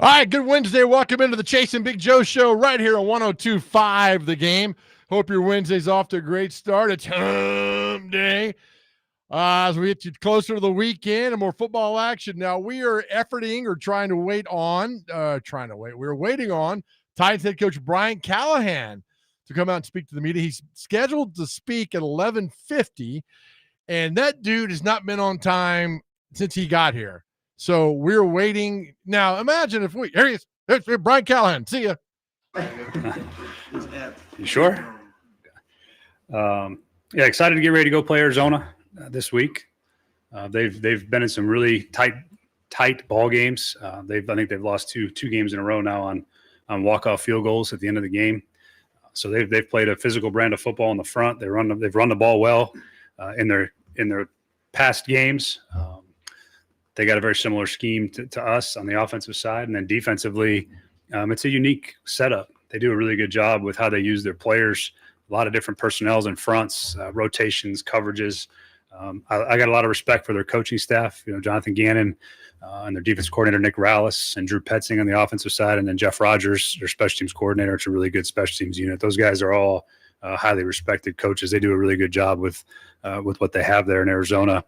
All right, good Wednesday. Welcome into the Chase and Big Joe show right here on 102.5 The Game. Hope your Wednesday's off to a great start. It's hump day. As we get you closer to the weekend and more football action. Now, we are efforting or trying to wait on, we're waiting on Titans head coach Brian Callahan to come out and speak to the media. He's scheduled to speak at 11:50, and that dude has not been on time since he got here. So we're waiting. Now, imagine if here he is. There's Brian Callahan. See ya. You sure? Excited to get ready to go play Arizona this week. They've been in some really tight ball games. I think they've lost two games in a row now on walk-off field goals at the end of the game. So they've played a physical brand of football in the front. They've run the ball well in their past games. They got a very similar scheme to us on the offensive side, and then defensively, it's a unique setup. They do a really good job with how they use their players. A lot of different personnels and fronts, rotations, coverages. I got a lot of respect for their coaching staff. Jonathan Gannon and their defense coordinator Nick Rallis and Drew Petzing on the offensive side, and then Jeff Rogers, their special teams coordinator. It's a really good special teams unit. Those guys are all highly respected coaches. They do a really good job with what they have there in Arizona.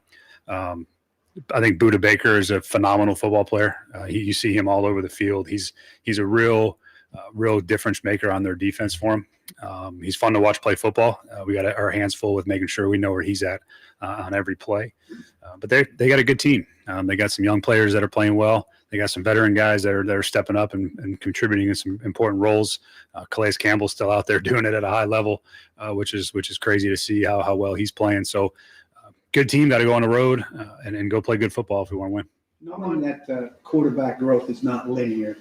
I think Budda Baker is a phenomenal football player. You see him all over the field. He's a real difference maker on their defense for him. He's fun to watch play football. We got our hands full with making sure we know where he's at on every play. But they got a good team. They got some young players that are playing well. They got some veteran guys that are stepping up and contributing in some important roles. Calais Campbell's still out there doing it at a high level, which is crazy to see how well he's playing. So good team, got to go on the road and go play good football if we want to win. Knowing that quarterback growth is not linear,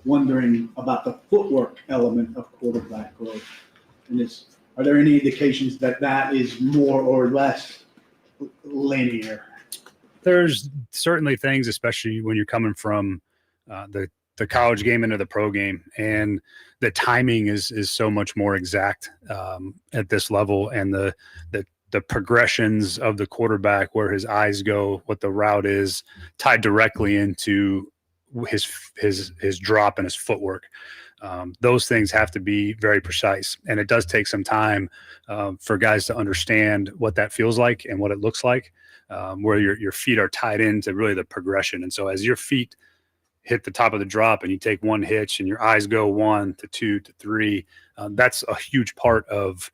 wondering about the footwork element of quarterback growth. And are there any indications that is more or less linear? There's certainly things, especially when you're coming from the college game into the pro game, and the timing is so much more exact at this level, and the progressions of the quarterback, where his eyes go, what the route is, tied directly into his drop and his footwork. Those things have to be very precise, and it does take some time for guys to understand what that feels like and what it looks like, where your feet are tied into really the progression. And so as your feet hit the top of the drop and you take one hitch and your eyes go 1 to 2 to 3, that's a huge part of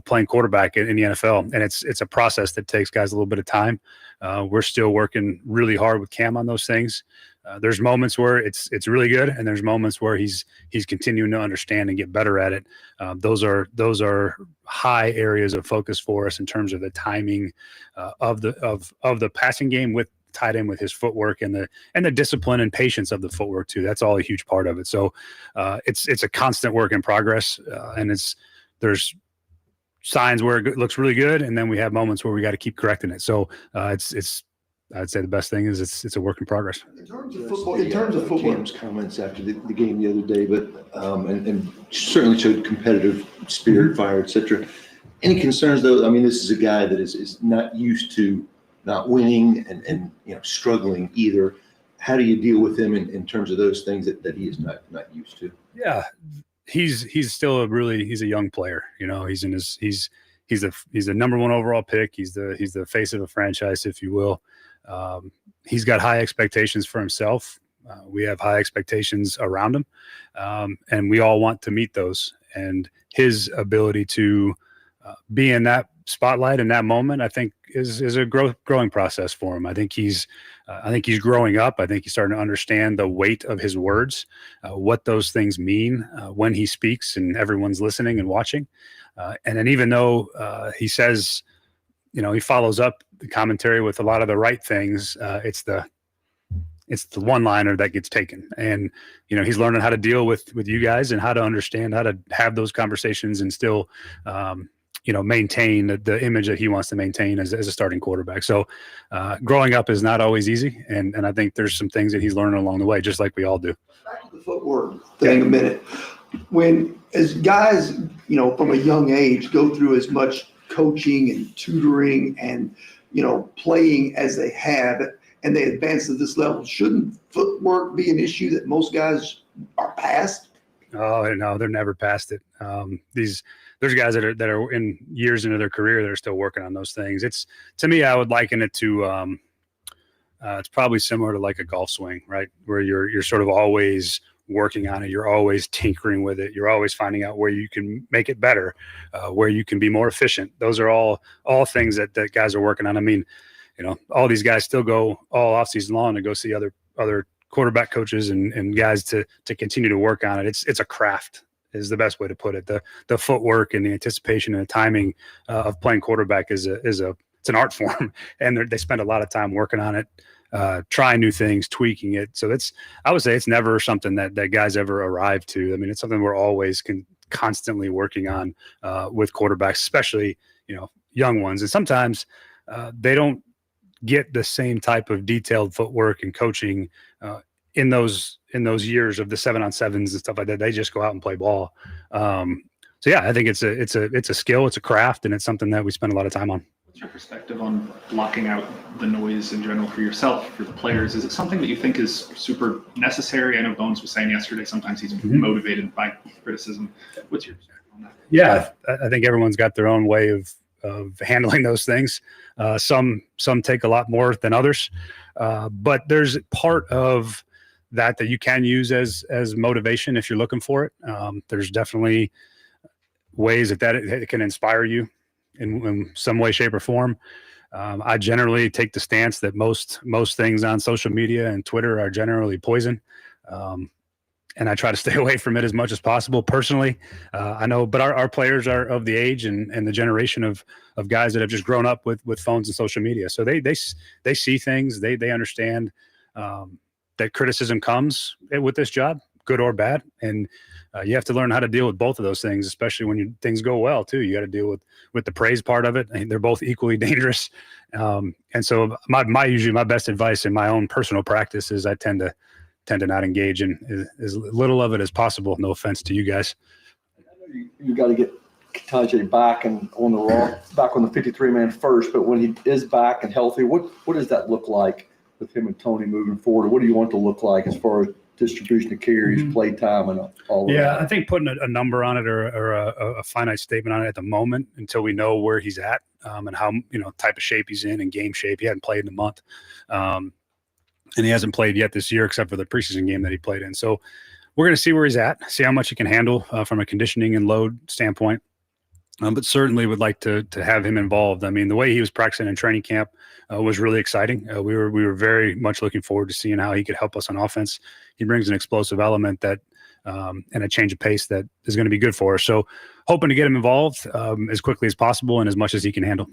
playing quarterback in the NFL. And it's a process that takes guys a little bit of time. We're still working really hard with Cam on those things. There's moments where it's really good, and there's moments where he's continuing to understand and get better at it. Those are high areas of focus for us in terms of the timing of the passing game, with tied in with his footwork and the discipline and patience of the footwork too. That's all a huge part of it. So it's a constant work in progress, and there's signs where it looks really good, and then we have moments where we got to keep correcting it. So I'd say the best thing is it's a work in progress. In terms of football, Cam's comments after the game the other day, but and certainly showed competitive spirit, fire, etc. Any concerns though? I mean, this is a guy that is not used to not winning and struggling either. How do you deal with him in terms of those things that he is not used to? Yeah, he's still he's a young player. He's the number one overall pick. He's the face of a franchise, if you will. He's got high expectations for himself. We have high expectations around him, and we all want to meet those. And his ability to be in that spotlight in that moment, I think, is a growing process for him. I think he's growing up. I think he's starting to understand the weight of his words, what those things mean when he speaks and everyone's listening and watching. And then even though he says, he follows up the commentary with a lot of the right things, it's the one-liner that gets taken. And, he's learning how to deal with you guys and how to understand how to have those conversations and still, maintain the image that he wants to maintain as a starting quarterback. So growing up is not always easy. And I think there's some things that he's learning along the way, just like we all do. Back to the footwork thing a minute. When, as guys, from a young age go through as much coaching and tutoring and, playing as they have, and they advance to this level, shouldn't footwork be an issue that most guys are past? Oh no, they're never past it. There's guys that are in years into their career that are still working on those things. To me, I would liken it to it's probably similar to like a golf swing, right? Where you're sort of always working on it. You're always tinkering with it. You're always finding out where you can make it better, where you can be more efficient. Those are all things that guys are working on. I mean, all these guys still go all off season long to go see other quarterback coaches and guys to continue to work on it. It's a craft is the best way to put it. The footwork and the anticipation and the timing of playing quarterback it's an art form, and they spend a lot of time working on it, trying new things, tweaking it. So I would say it's never something that guys ever arrive to. I mean, it's something we're always constantly working on with quarterbacks, especially, young ones. And sometimes they don't get the same type of detailed footwork and coaching in those years of the 7-on-7s and stuff like that. They just go out and play ball. So yeah, I think it's a skill, it's a craft, and it's something that we spend a lot of time on. What's your perspective on blocking out the noise in general for yourself, for the players? Is it something that you think is super necessary? I know Bones was saying yesterday, sometimes he's motivated by criticism. What's your perspective on that? Yeah, I think everyone's got their own way of handling those things. Some take a lot more than others, but there's part of that you can use as motivation if you're looking for it. There's definitely ways that it can inspire you in some way, shape, or form. I generally take the stance that most things on social media and Twitter are generally poison. And I try to stay away from it as much as possible personally. I know, but our players are of the age and the generation of guys that have just grown up with phones and social media. So they see things, they understand that criticism comes with this job, good or bad. And you have to learn how to deal with both of those things, especially when things go well too. You got to deal with the praise part of it. I mean, they're both equally dangerous. And so usually my best advice in my own personal practice is I tend to not engage in as little of it as possible. No offense to you guys. You got to get Tate back and back on the 53-man first, but when he is back and healthy, what does that look like with him and Tony moving forward? What do you want to look like as far as distribution of carries, play time, and all of that? Yeah, I think putting a number on it or a finite statement on it at the moment until we know where he's at and how type of shape he's in and game shape. He hadn't played in a month. And he hasn't played yet this year except for the preseason game that he played in. So we're going to see where he's at, see how much he can handle from a conditioning and load standpoint. But certainly would like to have him involved. I mean, the way he was practicing in training camp was really exciting. We were very much looking forward to seeing how he could help us on offense. He brings an explosive element that and a change of pace that is going to be good for us. So hoping to get him involved as quickly as possible and as much as he can handle.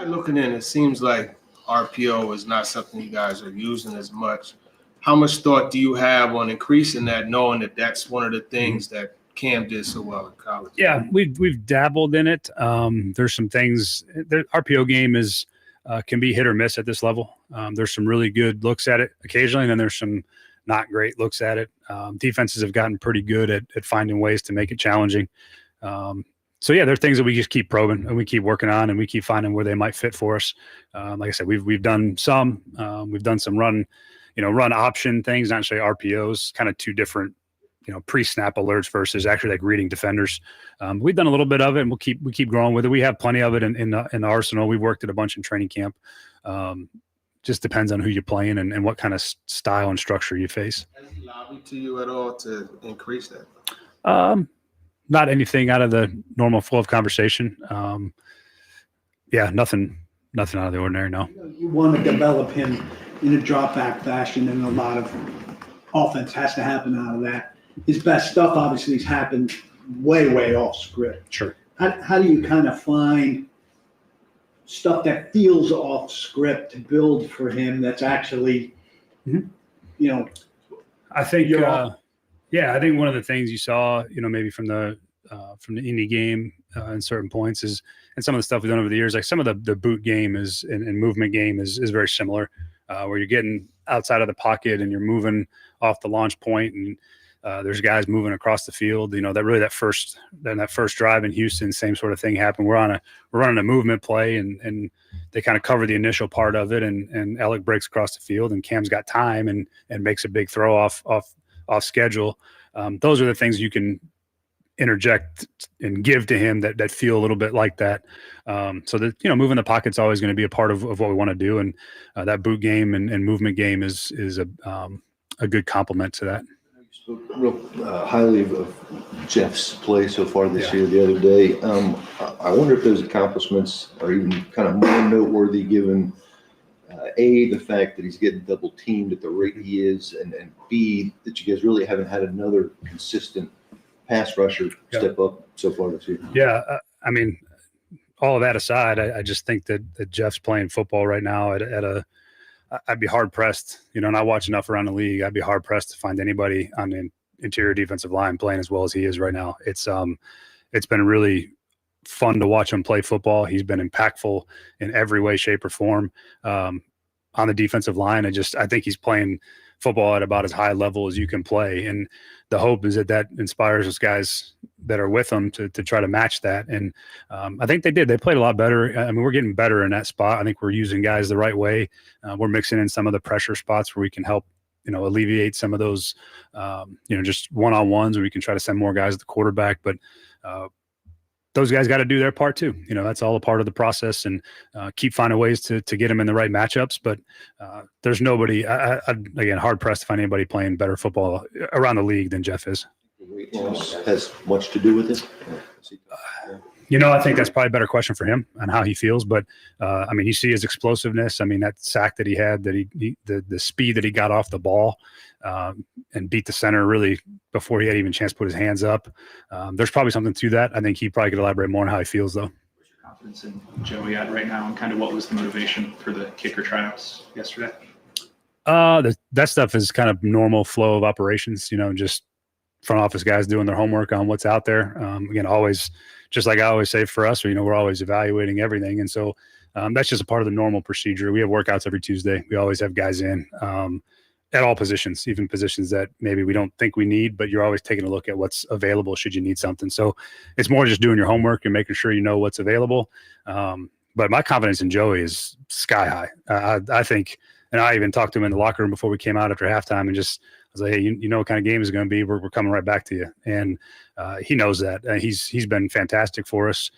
Looking in, it seems like RPO is not something you guys are using as much. How much thought do you have on increasing that, knowing that that's one of the things that Cam did so well in college? Yeah, we've dabbled in it. There's some things. The RPO game can be hit or miss at this level. There's some really good looks at it occasionally, and then there's some not great looks at it. Defenses have gotten pretty good at finding ways to make it challenging. So yeah, there are things that we just keep probing and we keep working on and we keep finding where they might fit for us. Like I said, we've done some. We've done some run option things, not necessarily RPOs, kind of two different, pre-snap alerts versus actually like reading defenders. We've done a little bit of it, and we keep growing with it. We have plenty of it in the arsenal. We've worked at a bunch in training camp. Just depends on who you're playing and what kind of style and structure you face. Has he lobbied to you at all to increase that? Not anything out of the normal flow of conversation. Yeah, nothing out of the ordinary. No. You want to develop him in a drop back fashion, and a lot of offense has to happen out of that. His best stuff obviously has happened way off script. Sure. How do you kind of find stuff that feels off script to build for him that's actually, I think I think one of the things you saw, maybe from the Indy game in certain points is, and some of the stuff we've done over the years, like some of the boot game and movement game is very similar, where you're getting outside of the pocket and you're moving off the launch point and There's guys moving across the field. That first drive in Houston, same sort of thing happened. We're running a movement play, and they kind of cover the initial part of it, and Alec breaks across the field, and Cam's got time and makes a big throw off schedule. Those are the things you can interject and give to him that feel a little bit like that. So that, moving the pocket's always going to be a part of what we want to do. And that boot game and movement game is a good complement to that. You spoke real highly of Jeff's play so far this year the other day. I wonder if those accomplishments are even kind of more noteworthy given the fact that he's getting double teamed at the rate he is, and B, that you guys really haven't had another consistent pass rusher step up so far this year. Yeah. I mean, all of that aside, I just think that Jeff's playing football right now I'd be hard pressed, and I watch enough around the league. I'd be hard pressed to find anybody on the interior defensive line playing as well as he is right now. It's been really fun to watch him play football. He's been impactful in every way, shape, or form on the defensive line. I think he's playing football at about as high level as you can play. And the hope is that inspires those guys that are with them to try to match that. And I think they did. They played a lot better. I mean, we're getting better in that spot. I think we're using guys the right way. We're mixing in some of the pressure spots where we can help, alleviate some of those, just one-on-ones where we can try to send more guys to the quarterback. But those guys got to do their part too. That's all a part of the process, and keep finding ways to get them in the right matchups. But there's nobody, again, hard pressed to find anybody playing better football around the league than Jeff is. Weight loss has much to do with it. I think that's probably a better question for him on how he feels. But I mean, you see his explosiveness. I mean, that sack that he had, the speed that he got off the ball and beat the center really before he had even a chance to put his hands up. There's probably something to that. I think he probably could elaborate more on how he feels, though. What's your confidence in Joey at right now, and kind of what was the motivation for the kicker tryouts yesterday? That stuff is kind of normal flow of operations. Just front office guys doing their homework on what's out there. Again, always, just like I always say for us, we're always evaluating everything. And so that's just a part of the normal procedure. We have workouts every Tuesday. We always have guys in at all positions, even positions that maybe we don't think we need, but you're always taking a look at what's available should you need something. So it's more just doing your homework and making sure you know what's available. But my confidence in Joey is sky high. I think, and I even talked to him in the locker room before we came out after halftime and just, I was like, hey, you know what kind of game it's going to be. We're coming right back to you. And he knows that. He's been fantastic for us.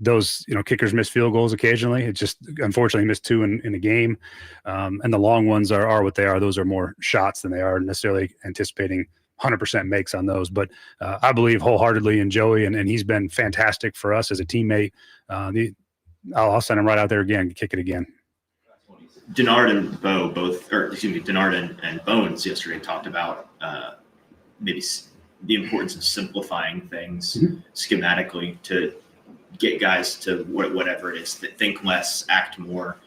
Those, kickers miss field goals occasionally. It just, unfortunately, missed 2 in a game. And the long ones are what they are. Those are more shots than they are necessarily anticipating 100% makes on those. But I believe wholeheartedly in Joey, and he's been fantastic for us as a teammate. I'll send him right out there again, kick it again. Denard and Denard and Bones yesterday talked about maybe the importance of simplifying things schematically to get guys to whatever it is, that think less, act more,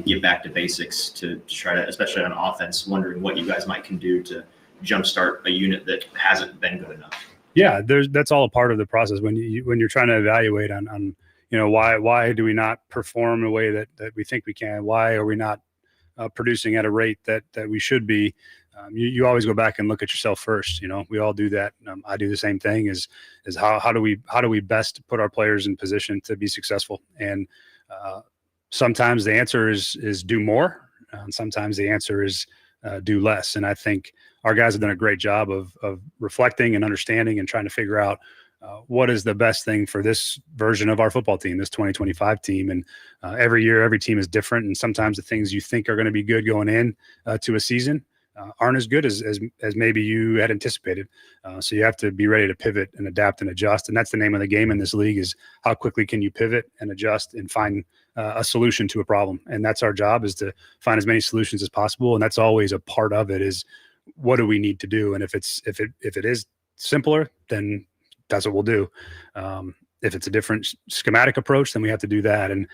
get back to basics to try to, especially on offense, wondering what you guys can do to jumpstart a unit that hasn't been good enough. Yeah, that's all a part of the process when you're trying to evaluate on why do we not perform the way that we think we can? Why are we not producing at a rate that we should be? You always go back and look at yourself first. We all do that. I do the same thing. Is how do we best put our players in position to be successful? And sometimes the answer is do more. Sometimes the answer is do less. And I think our guys have done a great job of reflecting and understanding and trying to figure out what is the best thing for this version of our football team, this 2025 team. And every year, every team is different. And sometimes the things you think are going to be good going in to a season aren't as good as maybe you had anticipated. So you have to be ready to pivot and adapt and adjust. And that's the name of the game in this league, is how quickly can you pivot and adjust and find a solution to a problem. And that's our job, is to find as many solutions as possible. And that's always a part of it, is what do we need to do? And if it is simpler, then that's what we'll do. If it's a different schematic approach, then we have to do that. And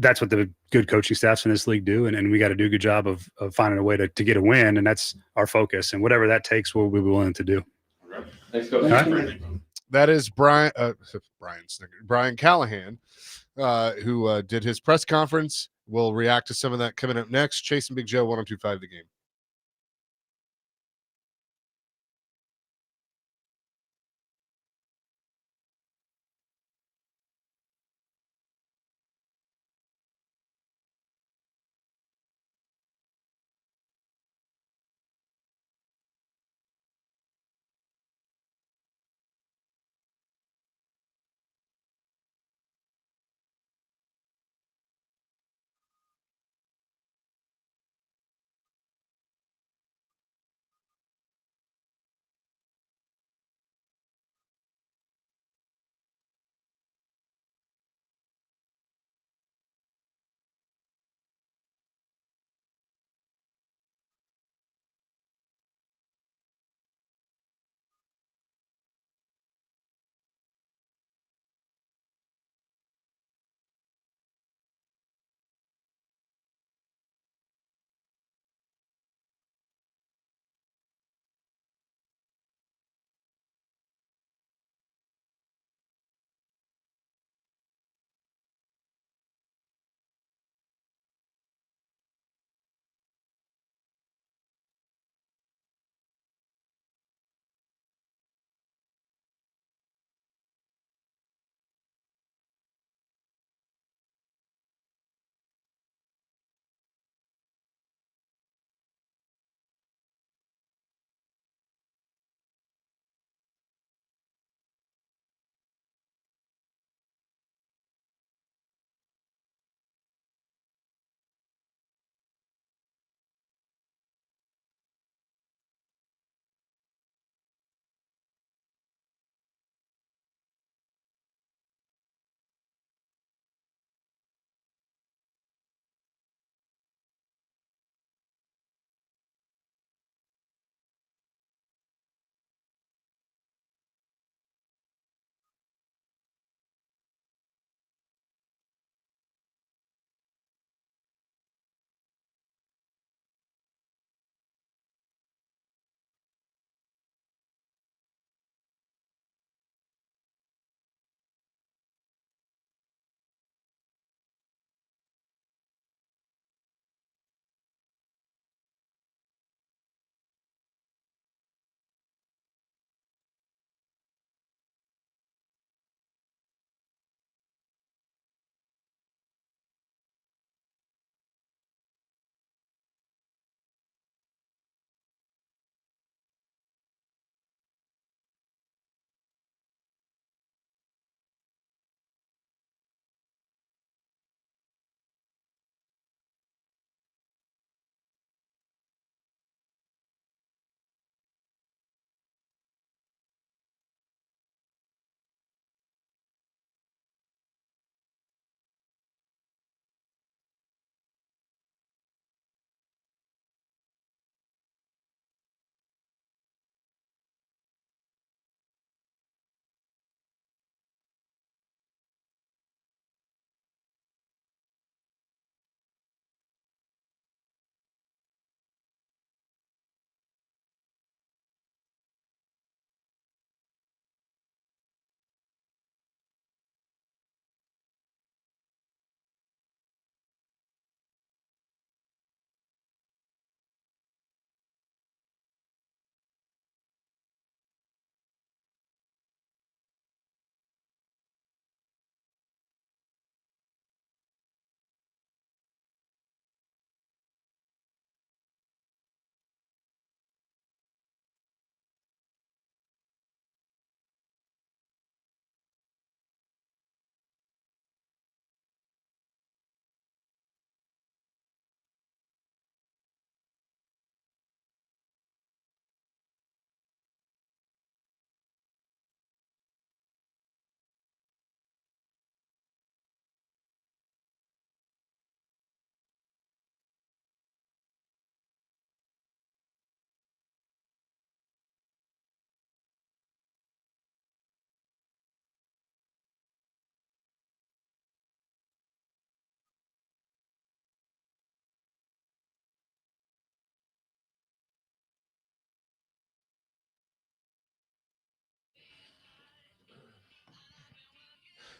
that's what the good coaching staffs in this league do. And we got to do a good job of finding a way to get a win. And that's our focus. And whatever that takes, we'll be willing to do. All right. Thanks, Coach. Right. That is Brian Callahan, who did his press conference. We'll react to some of that coming up next. Chase and Big Joe, 102.5 The Game.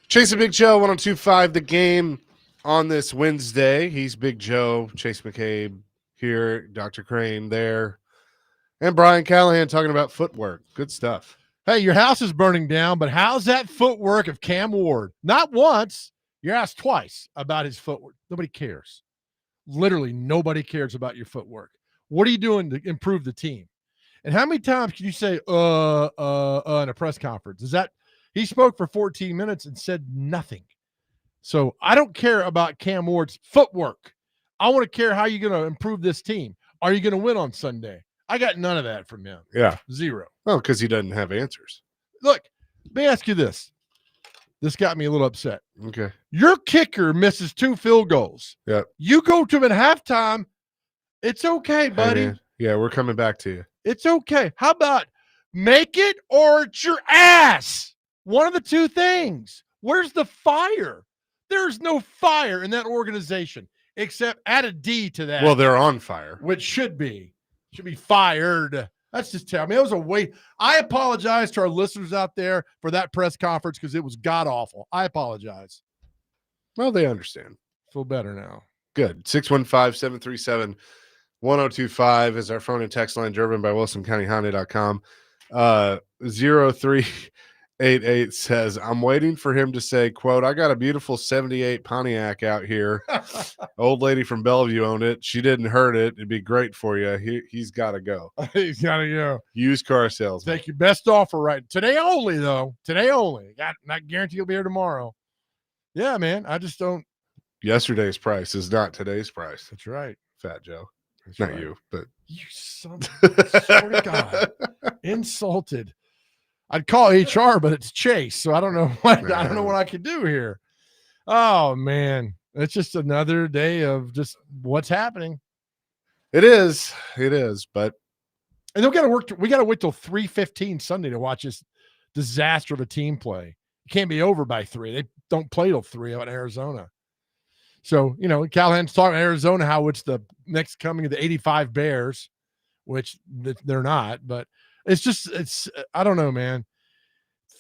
Chase and Big Joe, 102.5 The Game on this Wednesday. He's Big Joe, Chase McCabe here, Dr. Crane there, and Brian Callahan talking about footwork. Good stuff. Hey, your house is burning down, but how's that footwork of Cam Ward? Not once. You're asked twice about his footwork. Nobody cares. Literally, nobody cares about your footwork. What are you doing to improve the team? And how many times can you say, in a press conference? Is that he spoke for 14 minutes and said nothing. So I don't care about Cam Ward's footwork. I want to care how you're going to improve this team. Are you going to win on Sunday? I got none of that from him. Yeah. Zero. Well, because he doesn't have answers. Look, let me ask you this. This got me a little upset. Okay. Your kicker misses 2 field goals. Yeah. You go to him at halftime. It's okay, buddy. Hey, yeah, we're coming back to you. It's okay. How about make it or it's your ass? One of the two things. Where's the fire? There's no fire in that organization, except add a D to that. Well, they're on fire. Which should be fired. That's just terrible. I mean, it was a way. I apologize to our listeners out there for that press conference because it was god awful. I apologize. Well, they understand. Feel better now. Good. 615-737-1025 is our phone and text line, driven by WilsonCountyHonda.com. 0388 says, I'm waiting for him to say, quote, I got a beautiful 78 Pontiac out here. Old lady from Bellevue owned it. She didn't hurt it. It'd be great for you. He's got to go. He's got to go. Used car salesman. Take your best offer right. Today only, though. Today only. Not guarantee you'll be here tomorrow. Yeah, man. I just don't. Yesterday's price is not today's price. That's right. Fat Joe. That's Not right. you, but. You son of a swear to God. Insulted. I'd call HR, but it's Chase, so I don't know what I can do here. Oh man, it's just another day of just what's happening. It is, but and we got to wait till 3:15 Sunday to watch this disaster of a team play. It can't be over by 3. They don't play till 3 out in Arizona. So Callahan's talking Arizona how it's the next coming of the '85 Bears, which they're not, but. It's I don't know, man.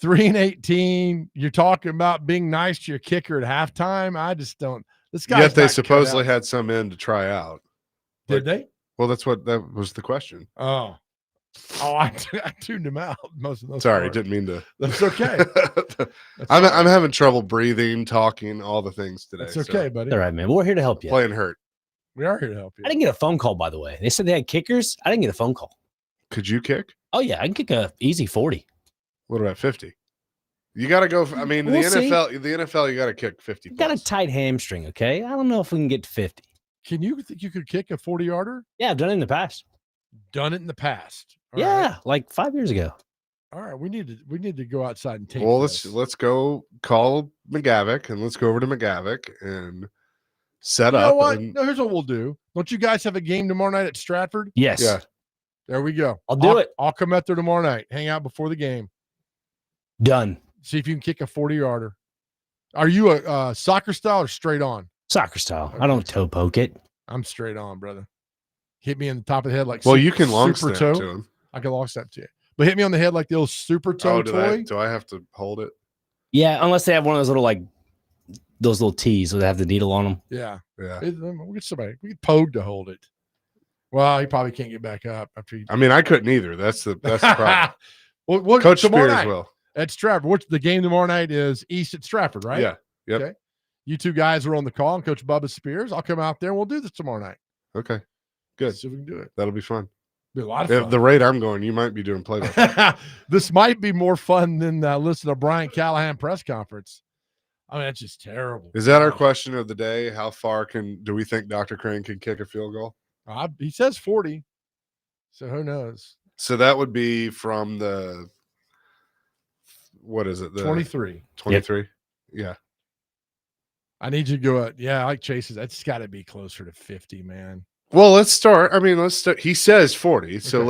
3-18. You're talking about being nice to your kicker at halftime. I just don't. This guy. Yet they supposedly had some in to try out. Did they? Well, that was the question. Oh, I tuned him out most of those. Sorry, parts. didn't mean to. That's okay. I'm having trouble breathing, talking, all the things today. That's okay, buddy. All right, man. We're here to help you. Playing hurt. We are here to help you. I didn't get a phone call, by the way. They said they had kickers. I didn't get a phone call. Could you kick? Oh, yeah. I can kick a easy 40. What about 50? You got to go. I mean, We'll see. the NFL, you got to kick 50. Got a tight hamstring, okay? I don't know if we can get to 50. Can you think you could kick a 40-yarder? Yeah, I've done it in the past. Done it in the past. All yeah, right. like 5 years ago. All right, we need to go outside and take. Well, this. let's go call McGavick and let's go over to McGavick and set You up. know what? And, No, here's what we'll do. Don't you guys have a game tomorrow night at Stratford? Yes. yeah. There we go. I'll do it. I'll come out there tomorrow night. Hang out before the game. Done. See if you can kick a 40-yarder. Are you a soccer style or straight on? Soccer style. Okay. I don't toe poke it. I'm straight on, brother. Hit me in the top of the head like Well, you can long super snap toe. to him. I can long snap to you. But hit me on the head like the old super toe toy. Do I have to hold it? Yeah, unless they have one of those little tees where they have the needle on them. Yeah. Yeah. We'll get somebody. We get Pogue to hold it. Well, he probably can't get back up after he. I mean, I couldn't either. That's the problem. Well, Coach tomorrow Spears night will. at Stratford. What's the game tomorrow night is East at Stratford, right? Yeah. Yep. Okay. You two guys are on the call, and Coach Bubba Spears. I'll come out there and we'll do this tomorrow night. Okay. Good. See if we can do it. That'll be fun. Be a lot of At fun. the rate I'm going, you might be doing play-by-play. This might be more fun than listening to Brian Callahan press conference. I mean, that's just terrible. Is that our question of the day? How far do we think Dr. Crane can kick a field goal? He says 40. So who knows? So that would be from the, what is it? 23. 23? Yeah. I need you to go out. Yeah, I like Chase's. That's got to be closer to 50, man. Well, let's start. I mean, let's start. He says 40. So Okay.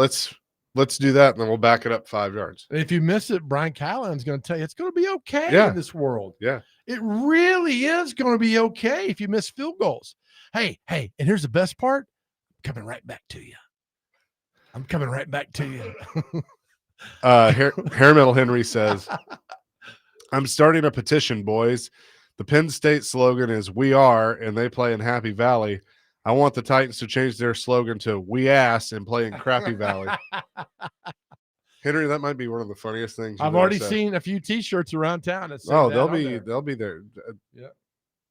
let's do that, and then we'll back it up 5 yards. And if you miss it, Brian Callahan's going to tell you it's going to be okay Yeah. in this world. Yeah. It really is going to be okay if you miss field goals. Hey, and here's the best part. I'm coming right back to you. Hair Metal Henry says, I'm starting a petition, boys. The Penn State slogan is "We Are," and they play in Happy Valley. I want the Titans to change their slogan to "We Ass" and play in Crappy Valley. Henry, that might be one of the funniest things I've already seen a few T-shirts around town that say that they'll on be there. there. Yeah.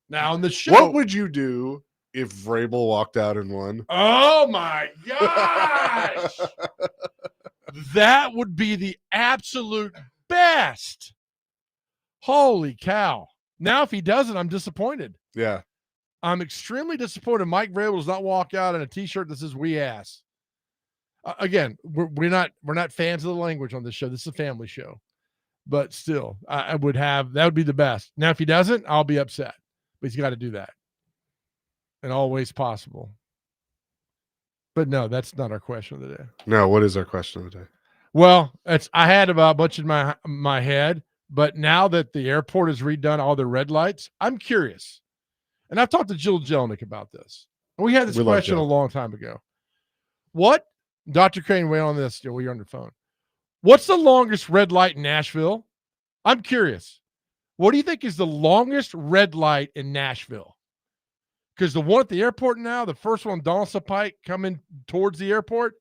Now on the show, What would you do if Vrabel walked out and won? Oh my gosh, that would be the absolute best. Holy cow! Now if he doesn't, I'm disappointed. Yeah. I'm extremely disappointed. Mike Vrabel does not walk out in a T-shirt that says "We Ass." Again, we're not fans of the language on this show. This is a family show, but still, I would have that would be the best. Now, if he doesn't, I'll be upset. But he's got to do that in all ways possible. But no, that's not our question of the day. No, what is our question of the day? Well, I had about a bunch in my head, but now that the airport has redone all the red lights, I'm curious. And I've talked to Jill Jelenic about this. We had this question a long time ago. What, Dr. Crane, wait on this, Joe, you're on the phone. What's the longest red light in Nashville? I'm curious. What do you think is the longest red light in Nashville? Because the one at the airport now, the first one, Donaldson Pike, coming towards the airport,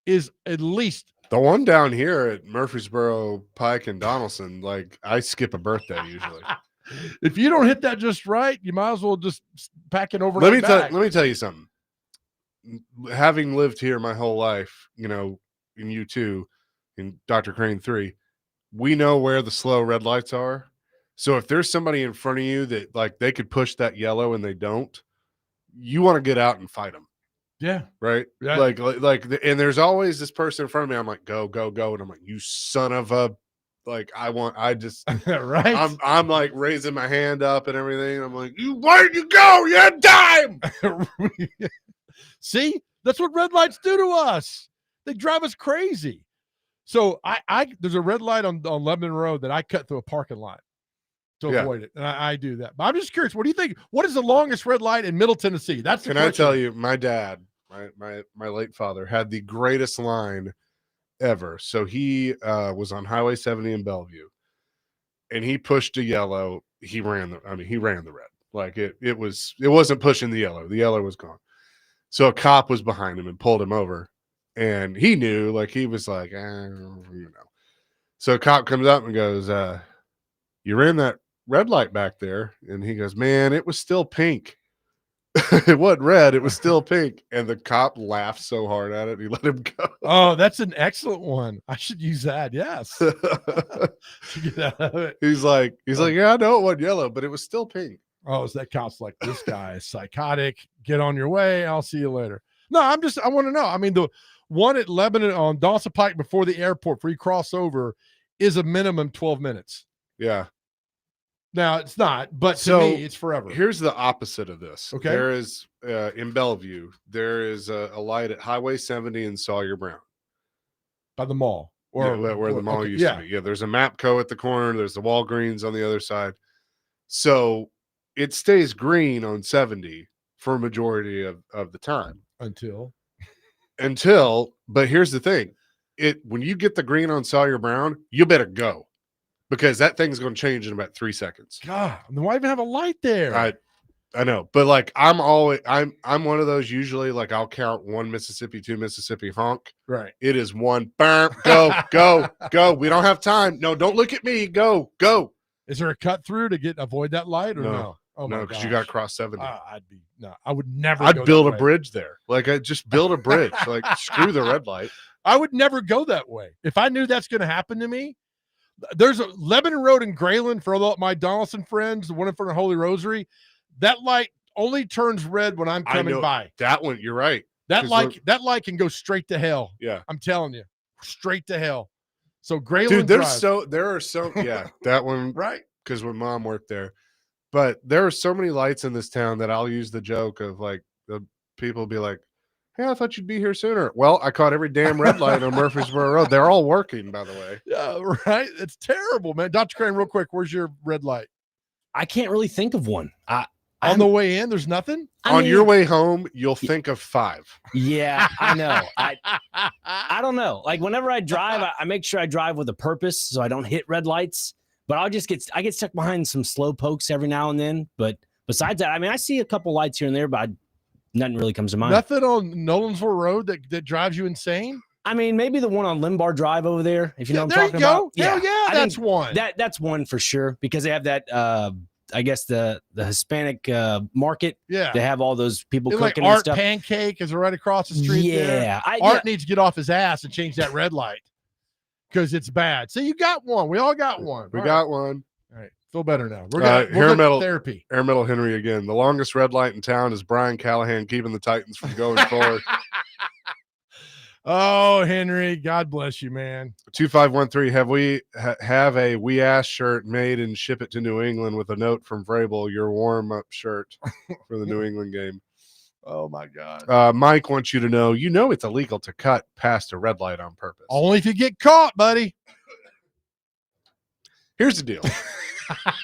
is at least the one down here at Murfreesboro, Pike, and Donaldson. Like, I skip a birthday usually. If you don't hit that just right, you might as well just pack it over. Let me tell you something. Having lived here my whole life, you know, and you too, in Dr. Crane 3, we know where the slow red lights are. So if there's somebody in front of you that like they could push that yellow and they don't, you want to get out and fight them. Yeah. Right. Yeah. Like, and there's always this person in front of me. I'm like, go. And I'm like, you son of a, like, I just, right. I'm like raising my hand up and everything. I'm like, where'd you go? You're a dime. See, that's what red lights do to us. They drive us crazy. So there's a red light on Lebanon Road that I cut through a parking lot to avoid it. And I do that. But I'm just curious, what do you think? What is the longest red light in Middle Tennessee? That's the question. I tell you, my dad, my late father, had the greatest line ever. So he was on Highway 70 in Bellevue, and he pushed a yellow. He ran the red. Like it wasn't pushing the yellow. The yellow was gone. So a cop was behind him and pulled him over, and he knew, like, he was like, So a cop comes up and goes, you ran that red light back there. And he goes, man, it was still pink. It wasn't red. It was still pink. And the cop laughed so hard at it. He let him go. Oh, that's an excellent one. I should use that. Yes. To get out of it. He's like, yeah, I know it wasn't yellow, but it was still pink. Oh, so that cop's like, this guy is psychotic. Get on your way. I'll see you later. No, I want to know. I mean, the one at Lebanon on Dawson Pike before the airport, before you cross over, is a minimum 12 minutes. Yeah. Now it's not, but to me, it's forever. Here's the opposite of this. Okay. There is in Bellevue, there is a light at Highway 70 in Sawyer Brown. By the mall. Or where the mall used to be. Yeah, there's a Mapco at the corner. There's the Walgreens on the other side. So it stays green on 70 for a majority of the time. Until, but here's the thing. When you get the green on Sawyer Brown, you better go. Because that thing's going to change in about 3 seconds. God, then why even have a light there? I know, but like I'm one of those usually, like, I'll count 1 Mississippi, 2 Mississippi, honk. Right. It is 1, burn, go. We don't have time. No, don't look at me. Go. Is there a cut through to avoid that light or no? Oh no, because you got to cross 70. I would never. I'd build a bridge there. Like, I just build a bridge. Like, screw the red light. I would never go that way. If I knew that's going to happen to me, there's a Lebanon Road in Grayland for all my Donaldson friends, the one in front of Holy Rosary. That light only turns red when I'm coming by. That one, you're right. That light can go straight to hell. Yeah, I'm telling you, straight to hell. So Grayland, dude, there are so that one, right? Because when Mom worked there, but there are so many lights in this town that I'll use the joke of, like, the people be like, hey, I thought you'd be here sooner. Well, I caught every damn red light on Murfreesboro Road. They're all working, by the way. Yeah, right. It's terrible, man. Dr. Crane, real quick, where's your red light? I can't really think of one. On the way in, there's nothing? On your way home, you'll think of 5. Yeah, I know. I don't know. Like, whenever I drive, I make sure I drive with a purpose so I don't hit red lights. But I get stuck behind some slow pokes every now and then. But besides that, I mean, I see a couple lights here and there, but nothing really comes to mind. Nothing on Nolansville Road that drives you insane? I mean, maybe the one on Limbar Drive over there, if you know what there I'm talking you go. about. Hell yeah, I that's think one. That's one for sure because they have that. I guess the Hispanic market. Yeah. They have all those people It's like cooking and Art stuff. Pancake is right across the street. Yeah, there. Art needs to get off his ass and change that red light because it's bad. So you got one. We all got one. We All got one. All right, feel better now. We're gonna therapy. Air Metal Henry again. The longest red light in town is Brian Callahan keeping the Titans from going forward. Oh, Henry, God bless you, man. 2513. Have a We Ass shirt made and ship it to New England with a note from Vrabel, your warm up shirt for the New England game. Oh my God. Mike wants you to know, it's illegal to cut past a red light on purpose. Only if you get caught, buddy. Here's the deal.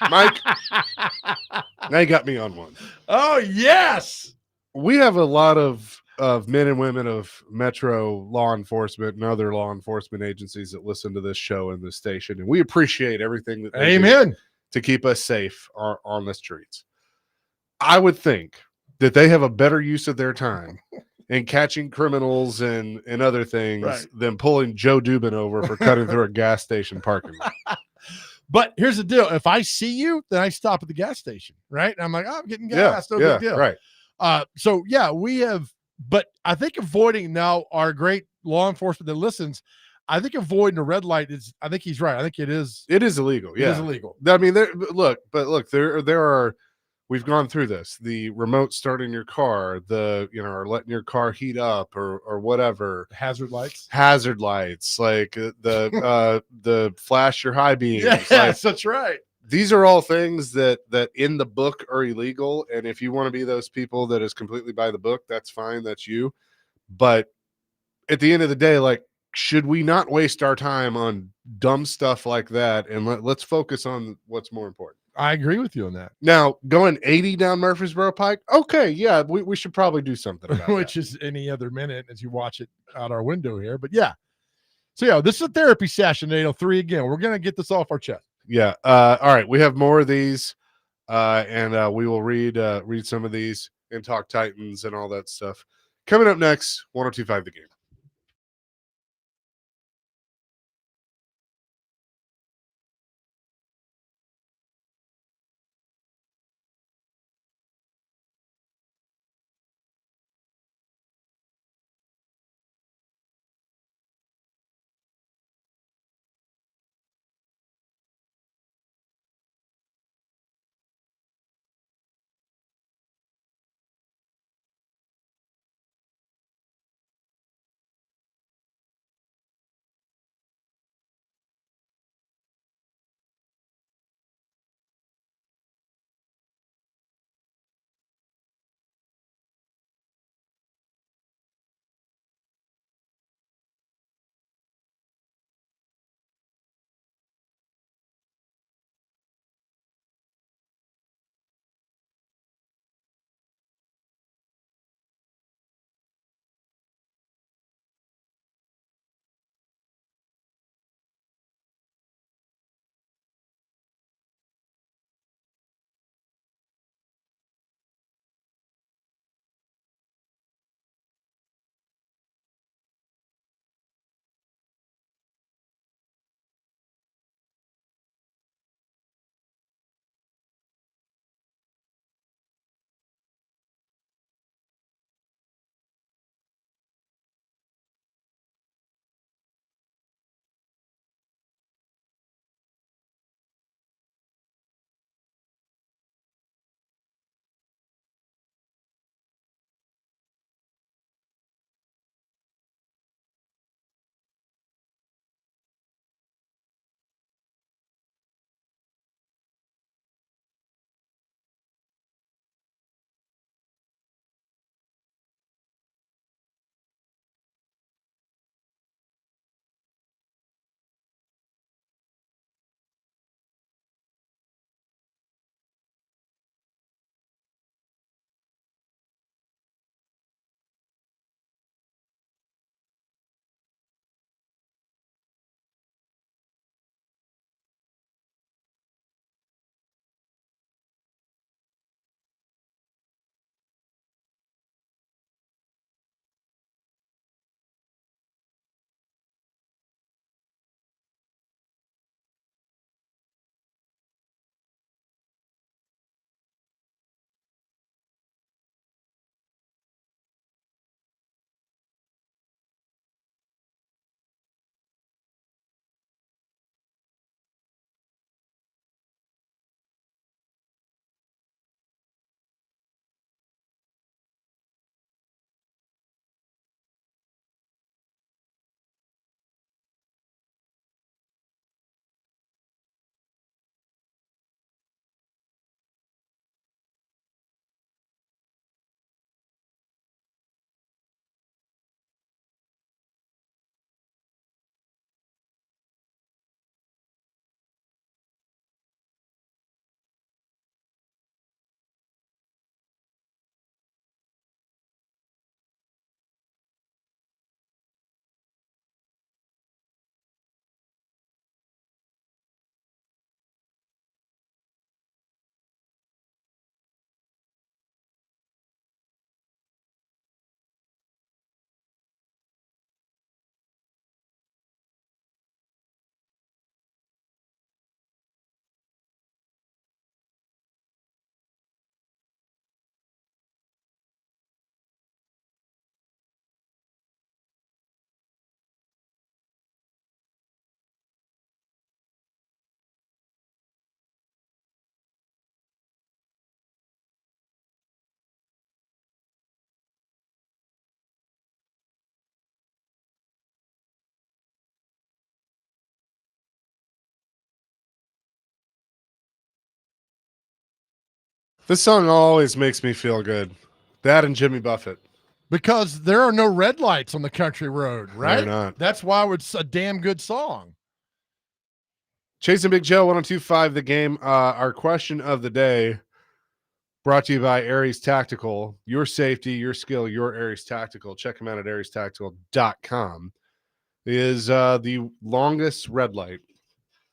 Mike, now you got me on one. Oh, yes. We have a lot of men and women of Metro law enforcement and other law enforcement agencies that listen to this show and this station, and we appreciate everything that they do to keep us safe on the streets. I would think that they have a better use of their time in catching criminals and other things than pulling Joe Dubin over for cutting through a gas station parking lot. But here's the deal. If I see you, then I stop at the gas station, right? And I'm like, I'm getting gas. No big deal. Right. So, yeah, we have – but I think avoiding now our great law enforcement that listens, I think avoiding a red light is – I think he's right. I think it is illegal. Yeah. It is illegal. I mean, there are – we've gone through this. The remote starting your car, or letting your car heat up or whatever. Hazard lights, like the flash your high beams. Yes, that's right. These are all things that in the book are illegal. And if you want to be those people that is completely by the book, that's fine. That's you. But at the end of the day, like, should we not waste our time on dumb stuff like that? And let's focus on what's more important. I agree with you on that. Now, going 80 down Murfreesboro Pike, okay, yeah, we should probably do something about Which that. is any other minute as you watch it out our window here. But, yeah. So, yeah, this is a therapy session, 803 again. We're going to get this off our chest. Yeah. All right, we have more of these, and we will read some of these and talk Titans and all that stuff. Coming up next, 102.5 The Game. This song always makes me feel good. That and Jimmy Buffett. Because there are no red lights on the country road, right? They're not. That's why it's a damn good song. Chasing Big Joe, 102.5 The Game. Our question of the day, brought to you by Aries Tactical. Your safety, your skill, your Aries Tactical. Check them out at ariestactical.com. Is the longest red light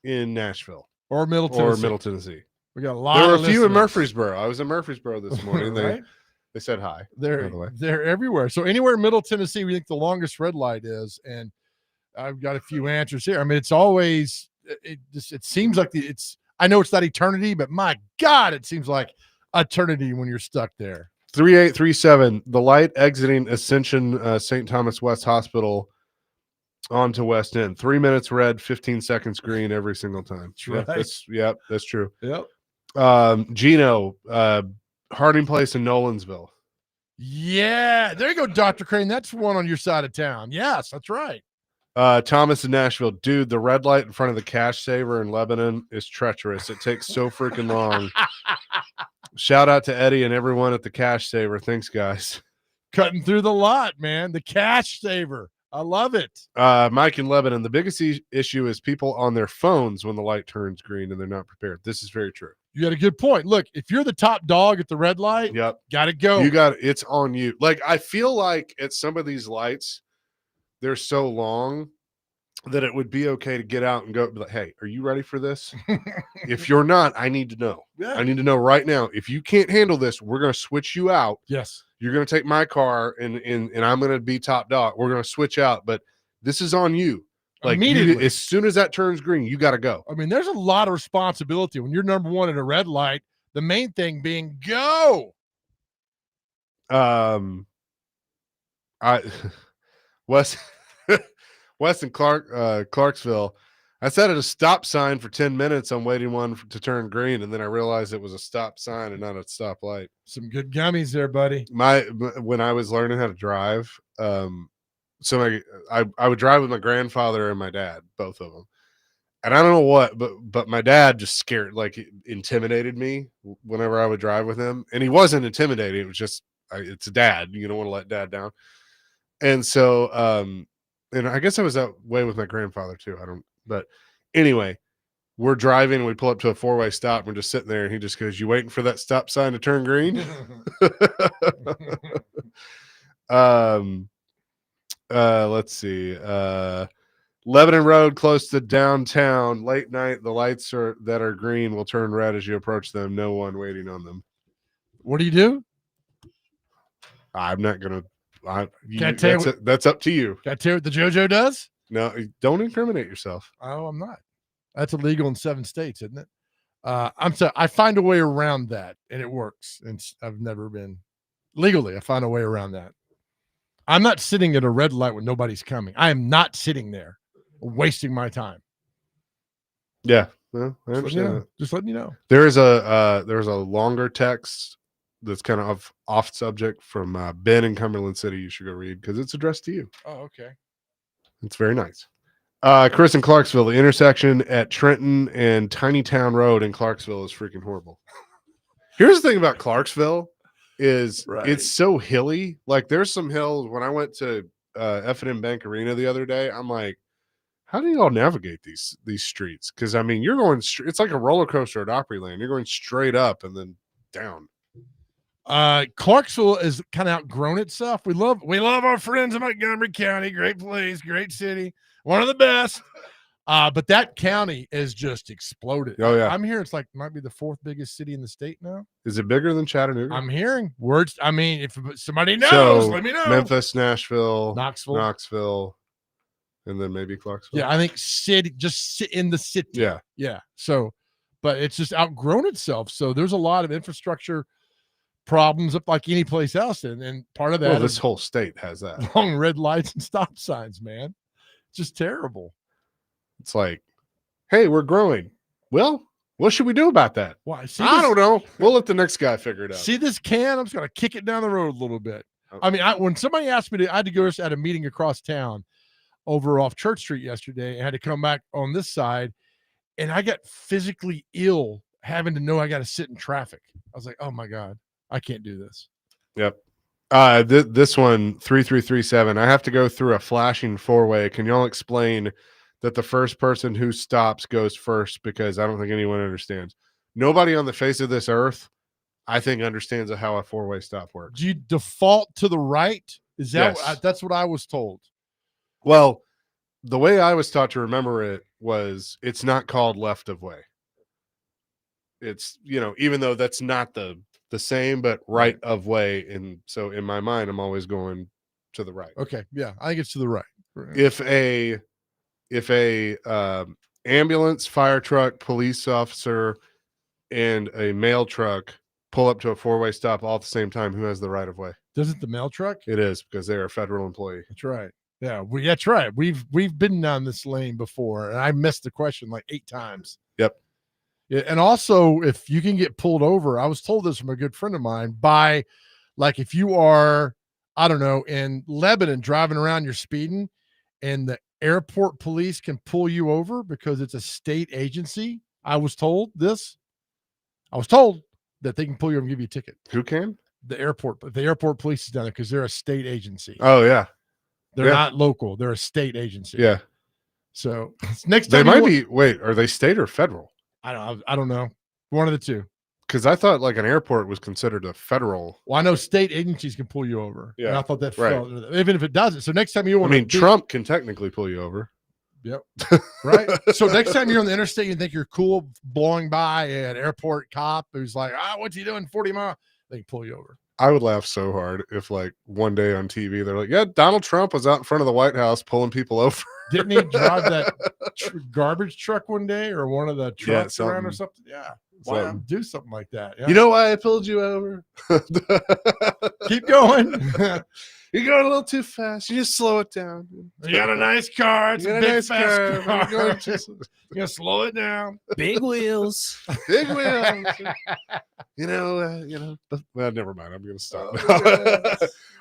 in Nashville Or Middle Tennessee. We got a lot. There were of a few in listeners. Murfreesboro. I was in Murfreesboro this morning. Right? They said hi. by the way. They're everywhere. So anywhere in Middle Tennessee, we think the longest red light is, and I've got a few answers here. I mean, it's always it seems like it's. I know it's not eternity, but my God, it seems like eternity when you're stuck there. 3837. The light exiting Ascension St. Thomas West Hospital onto West End. 3 minutes red, 15 seconds green every single time. That's right. That's true. Yep. Gino, Harding Place in Nolansville. Yeah, there you go, Dr. Crane. That's one on your side of town. Yes, that's right. Thomas in Nashville. Dude, the red light in front of the Cash Saver in Lebanon is treacherous. It takes so freaking long. Shout out to Eddie and everyone at the Cash Saver. Thanks, guys. Cutting through the lot, man. The Cash Saver. I love it. Mike in Lebanon. The biggest issue is people on their phones when the light turns green and they're not prepared. This is very true. You got a good point. Look, if you're the top dog at the red light, Yep. got to go. It's on you. Like, I feel like at some of these lights, they're so long that it would be okay to get out and go, like, hey, are you ready for this? If you're not, I need to know. Yeah. I need to know right now. If you can't handle this, we're going to switch you out. Yes. You're going to take my car and I'm going to be top dog. We're going to switch out, but this is on you. Like, Immediately. as soon as that turns green, you got to go. I mean, there's a lot of responsibility when you're number one at a red light. The main thing being go. West and Clarksville. I sat at a stop sign for 10 minutes. I'm waiting to turn green, and then I realized it was a stop sign and not a stop light. Some good gummies there, buddy. When I was learning how to drive, so I would drive with my grandfather and my dad, both of them. And I don't know what, but my dad just intimidated me whenever I would drive with him. And he wasn't intimidating. It was just, it's dad. You don't want to let dad down. And so, and I guess I was that way with my grandfather too. But anyway, we're driving and we pull up to a 4-way stop. And we're just sitting there and he just goes, "You waiting for that stop sign to turn green?" Let's see. Lebanon Road, close to downtown. Late night, the lights that are green will turn red as you approach them. No one waiting on them. What do you do? I'm not gonna. That's up to you. Got to tell you what the JoJo does? No, don't incriminate yourself. Oh, I'm not. That's illegal in 7 states, isn't it? I find a way around that, and it works. And I've never been legally. I find a way around that. I'm not sitting at a red light when nobody's coming. I am not sitting there wasting my time. Yeah, well, I understand. Just letting you know. There's a longer text that's kind of off subject from Ben in Cumberland City. You should go read because it's addressed to you. Oh, okay. It's very nice. Chris in Clarksville, the intersection at Trenton and Tiny Town Road in Clarksville is freaking horrible. Here's the thing about Clarksville is It's so hilly. Like, there's some hills. When I went to F&M Bank Arena the other day, I'm like, how do y'all navigate these streets? Because, I mean, you're going it's like a roller coaster at Opryland. You're going straight up and then down. Clarksville is kind of outgrown itself. We love our friends in Montgomery County. Great place, great city, one of the best. But that county is just exploded. Oh yeah, I'm hearing it's might be the 4th biggest city in the state now. Is it bigger than Chattanooga? I'm hearing words. I mean, if somebody knows, let me know. Memphis, Nashville, Knoxville, and then maybe Clarksville. Yeah, I think just sit in the city. Yeah. So, but it's just outgrown itself. So there's a lot of infrastructure problems up like any place else, and part of that this whole state has that. Long red lights and stop signs, man. It's just terrible. It's like, hey, we're growing. Well, what should we do about that? Why? I don't know. We'll let the next guy figure it out. See this can? I'm just gonna kick it down the road a little bit. I mean, when somebody asked me I had to go at a meeting across town over off Church Street yesterday and had to come back on this side, and I got physically ill having to know I got to sit in traffic. I was like, oh my God, I can't do this. Yep. This one 3337. I have to go through a flashing four-way. Can y'all explain that the first person who stops goes first? Because I don't think anyone understands. Nobody on the face of this earth, I think, understands how a four-way stop works. Do you default to the right? Is that Yes. that's what I was told? Well, the way I was taught to remember it was it's not called left of way. It's, even though that's not the same, but right of way. And so in my mind, I'm always going to the right. Okay. Yeah. I think it's to the right. If a ambulance, fire truck, police officer, and a mail truck pull up to a four-way stop all at the same time, who has the right of way? Doesn't the mail truck? It is, because they're a federal employee. That's right. Yeah, that's right. We've been down this lane before, and I missed the question like 8 times. Yep. Yeah, and also, if you can get pulled over, I was told this from a good friend of mine, by like if you are, I don't know, in Lebanon driving around, you're speeding, and the airport police can pull you over because it's a state agency. I was told that they can pull you over and give you a ticket. Who can? The airport police is down there because they're a state agency. Oh yeah. They're not local. They're a state agency. Yeah. So next They time might be. Wait, are they state or federal? I don't know. One of the two. Because I thought like an airport was considered a federal. Well, I know state agencies can pull you over. Yeah. And I thought that Right. fell, even if it doesn't. So next time you want Trump can technically pull you over. Yep. Right. So next time you're on the interstate, you think you're cool blowing by an airport cop who's like, what's he doing 40 miles? They can pull you over. I would laugh so hard if like one day on TV they're like, yeah, Donald Trump was out in front of the White House pulling people over. Didn't he drive that garbage truck one day, or one of the trucks around or something? Yeah. Why not do something like that? Yeah. You know why I pulled you over? Keep going. You're going a little too fast. You just slow it down. You got a nice car. It's You a got a big nice fast car. car. You're going You gotta slow it down. Big wheels. Big wheels. Well, never mind. I'm going to stop.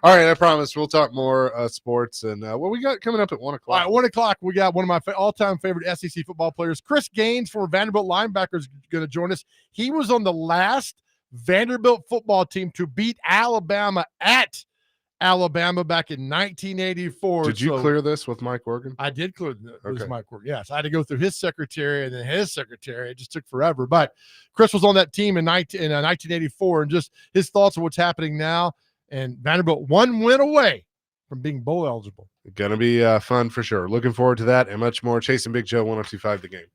All right, I promise we'll talk more sports and what we got coming up at 1 o'clock. All right, 1 o'clock, we got one of my all-time favorite SEC football players, Chris Gaines, former Vanderbilt linebacker, is going to join us. He was on the last Vanderbilt football team to beat Alabama at Alabama back in 1984. Did you clear this with Mike Organ? I did clear this Okay. Mike Organ. Yes, I had to go through his secretary and then his secretary. It just took forever. But Chris was on that team in 1984, and just his thoughts on what's happening now. And Vanderbilt 1 win away from being bowl eligible. Gonna be fun for sure. Looking forward to that and much more. Chasing Big Joe, 102.5 The Game.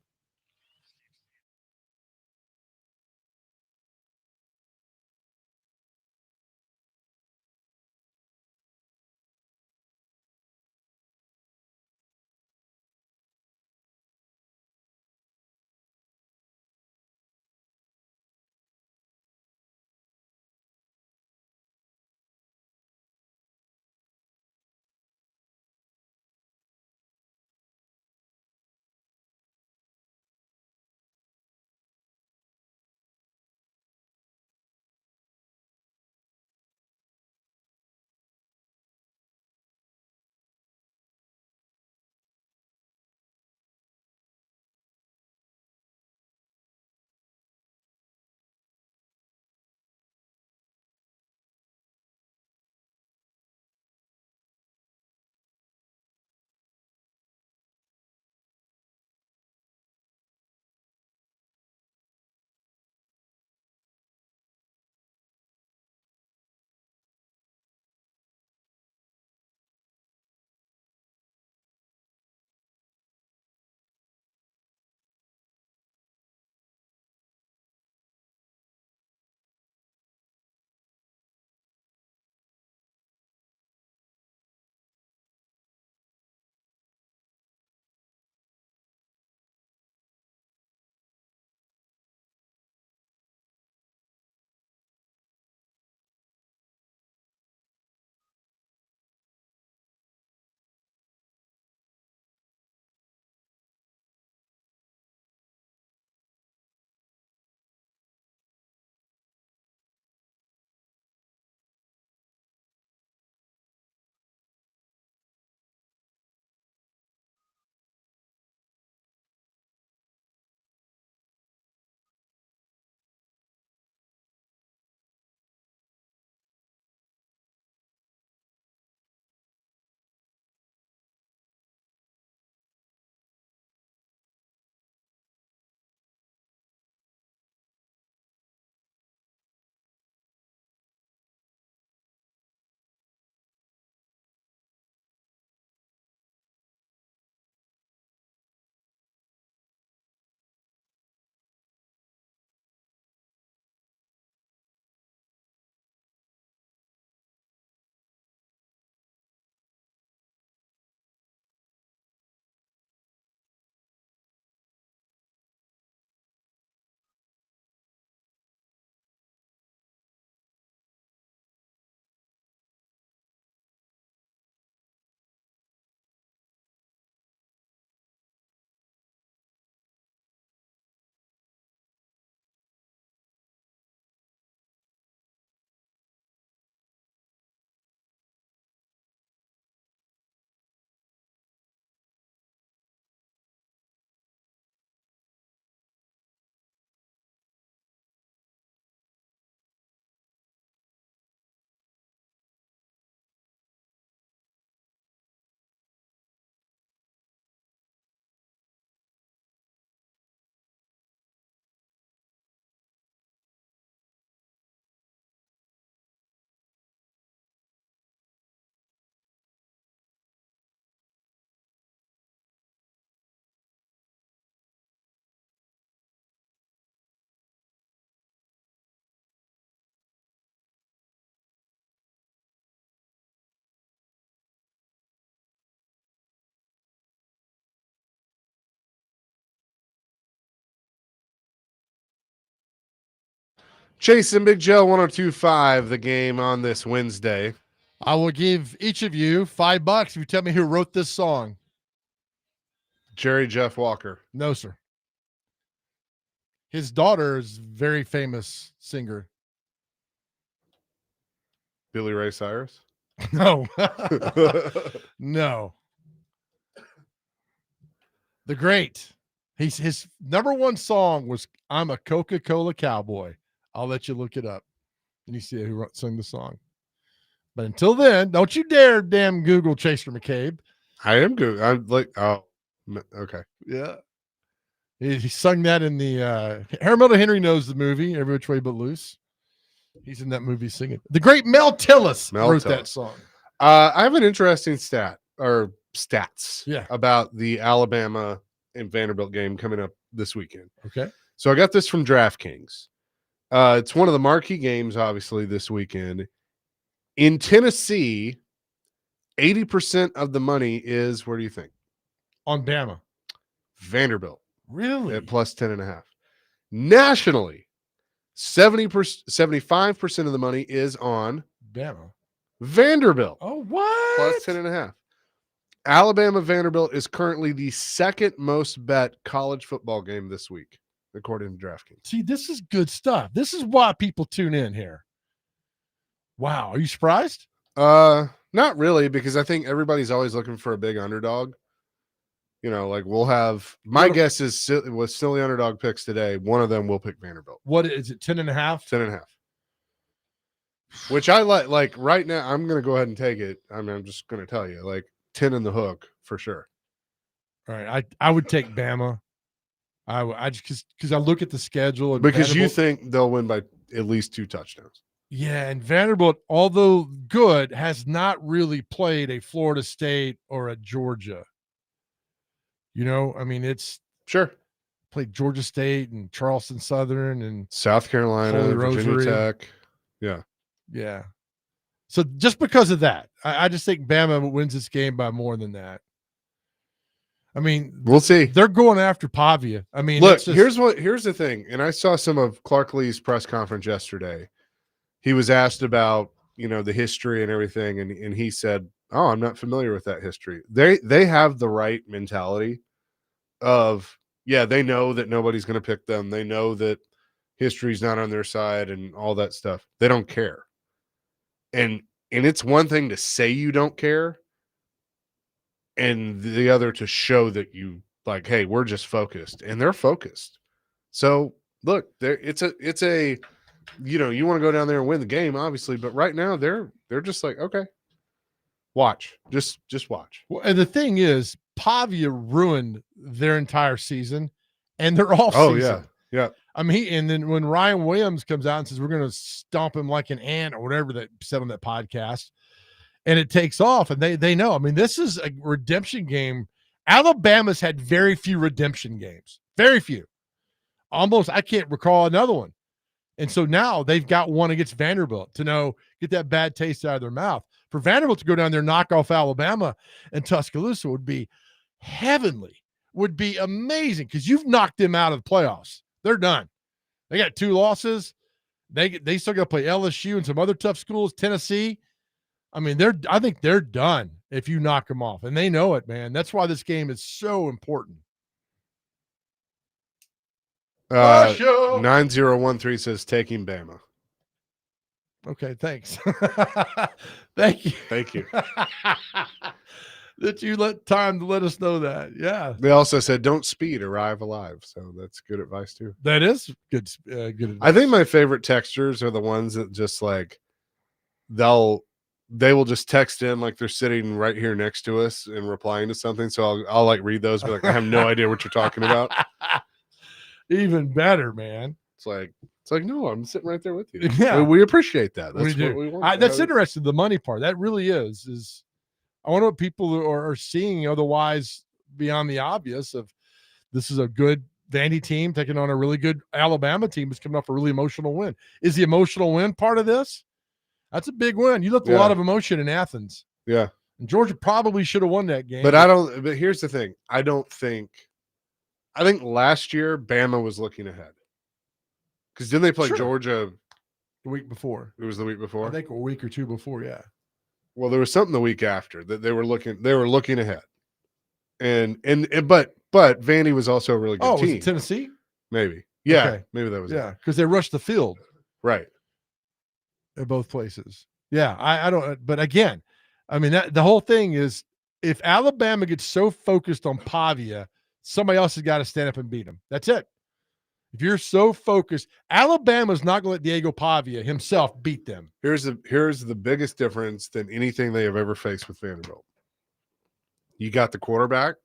Chase and Big Joe 102.5, the game on this Wednesday. I will give each of you $5 if you tell me who wrote this song. Jerry Jeff Walker. No, sir. His daughter is a very famous singer. Billy Ray Cyrus. No. No. The Great. His number one song was "I'm a Coca-Cola Cowboy." I'll let you look it up and you see who sung the song. But until then, don't you dare damn Google Chaser McCabe. I am good. I'm like, oh, okay. Yeah. He sung that in the Harold Henry knows the movie, Every Which Way But Loose. He's in that movie singing. The great Mel Tillis wrote that song. I have an interesting stats Yeah. about the Alabama and Vanderbilt game coming up this weekend. Okay. So I got this from DraftKings. It's one of the marquee games, obviously, this weekend. In Tennessee, 80% of the money is, where do you think? On Bama. Vanderbilt. Really? At plus 10.5. Nationally, 75% of the money is on Bama. Vanderbilt. Oh, what? Plus 10.5. Alabama Vanderbilt is currently the second most bet college football game this week, according to DraftKings. See, this is good stuff. This is why people tune in here. Wow. Are you surprised? Not really, because I think everybody's always looking for a big underdog. You know, like we'll have, my guess is with silly underdog picks today, one of them will pick Vanderbilt. What is it, 10.5? 10.5. Which I like right now, I'm going to go ahead and take it. I mean, I'm just going to tell you, like 10 in the hook for sure. All right. I would take Bama. I just, because I look at the schedule. And because you Vanderbilt, think they'll win by at least 2 touchdowns. Yeah. And Vanderbilt, although good, has not really played a Florida State or a Georgia. You know, I mean, it's sure played Georgia State and Charleston Southern and South Carolina, Holy Virginia Rosary. Tech. Yeah. Yeah. So just because of that, I just think Bama wins this game by more than that. I mean, we'll see. They're going after Pavia. I mean, look, here's the thing. And I saw some of Clark Lee's press conference yesterday. He was asked about, you know, the history and everything. And he said, oh, I'm not familiar with that history. They have the right mentality of, yeah, they know that nobody's going to pick them. They know that history's not on their side and all that stuff. They don't care. And it's one thing to say you don't care, and the other to show that you like, hey, we're just focused, and they're focused. So look, it's a, you know, you want to go down there and win the game, obviously, but right now they're just like, okay, watch, just watch. Well, and the thing is, Pavia ruined their entire season and their off season. Oh yeah. Yeah. I mean, and then when Ryan Williams comes out and says, we're going to stomp him like an ant or whatever that said on that podcast, and it takes off, and they know. I mean, this is a redemption game. Alabama's had very few redemption games. Very few. Almost, I can't recall another one. And so now they've got one against Vanderbilt to get that bad taste out of their mouth. For Vanderbilt to go down there, knock off Alabama and Tuscaloosa would be heavenly, would be amazing, because you've knocked them out of the playoffs. They're done. They got 2 losses. They still got to play LSU and some other tough schools, Tennessee. I mean, I think they're done if you knock them off, and they know it, man. That's why this game is so important. 9013 says taking Bama. Okay, thanks. Thank you. That you let time to let us know that. Yeah. They also said don't speed, arrive alive. So that's good advice too. That is good. Good advice. I think my favorite textures are the ones that just like they will just text in like they're sitting right here next to us and replying to something. So I'll like read those, but like I have no idea what you're talking about. Even better, man. It's like no, I'm sitting right there with you. Yeah, we appreciate that. That's we what do. we want. That's interesting. The money part, that really is. I wonder what people are seeing otherwise beyond the obvious of this is a good Vandy team taking on a really good Alabama team that's coming off a really emotional win. Is the emotional win part of this? That's a big win. You left a lot of emotion in Athens. Yeah. And Georgia probably should have won that game. But here's the thing. I think last year Bama was looking ahead. Because didn't they play Georgia The week before. It was the week before. I think a week or two before. Yeah. Well, there was something the week after that they were looking ahead. But Vandy was also a really good Oh, team. was it Tennessee? Maybe. Yeah. Okay. Maybe that was Yeah, it. because they rushed the field Right. at both places. Yeah, I don't. But again, I mean that the whole thing is if Alabama gets so focused on Pavia, somebody else has got to stand up and beat them. That's it. If you're so focused, Alabama's not going to let Diego Pavia himself beat them. Here's the biggest difference than anything they have ever faced with Vanderbilt. You got the quarterback.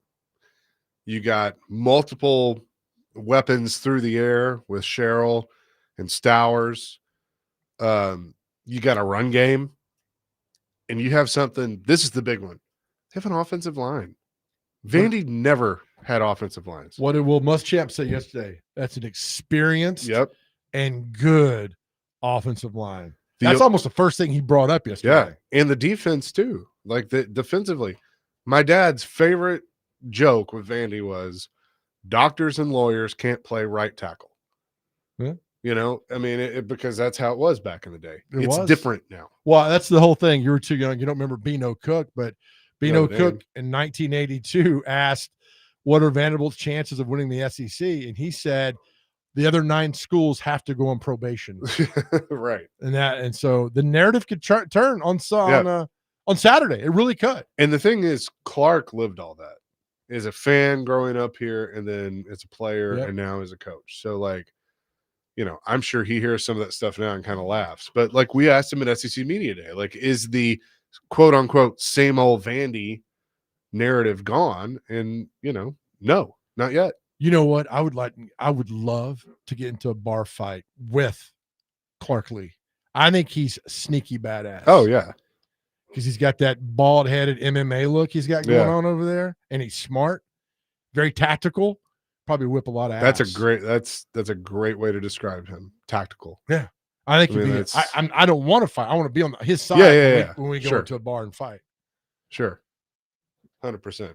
You got multiple weapons through the air with Sherrill and Stowers. You got a run game. And you have something. This is the big one. They have an offensive line. Vandy never had offensive lines. What did Will Muschamp say yesterday? That's an experienced and good offensive line. That's almost the first thing he brought up yesterday. Yeah, and the defense too. Like defensively. My dad's favorite joke with Vandy was doctors and lawyers can't play right tackle. Yeah. You know, I mean, because that's how it was back in the day. It's was different now. Well, that's the whole thing. You were too young. You don't remember Beano Cook, but Beano Cook in 1982 asked, what are Vanderbilt's chances of winning the SEC? And he said, the other 9 schools have to go on probation. Right. And so the narrative could turn on Saturday. It really could. And the thing is, Clark lived all that as a fan growing up here, and then as a player, and now as a coach. So, like, you know, I'm sure he hears some of that stuff now and kind of laughs. But like we asked him at SEC Media Day, like, is the quote unquote same old Vandy narrative gone? And you know, no, not yet. You know what? I would love to get into a bar fight with Clark Lee. I think he's sneaky badass. Oh yeah. Because he's got that bald-headed MMA look he's got going on over there, and he's smart, very tactical. Probably whip a lot of ass. That's a great way to describe him. Tactical. Yeah, I think I don't want to fight. I want to be on his side when we go into a bar and fight. Sure, 100%.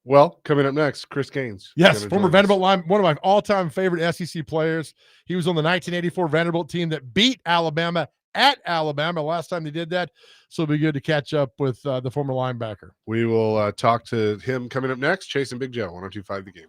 Well, coming up next, Chris Gaines. Yes, former Vanderbilt line, one of my all-time favorite SEC players. He was on the 1984 Vanderbilt team that beat Alabama at Alabama last time they did that. So it'll be good to catch up with the former linebacker. We will talk to him coming up next. Chasing Big Joe, 102.5 The Game.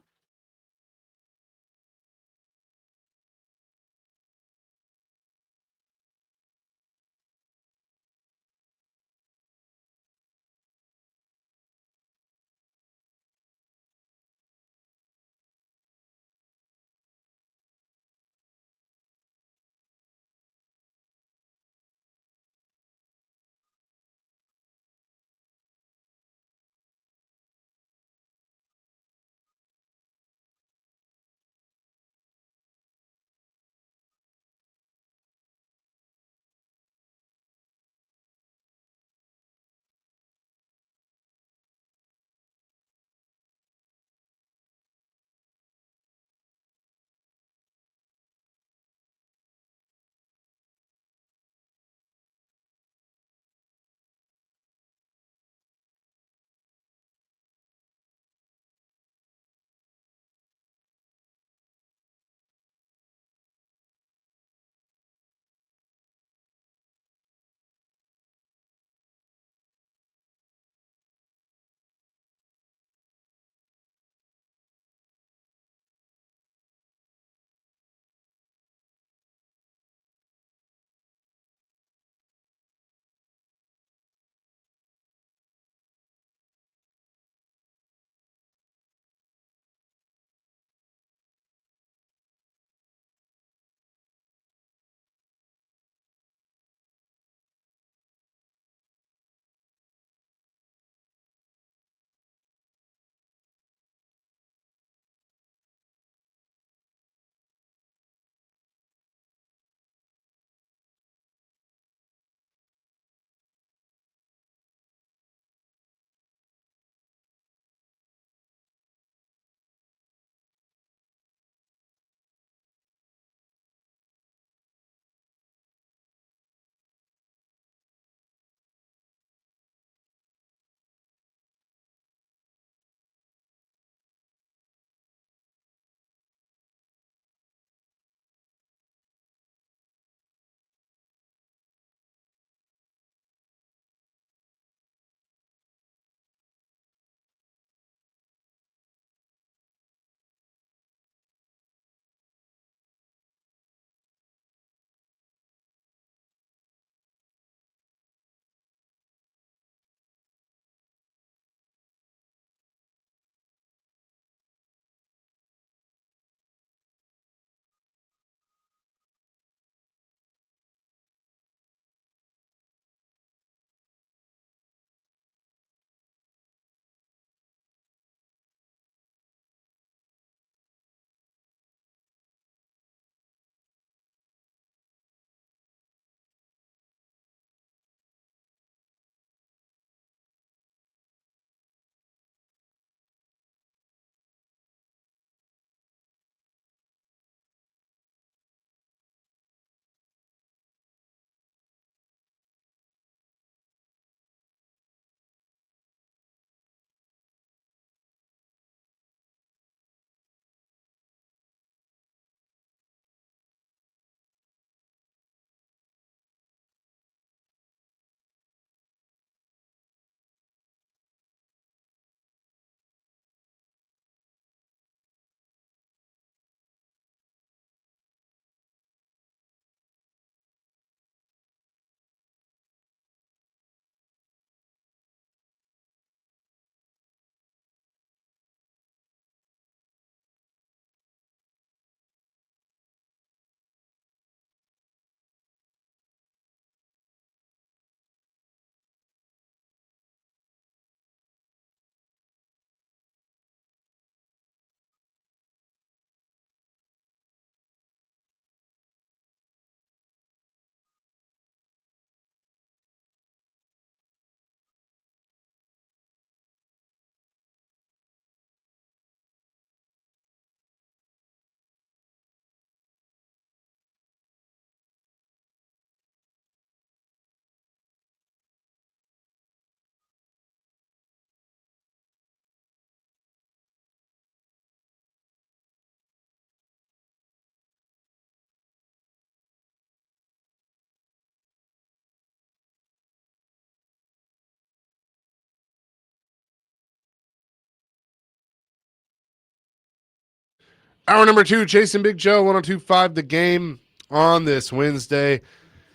Hour number 2, Chasing Big Joe, 102.5 The Game on this Wednesday.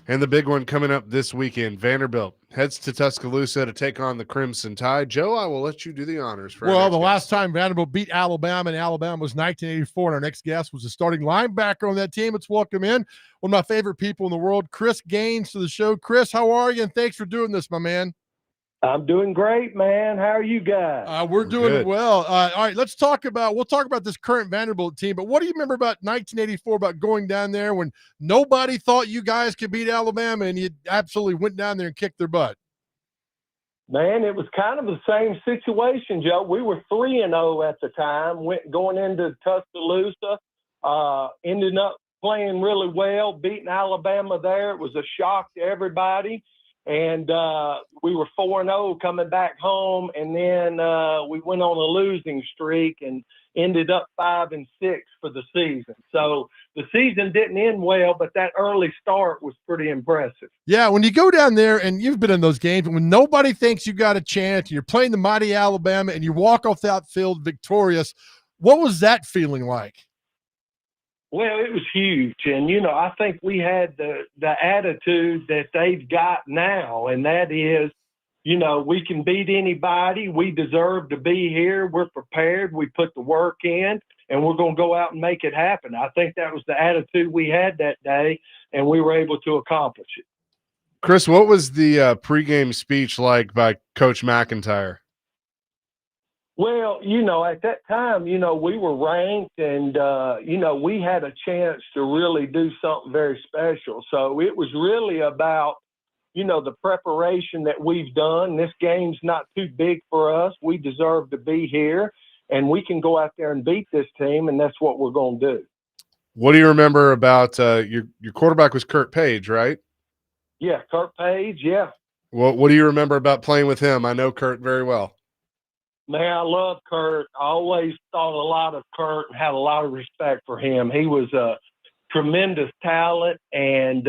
And the big one coming up this weekend, Vanderbilt heads to Tuscaloosa to take on the Crimson Tide. Joe, I will let you do the honors for Well, the last time Vanderbilt beat Alabama, and Alabama was 1984, and our next guest was the starting linebacker on that team. Let's welcome in one of my favorite people in the world, Chris Gaines, to the show. Chris, how are you? And thanks for doing this, my man. I'm doing great, man. How are you guys? We're doing good. well. All right, we'll talk about this current Vanderbilt team, but what do you remember about 1984, about going down there when nobody thought you guys could beat Alabama and you absolutely went down there and kicked their butt? Man, it was kind of the same situation, Joe. We were 3-0 at the time, going into Tuscaloosa, ended up playing really well, beating Alabama there. It was a shock to everybody. And we were 4-0 coming back home, and then we went on a losing streak and ended up 5-6 for the season. So the season didn't end well, but that early start was pretty impressive. Yeah, when you go down there, and you've been in those games, when nobody thinks you got a chance, and you're playing the mighty Alabama, and you walk off that field victorious, what was that feeling like? Well, it was huge. And, I think we had the attitude that they've got now, and that is, we can beat anybody. We deserve to be here. We're prepared. We put the work in, and we're going to go out and make it happen. I think that was the attitude we had that day, and we were able to accomplish it. Chris, what was the pregame speech like by Coach McIntyre? Well, at that time, we were ranked and, we had a chance to really do something very special. So it was really about, the preparation that we've done. This game's not too big for us. We deserve to be here, and we can go out there and beat this team, and that's what we're going to do. What do you remember about your quarterback was Kurt Page, right? Yeah, Kurt Page, yeah. What do you remember about playing with him? I know Kurt very well. Man, I love Kurt. I always thought a lot of Kurt and had a lot of respect for him. He was a tremendous talent and,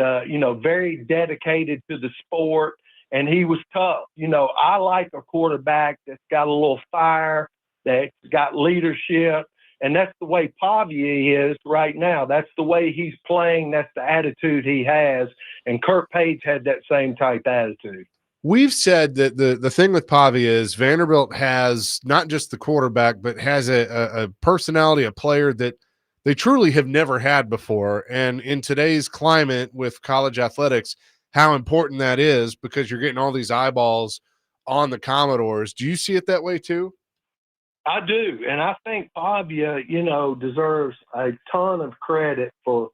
very dedicated to the sport, and he was tough. I like a quarterback that's got a little fire, that's got leadership, and that's the way Pavia is right now. That's the way he's playing. That's the attitude he has, and Kurt Page had that same type attitude. We've said that the thing with Pavia is Vanderbilt has not just the quarterback, but has a personality, a player that they truly have never had before. And in today's climate with college athletics, how important that is because you're getting all these eyeballs on the Commodores. Do you see it that way too? I do. And I think Pavia, deserves a ton of credit for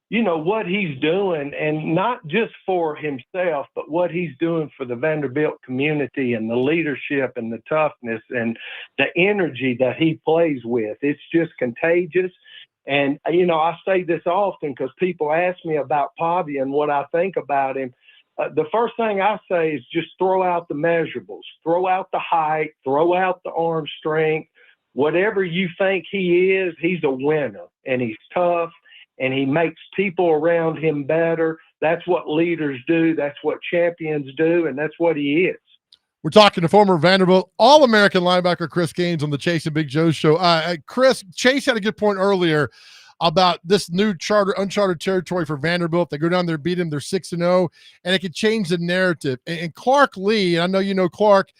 what he's doing, and not just for himself, but what he's doing for the Vanderbilt community and the leadership and the toughness and the energy that he plays with. It's just contagious. And, I say this often because people ask me about Pavia and what I think about him. The first thing I say is just throw out the measurables, throw out the height, throw out the arm strength. Whatever you think he is, he's a winner, and he's tough. And he makes people around him better. That's what leaders do. That's what champions do. And that's what he is. We're talking to former Vanderbilt All-American linebacker Chris Gaines on the Chase and Big Joe show. Chris, Chase had a good point earlier about this new uncharted territory for Vanderbilt. They go down there, beat him. They're 6-0, and it could change the narrative. And Clark Lee, and I know you know Clark,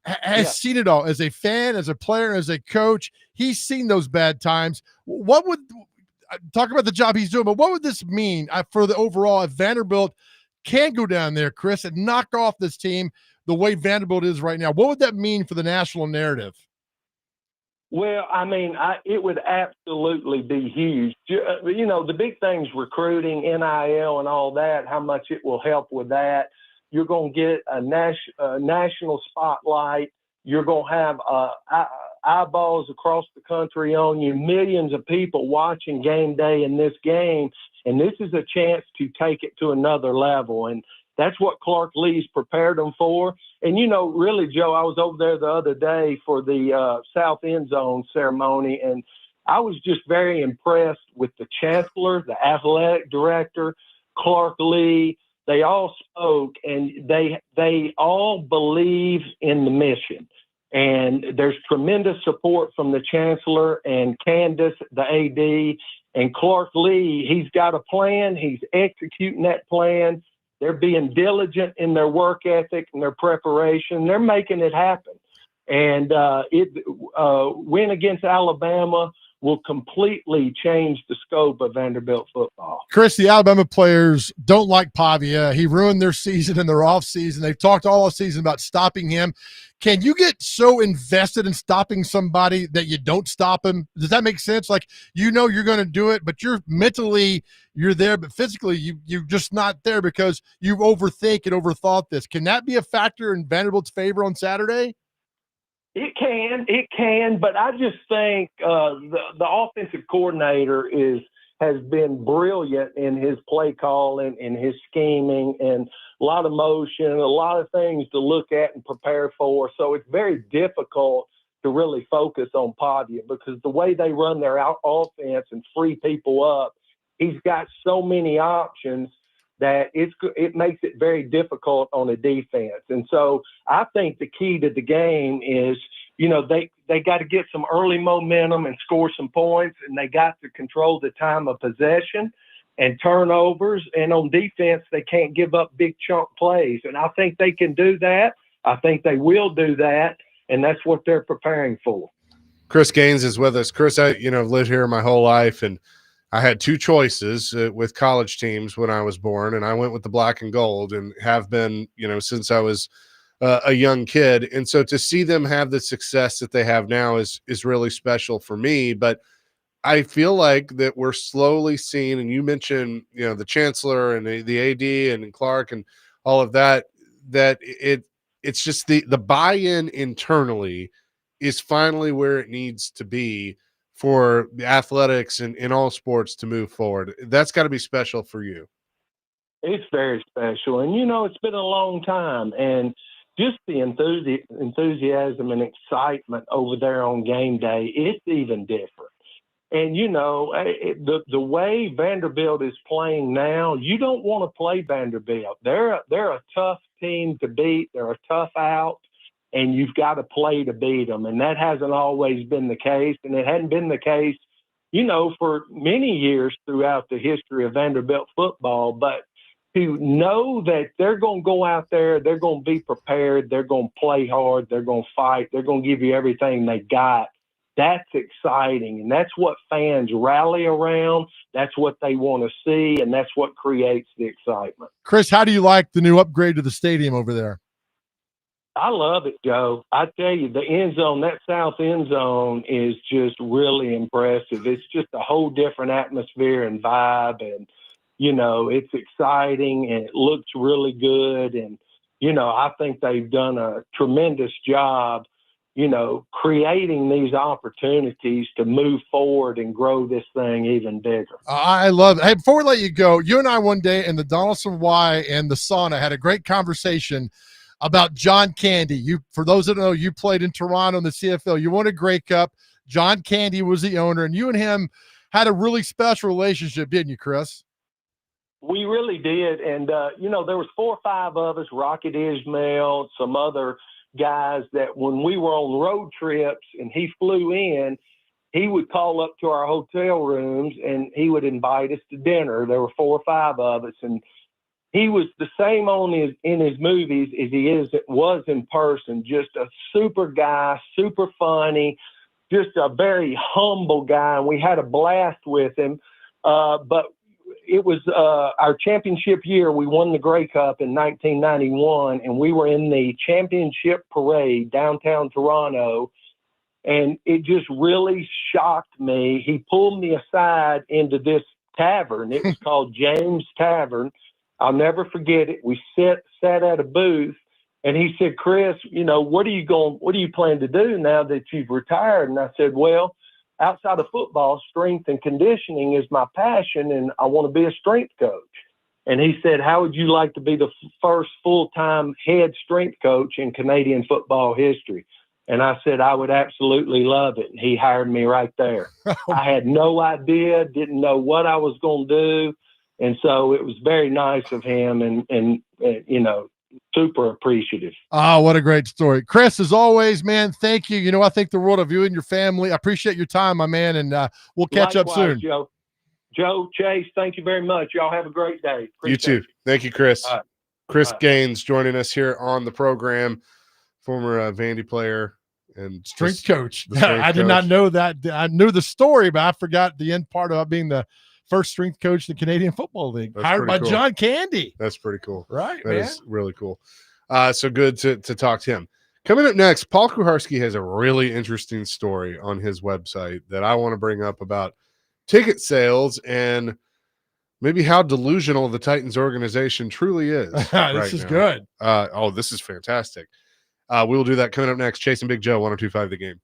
has seen it all as a fan, as a player, as a coach. He's seen those bad times. What would – talk about the job he's doing, but what would this mean for the overall if Vanderbilt can go down there, Chris, and knock off this team the way Vanderbilt is right now? What would that mean for the national narrative? Well, it would absolutely be huge. The big thing's recruiting, NIL and all that, how much it will help with that. You're going to get a national spotlight. You're going to have eyeballs across the country on you, millions of people watching game day in this game. And this is a chance to take it to another level. And that's what Clark Lee's prepared them for. And, really, Joe, I was over there the other day for the South End Zone ceremony, and I was just very impressed with the chancellor, the athletic director, Clark Lee. They all spoke, and they all believe in the mission. And there's tremendous support from the chancellor and Candace, the AD, and Clark Lee. He's got a plan. He's executing that plan. They're being diligent in their work ethic and their preparation. They're making it happen. And win against Alabama will completely change the scope of Vanderbilt football. Chris, the Alabama players don't like Pavia. He ruined their season and their off season. They've talked all season about stopping him. Can you get so invested in stopping somebody that you don't stop him? Does that make sense? Like, you know you're going to do it, but you're there, but physically you're just not there because you overthink and overthought this. Can that be a factor in Vanderbilt's favor on Saturday? It can, but I just think the offensive coordinator has been brilliant in his play call and in his scheming, and a lot of motion, a lot of things to look at and prepare for. So it's very difficult to really focus on Pavia because the way they run their offense and free people up, he's got so many options that it makes it very difficult on a defense. And so I think the key to the game is, they got to get some early momentum and score some points, and they got to control the time of possession and turnovers. And on defense, they can't give up big chunk plays. And I think they can do that. I think they will do that, and that's what they're preparing for. Chris Gaines is with us. Chris, I've lived here my whole life, and I had two choices with college teams when I was born, and I went with the black and gold and have been, since I was a young kid. And so to see them have the success that they have now is really special for me. But I feel like that we're slowly seeing, and you mentioned, the chancellor and the AD and Clark and all of that, it's just the buy-in internally is finally where it needs to be for the athletics and in all sports to move forward. That's got to be special for you. It's very special. And, it's been a long time. And just the enthusiasm and excitement over there on game day, it's even different. And, the way Vanderbilt is playing now, you don't want to play Vanderbilt. They're a tough team to beat. They're a tough out. And you've got to play to beat them. And that hasn't always been the case. And it hadn't been the case, for many years throughout the history of Vanderbilt football. But to know that they're going to go out there, they're going to be prepared, they're going to play hard, they're going to fight, they're going to give you everything they got, that's exciting. And that's what fans rally around. That's what they want to see. And that's what creates the excitement. Chris, how do you like the new upgrade to the stadium over there? I love it, Joe. I tell you, the end zone, that south end zone is just really impressive. It's just a whole different atmosphere and vibe. And, it's exciting and it looks really good. And, I think they've done a tremendous job, creating these opportunities to move forward and grow this thing even bigger. I love it. Hey, before we let you go, you and I one day in the Donaldson Y and the sauna had a great conversation about John Candy. You, for those that know, you played in Toronto in the CFL. You won a Grey Cup. John Candy was the owner, and you and him had a really special relationship, didn't you, Chris? We really did. And, there was 4 or 5 of us, Rocket Ismail, some other guys that when we were on road trips and he flew in, he would call up to our hotel rooms and he would invite us to dinner. There were 4 or 5 of us, and he was the same in his movies as he was in person. Just a super guy, super funny, just a very humble guy. And we had a blast with him. But it was our championship year. We won the Grey Cup in 1991, and we were in the championship parade downtown Toronto. And it just really shocked me. He pulled me aside into this tavern. It was called James Tavern. I'll never forget it. We sat at a booth, and he said, "Chris, what do you plan to do now that you've retired?" And I said, "Well, outside of football, strength and conditioning is my passion, and I want to be a strength coach." And he said, "How would you like to be the first full-time head strength coach in Canadian football history?" And I said, "I would absolutely love it." And he hired me right there. I had no idea, didn't know what I was going to do. And so it was very nice of him. And super appreciative. Oh, what a great story. Chris, as always, man, thank you. You know, I think the world of you and your family. I appreciate your time, my man, and we'll catch up Likewise, soon. Joe, Chase, thank you very much. Y'all have a great day. You too. Thank you, Chris. All right. Chris All right. Gaines joining us here on the program, former Vandy player and Strength coach. the strength I did not coach. know that. I knew the story, but I forgot the end part about being the first strength coach in the Canadian Football League, That's hired by pretty cool. John Candy. That's pretty cool. Right, That man. is really cool. So good to talk to him. Coming up next, Paul Kuharski has a really interesting story on his website that I want to bring up about ticket sales and maybe how delusional the Titans organization truly is. This is good. This is fantastic. We will do that coming up next. Chasing Big Joe, 102.5 The Game.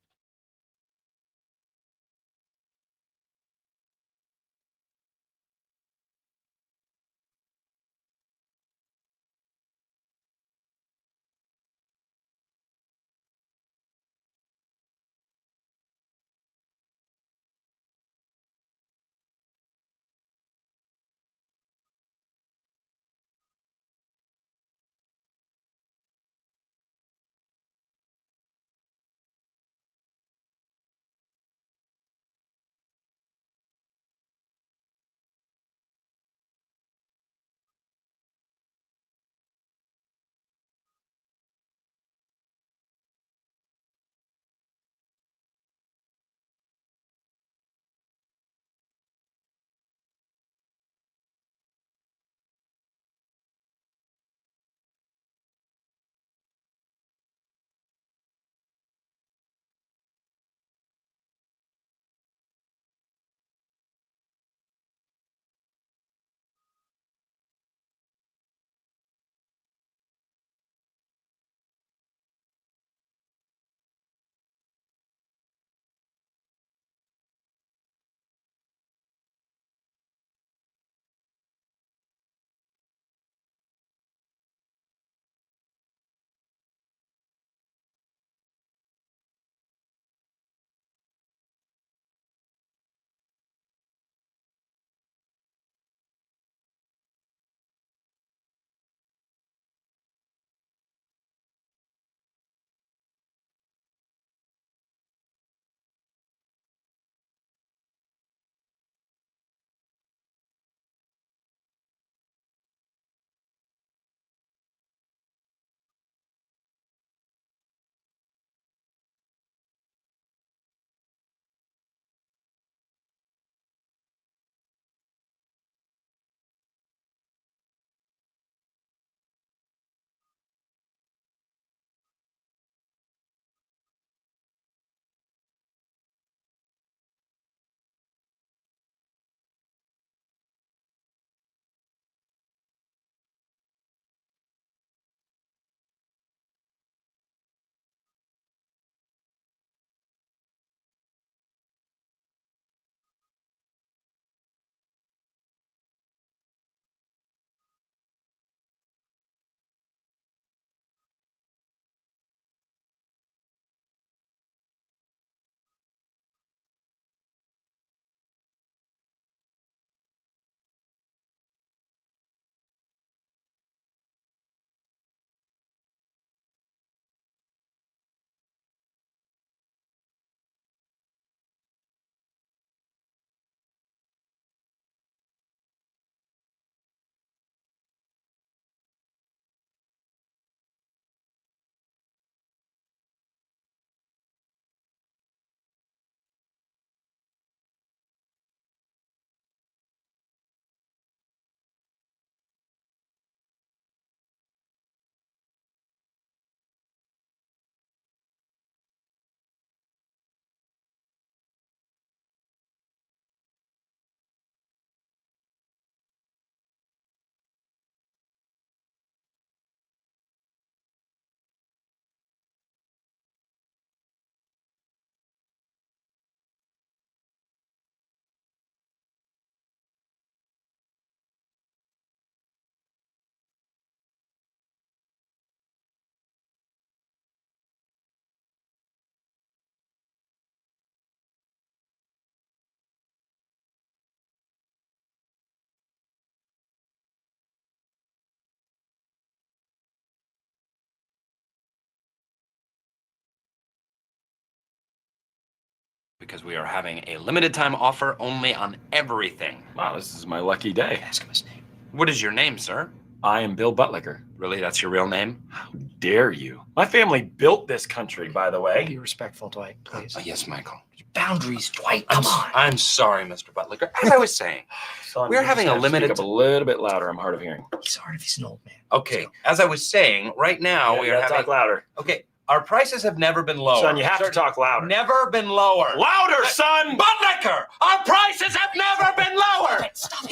because we are having a limited time offer only on everything. Wow, this is my lucky day. Ask him his name. What is your name, sir? I am Bill Buttlicker. Really, that's your real name? How dare you? My family built this country, by the way. Be respectful, Dwight, please. Yes, Michael. Boundaries, Dwight. Come on. I'm sorry, Mr. Buttlicker. As I was saying, Son, we're you just having a have to speak limited up a little bit louder. I'm hard of hearing. he's hard if he's an old man. Okay, as I was saying, right now Yeah, we you are gotta having. talk louder. Okay, our prices have never been lower. Son, you have to talk louder. Never been lower. Louder, son! Buttlicker, our prices have never been lower. Stop.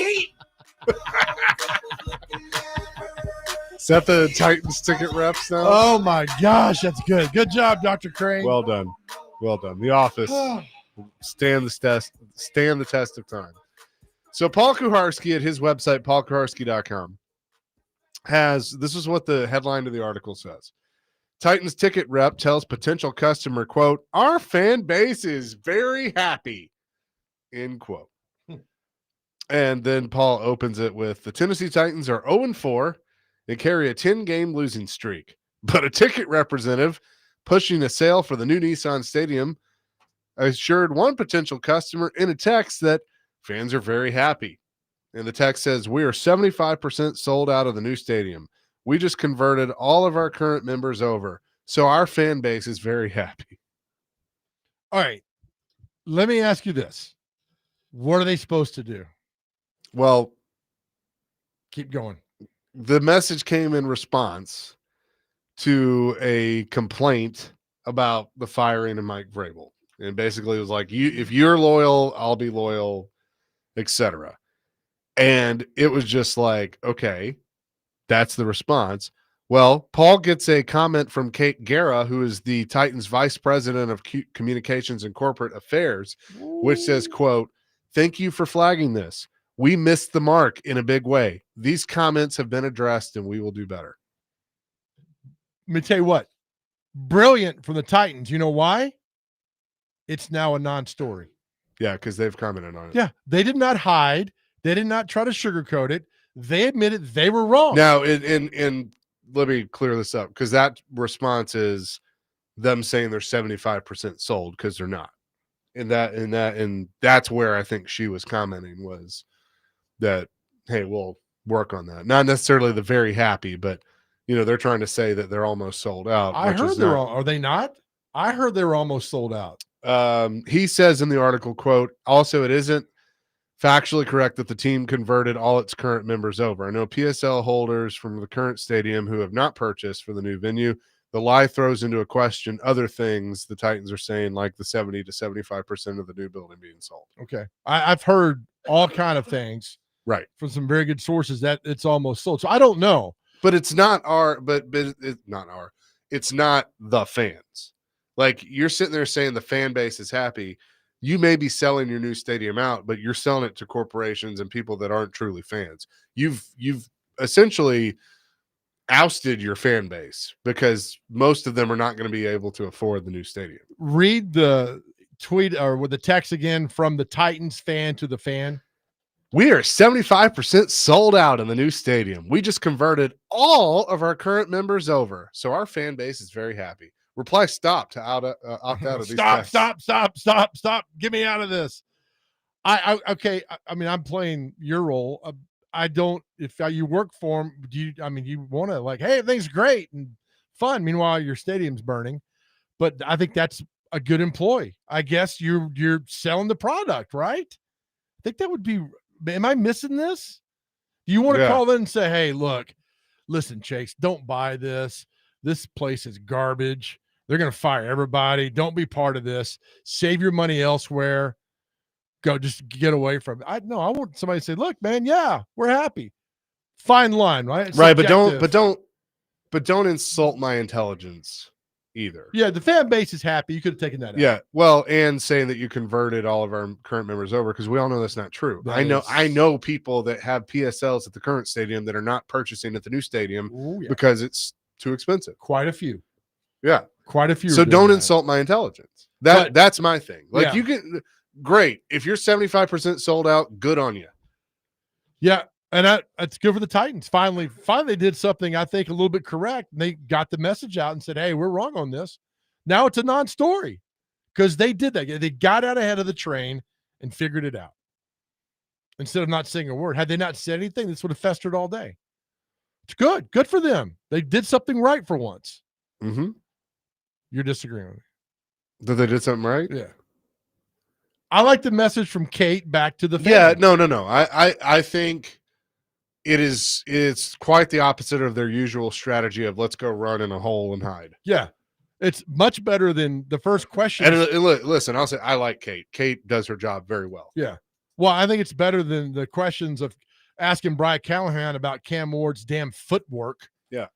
Is that the Titans ticket reps now? Oh my gosh, that's good. Good job, Dr. Crane. Well done. Well done. The Office stand the test of time. So Paul Kuharski at his website, paulkuharski.com, this is what the headline of the article says. Titans ticket rep tells potential customer, quote, "Our fan base is very happy," end quote. And then Paul opens it with, the Tennessee Titans are 0-4 and carry a 10-game losing streak. But a ticket representative pushing a sale for the new Nissan Stadium assured one potential customer in a text that fans are very happy. And the text says, "We are 75% sold out of the new stadium. We just converted all of our current members over. So our fan base is very happy." All right. Let me ask you this. What are they supposed to do? Well, Keep going. the message came in response to a complaint about the firing of Mike Vrabel. And basically it was like, if you're loyal, I'll be loyal, etc. And it was just like, okay, that's the response. Well, Paul gets a comment from Kate Guerra, who is the Titans vice president of communications and corporate affairs, which says, quote, "Thank you for flagging this. We missed the mark in a big way. These comments have been addressed and we will do better." Let me tell you what. Brilliant from the Titans. You know why? It's now a non-story. Yeah, because they've commented on it. Yeah, they did not hide. They did not try to sugarcoat it. They admitted they were wrong. Now, and let me clear this up, because that response is them saying they're 75% sold, because they're not. And that's where I think she was commenting, was that, hey, we'll work on that. Not necessarily the very happy, but they're trying to say that they're almost sold out. I heard they're all. Are they not? I heard they were almost sold out. He says in the article, quote, "Also, it isn't factually correct that the team converted all its current members over. I know PSL holders from the current stadium who have not purchased for the new venue. The lie throws into a question other things the Titans are saying, like the 70 to 75% of the new building being sold." Okay. I've heard all kind of things, right, from some very good sources that it's almost sold. So I don't know. But it's not it's not it's not the fans. Like, you're sitting there saying the fan base is happy. You may be selling your new stadium out, but you're selling it to corporations and people that aren't truly fans. You've essentially ousted your fan base, because most of them are not going to be able to afford the new stadium. Read the tweet or with the text again from the Titans fan to the fan. "We are 75% sold out in the new stadium. We just converted all of our current members over. So our fan base is very happy. Reply stop to opt out of these texts." Stop. Get me out of this. Okay. I mean, I'm playing your role. I don't, if you work for them, you want to, like, hey, everything's great and fun. Meanwhile, your stadium's burning. But I think that's a good employee. I guess you're selling the product, right? I think that would be, am I missing this? Do you want to call in and say, hey, look, listen, Chase, don't buy this. This place is garbage. They're going to fire everybody. Don't be part of this. Save your money elsewhere. Go, just get away from it. I want somebody to say, look, man, yeah, we're happy. Fine line, right? It's right, subjective. but don't insult my intelligence either. Yeah, the fan base is happy. You could have taken that out. Yeah, well, and saying that you converted all of our current members over, because we all know that's not true. I know people that have PSLs at the current stadium that are not purchasing at the new stadium because it's too expensive. Quite a few. Yeah. Quite a few. So don't insult my intelligence. That's my thing. Like, you can, great. If you're 75% sold out, good on you. Yeah. And that's good for the Titans. Finally they did something, I think, a little bit correct. And they got the message out and said, hey, we're wrong on this. Now it's a non-story. because they did that. They got out ahead of the train and figured it out instead of not saying a word. Had they not said anything, this would have festered all day. It's good. Good for them. They did something right for once. Mm-hmm. You're disagreeing with me. That they did something right? Yeah. I like the message from Kate back to the family. Yeah, no. I think it's quite the opposite of their usual strategy of let's go run in a hole and hide. Yeah. It's much better than the first question. And listen, I'll say I like Kate. Kate does her job very well. Yeah. Well, I think it's better than the questions of asking Brian Callahan about Cam Ward's damn footwork. Yeah.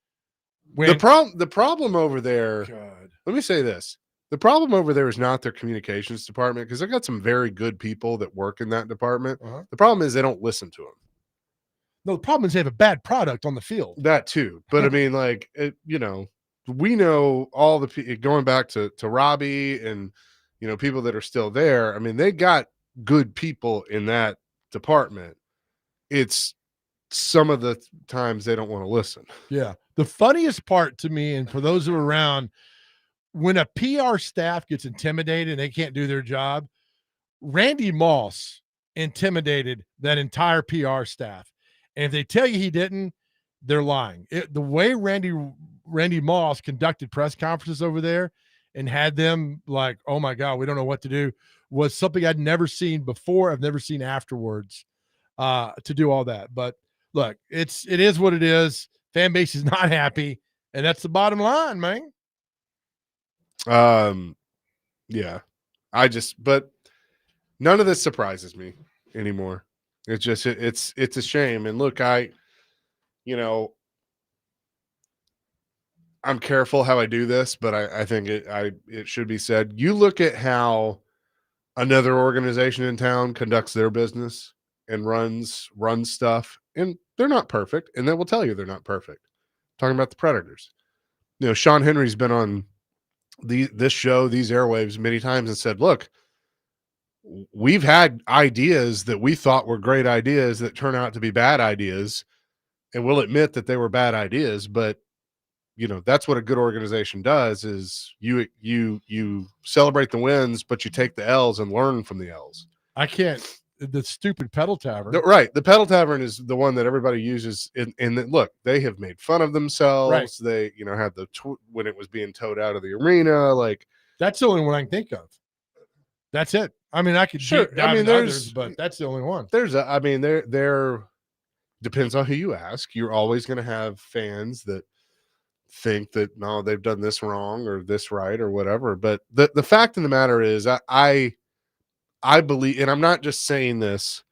When, the problem over there, God. let me say this. The problem over there is not their communications department, because they've got some very good people that work in that department. Uh-huh. The problem is they don't listen to them. No, the problem is they have a bad product on the field. That too. But I mean, like, we know all the going back to Robbie and, people that are still there. I mean, they got good people in that department. It's some of the times they don't want to listen. Yeah. The funniest part to me, and for those who are around, when a PR staff gets intimidated and they can't do their job, Randy Moss intimidated that entire PR staff. And if they tell you he didn't, they're lying. The way Randy Moss conducted press conferences over there and had them like, oh my God, we don't know what to do, was something I'd never seen before. I've never seen afterwards to do all that. But look, it is what it is. Fan base is not happy. And that's the bottom line, man. Yeah, but none of this surprises me anymore. It's just, it's a shame. And look, I'm careful how I do this, but I think it should be said. You look at how another organization in town conducts their business and runs stuff, and they're not perfect. And they will tell you they're not perfect. Talking about the Predators, Sean Henry's been on this show, these airwaves many times, and said, look, we've had ideas that we thought were great ideas that turn out to be bad ideas. And we'll admit that they were bad ideas, but that's what a good organization does, is you celebrate the wins, but you take the L's and learn from the L's. The stupid pedal tavern. Right. The pedal tavern is the one that everybody uses. And look, they have made fun of themselves. Right. They, had when it was being towed out of the arena, like, that's the only one I can think of. That's it. I mean, I could sure. I mean, there's others, but that's the only one. There depends on who you ask. You're always going to have fans that think that no, they've done this wrong or this right or whatever. But the fact of the matter is, I believe, and I'm not just saying this,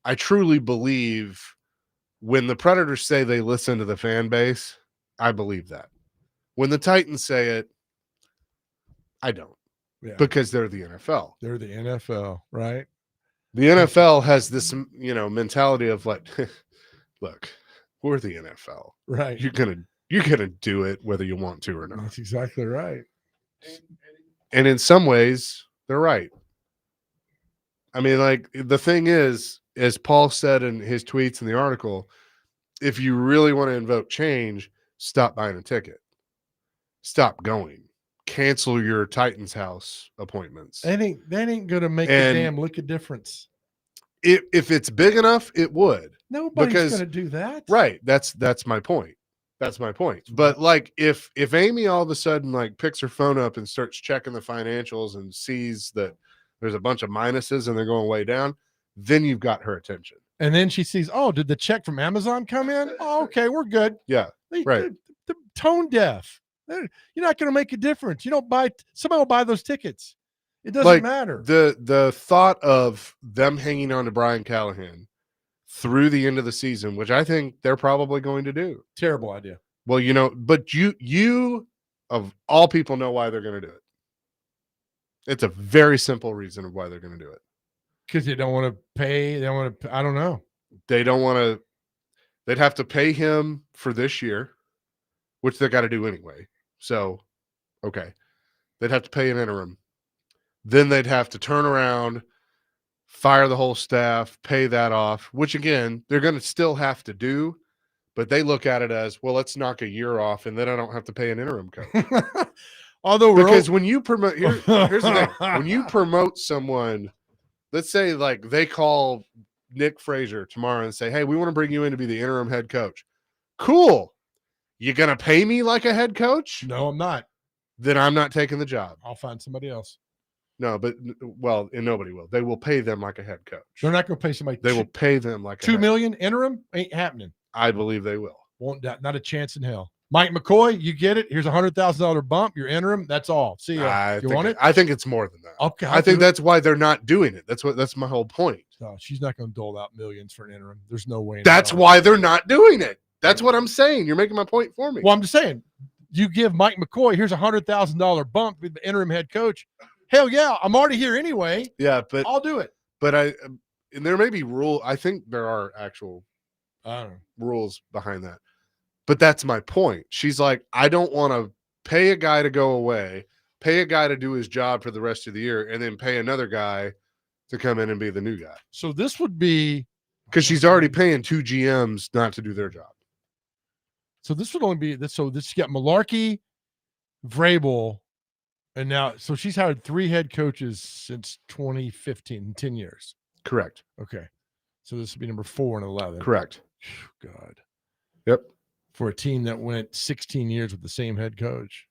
I truly believe when the Predators say they listen to the fan base, I believe that. When the Titans say it, I don't. Yeah. Because they're the NFL. They're the NFL, right? The NFL has this, mentality of like, look, we're the NFL. Right. You're gonna do it whether you want to or not. That's exactly right. And in some ways, they're right. I mean, like, the thing is, as Paul said in his tweets in the article, if you really want to invoke change, stop buying a ticket. Stop going. Cancel your Titans house appointments. That ain't gonna make a damn lick of difference. If it's big enough, it would. Nobody's gonna do that. Right. That's my point. That's my point. But like, if Amy all of a sudden like picks her phone up and starts checking the financials and sees that there's a bunch of minuses and they're going way down, then you've got her attention. And then she sees, oh, did the check from Amazon come in? Oh, okay, we're good. Yeah. Right. The tone deaf. You're not going to make a difference. You don't buy. Somebody will buy those tickets. It doesn't matter. The thought of them hanging on to Brian Callahan through the end of the season, which I think they're probably going to do. Terrible idea. Well, but you of all people know why they're going to do it. It's a very simple reason of why they're going to do it. Because they don't want to pay. They don't want to. I don't know. They don't want to. They'd have to pay him for this year, which they got to do anyway. So, okay, they'd have to pay an interim. Then they'd have to turn around, fire the whole staff, pay that off, which again, they're going to still have to do, but they look at it as, well, let's knock a year off and then I don't have to pay an interim coach. Although Because when you promote, here's the thing: when you promote someone, let's say like they call Nick Frazier tomorrow and say, "Hey, we want to bring you in to be the interim head coach." Cool. You gonna pay me like a head coach? No, I'm not. Then I'm not taking the job. I'll find somebody else. No, but well, and nobody will. They will pay them like a head coach. They're not going to pay somebody. They will pay them like $2 million interim. Ain't happening. I believe they will. Won't not a chance in hell. Mike McCoy, you get it. Here's $100,000 bump. You're interim. That's all. See ya. You want it? I think it's more than that. Okay. I think that's why they're not doing it. That's my whole point. No, she's not going to dole out millions for an interim. There's no way. That's why they're not doing it. That's what I'm saying. You're making my point for me. Well, I'm just saying, you give Mike McCoy, here's $100,000 bump with the interim head coach. Hell yeah, I'm already here anyway. Yeah, but I'll do it. But and there may be rule. I think there are actual I don't know. rules behind that. But that's my point. She's like, I don't want to pay a guy to go away, pay a guy to do his job for the rest of the year, and then pay another guy to come in and be the new guy. So this would be because she's already paying 2 GMs not to do their job. So this would only be this. So this you got Malarkey, Vrabel, and now so she's hired 3 head coaches since 2015, 10 years. Correct. Okay. So this would be number 4 and 11. Correct. God. Yep. For a team that went 16 years with the same head coach.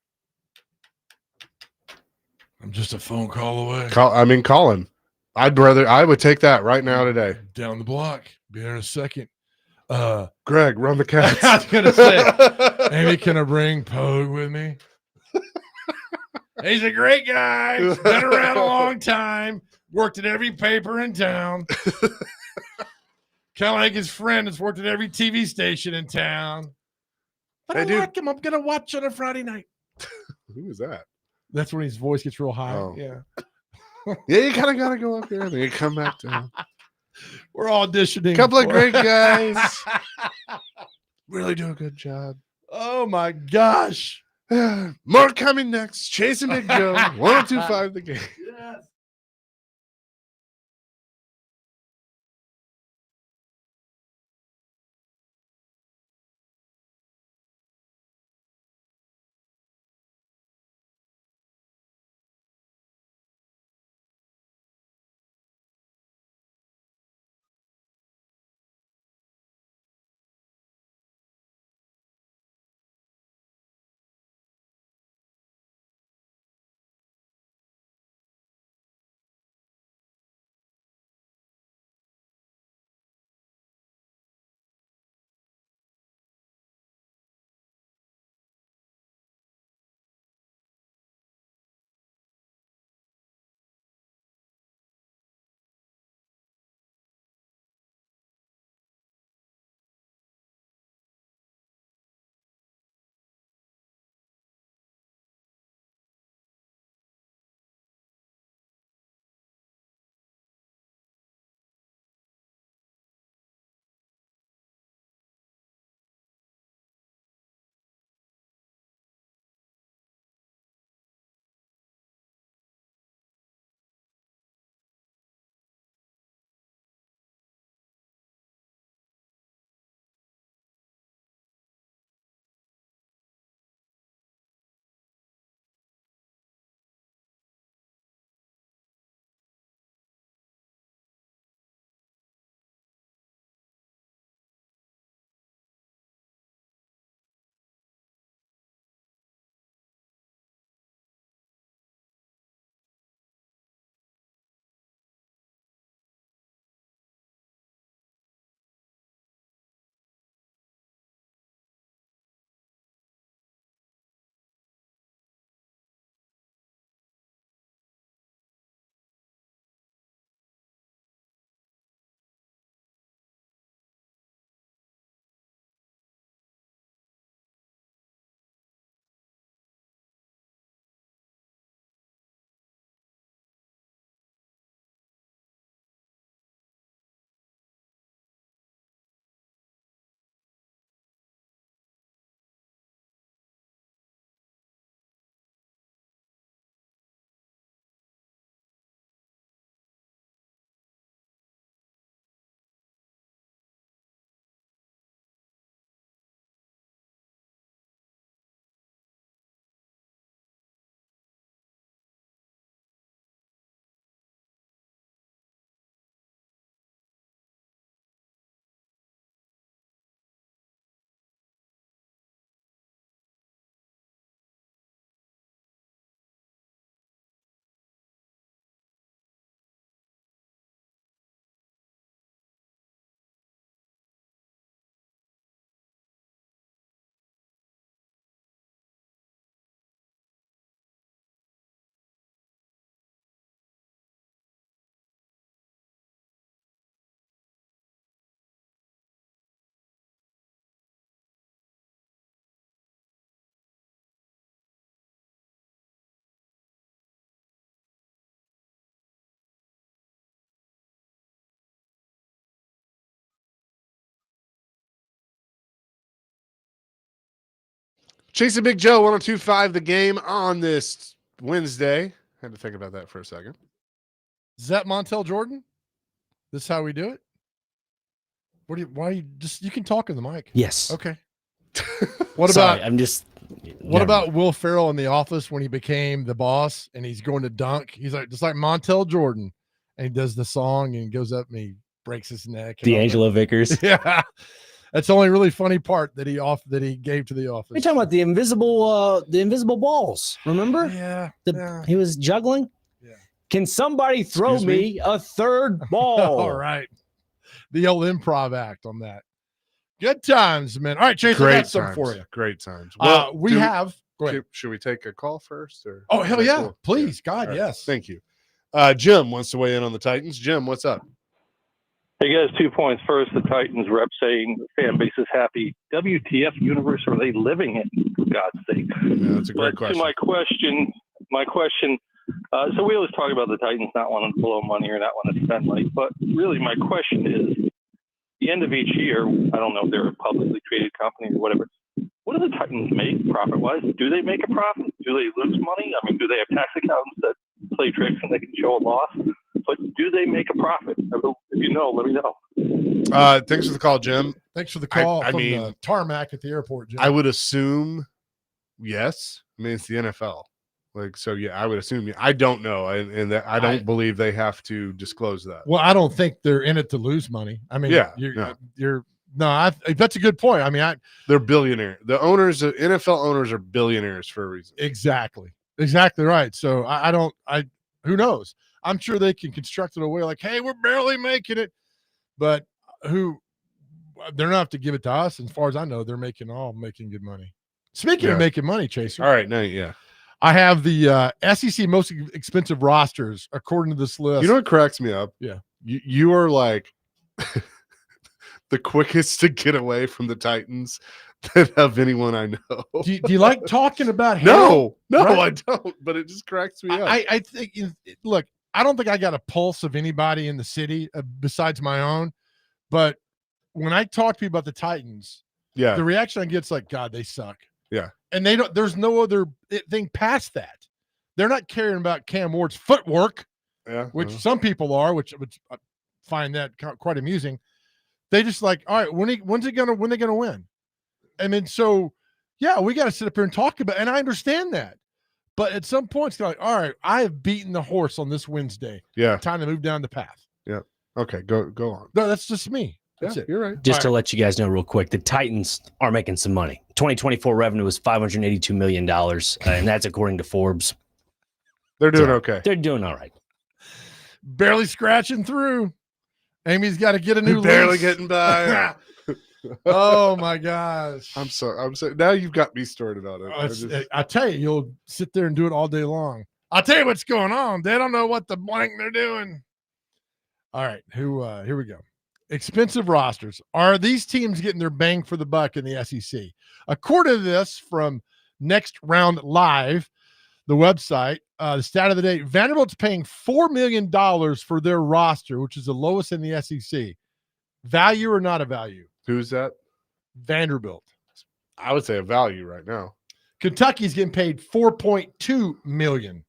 I'm just a phone call away. Call him. I would take that right now today. Down the block. Be there in a second. Greg, run the Cats. I was gonna say, maybe can I bring Pogue with me? He's a great guy. He's been around a long time. Worked at every paper in town. Kind of like his friend that's worked at every TV station in town. But I like him. I'm gonna watch on a Friday night. Who is that? That's when his voice gets real high. Oh. Yeah. Yeah, you kind of got to go up there and then you come back down. We're auditioning. Couple of great guys. Really do a good job. Oh my gosh. More coming next. Chasing Big Joe. 1025 the game. Yes. Chasing Big Joe, 102.5 the game on this Wednesday. Had to think about that for a second. Is that Montel Jordan? This is how we do it? You can talk in the mic. Yes. Okay. What Sorry, about I'm just. What about Will Ferrell in The Office when he became the boss and he's going to dunk? He's like just like Montel Jordan, and he does the song and he goes up and he breaks his neck. and all that. D'Angelo Vickers? Yeah, that's the only really funny part that he gave to The Office. You're talking about the invisible balls. Remember? Yeah. He was juggling. Yeah. Can somebody throw Excuse me? me a third ball? All right, the old improv act on that. Good times, man. All right, Chase, I Great got something for times. you. Great times. We have. Go ahead. Should we take a call first? Or Oh, hell Okay, yeah. cool. Please. Yeah. God, All right. yes. Thank you. Jim wants to weigh in on the Titans. Jim, what's up? Hey guys, 2 points. First, the Titans rep saying the fan base is happy. WTF universe are they living in, for God's sake? Yeah, that's a great question. To my question, so we always talk about the Titans not wanting to blow money or not wanting to spend money, but really my question is, the end of each year, I don't know if they're a publicly traded company or whatever, what do the Titans make profit-wise? Do they make a profit? Do they lose money? I mean, do they have tax accountants that play tricks and they can show a loss? But do they make a profit? If you know, let me know. Thanks for the call, Jim. Thanks for the call I from mean, the tarmac at the airport, Jim. I would assume yes. I mean, it's the NFL. I would assume. I don't know, and I don't believe they have to disclose that. Well, I don't think they're in it to lose money. I mean, that's a good point. I mean, they're billionaire. The owners, the NFL owners, are billionaires for a reason. Exactly right. So who knows? I'm sure they can construct it a way like, hey, we're barely making it, but they're not have to give it to us. As far as I know, they're making good money. Speaking of making money, Chaser. All right, yeah. I have the SEC most expensive rosters according to this list. You know what cracks me up? Yeah. You are like the quickest to get away from the Titans of anyone I know. Do you like talking about No, right? I don't, but it just cracks me up. I think, look, I don't think I got a pulse of anybody in the city besides my own, but when I talk to people about the Titans, the reaction I get is like, God, they suck. Yeah. And there's no other thing past that. They're not caring about Cam Ward's footwork, which some people are, which I find that quite amusing. They just like, all right, when they going to win? I mean, so yeah, we got to sit up here and talk about, and I understand that. But at some point, it's like, all right, I have beaten the horse on this Wednesday. Yeah. Time to move down the path. Yeah. Okay, go on. No, that's just me. That's it. You're right. Just to let you guys know real quick, the Titans are making some money. 2024 revenue was $582 million, and that's according to Forbes. They're doing okay. They're doing all right. Barely scratching through. Amy's got to get a new barely lease. getting by. Oh my gosh. I'm sorry. Now you've got me started on it. I tell you, you'll sit there and do it all day long. I'll tell you what's going on. They don't know what the blank they're doing. All right, here we go. Expensive rosters. Are these teams getting their bang for the buck in the SEC? According to this from Next Round Live, the website, the stat of the day, Vanderbilt's paying $4 million for their roster, which is the lowest in the SEC. Value or not a value? Who's that? Vanderbilt. I would say a value right now. Kentucky's getting paid $4.2 million.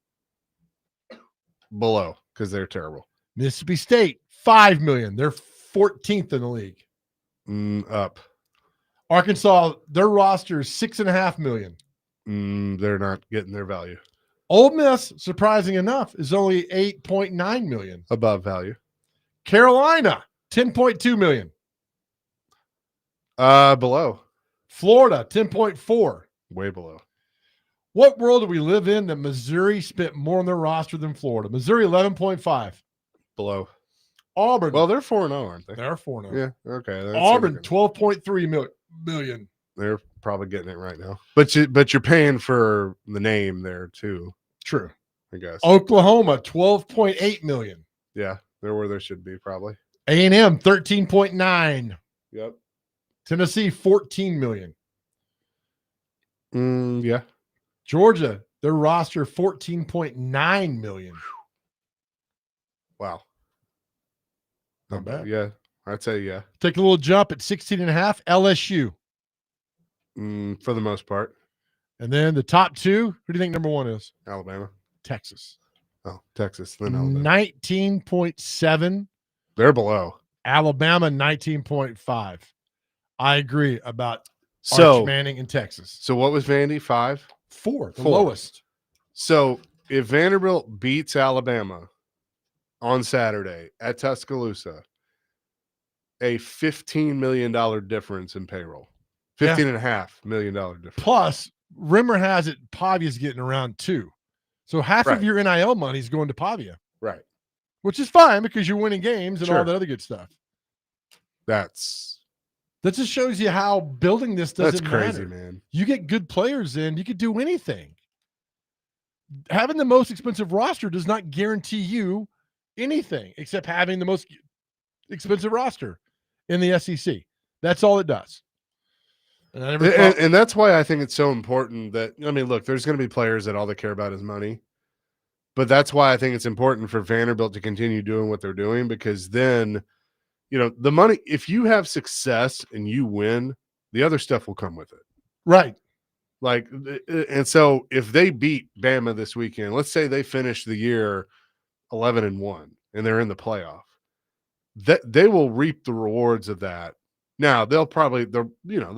Below, because they're terrible. Mississippi State, $5 million. They're 14th in the league. Up. Arkansas, their roster is $6.5 million. They're not getting their value. Ole Miss, surprising enough, is only $8.9 million. Above value. Carolina, $10.2 million. Below. Florida, 10.4. Way below. What world do we live in that Missouri spent more on their roster than Florida? Missouri, 11.5. Below. Auburn. Well, they're 4-0, aren't they? They're 4-0. Yeah, okay. Auburn, 12.3 million. They're probably getting it right now. But you're paying for the name there too. True. I guess. Oklahoma, 12.8 million. Yeah, they're where they should be probably. A&M, 13.9. Yep. Tennessee, 14 million. Yeah. Georgia, their roster, 14.9 million. Wow. Not bad. Yeah, I'd say yeah. Take a little jump at 16.5. LSU. For the most part. And then the top two, who do you think number one is? Alabama. Texas. Oh, Texas. Then Alabama. 19.7. They're below. Alabama, 19.5. I agree about So Arch Manning in Texas. So what was Vandy? 5? 4, the 4. lowest. So if Vanderbilt beats Alabama on Saturday at Tuscaloosa, a $15 million difference in payroll. $15.5 million difference. Plus, Rimmer has it, Pavia's getting around too. So half of your NIL money is going to Pavia. Right. Which is fine because you're winning games and all Sure. that other good stuff. That just shows you how building this doesn't That's crazy, matter. man. You get good players in, you could do anything. Having the most expensive roster does not guarantee you anything except having the most expensive roster in the SEC. That's all it does. And that's why I think it's so important that, I mean, look, there's going to be players that all they care about is money. But that's why I think it's important for Vanderbilt to continue doing what they're doing, because then, you know, the money, if you have success and you win, the other stuff will come with it. Right. Like, and so if they beat Bama this weekend, let's say they finish the year 11-1 and they're in the playoff, that they will reap the rewards of that. Now the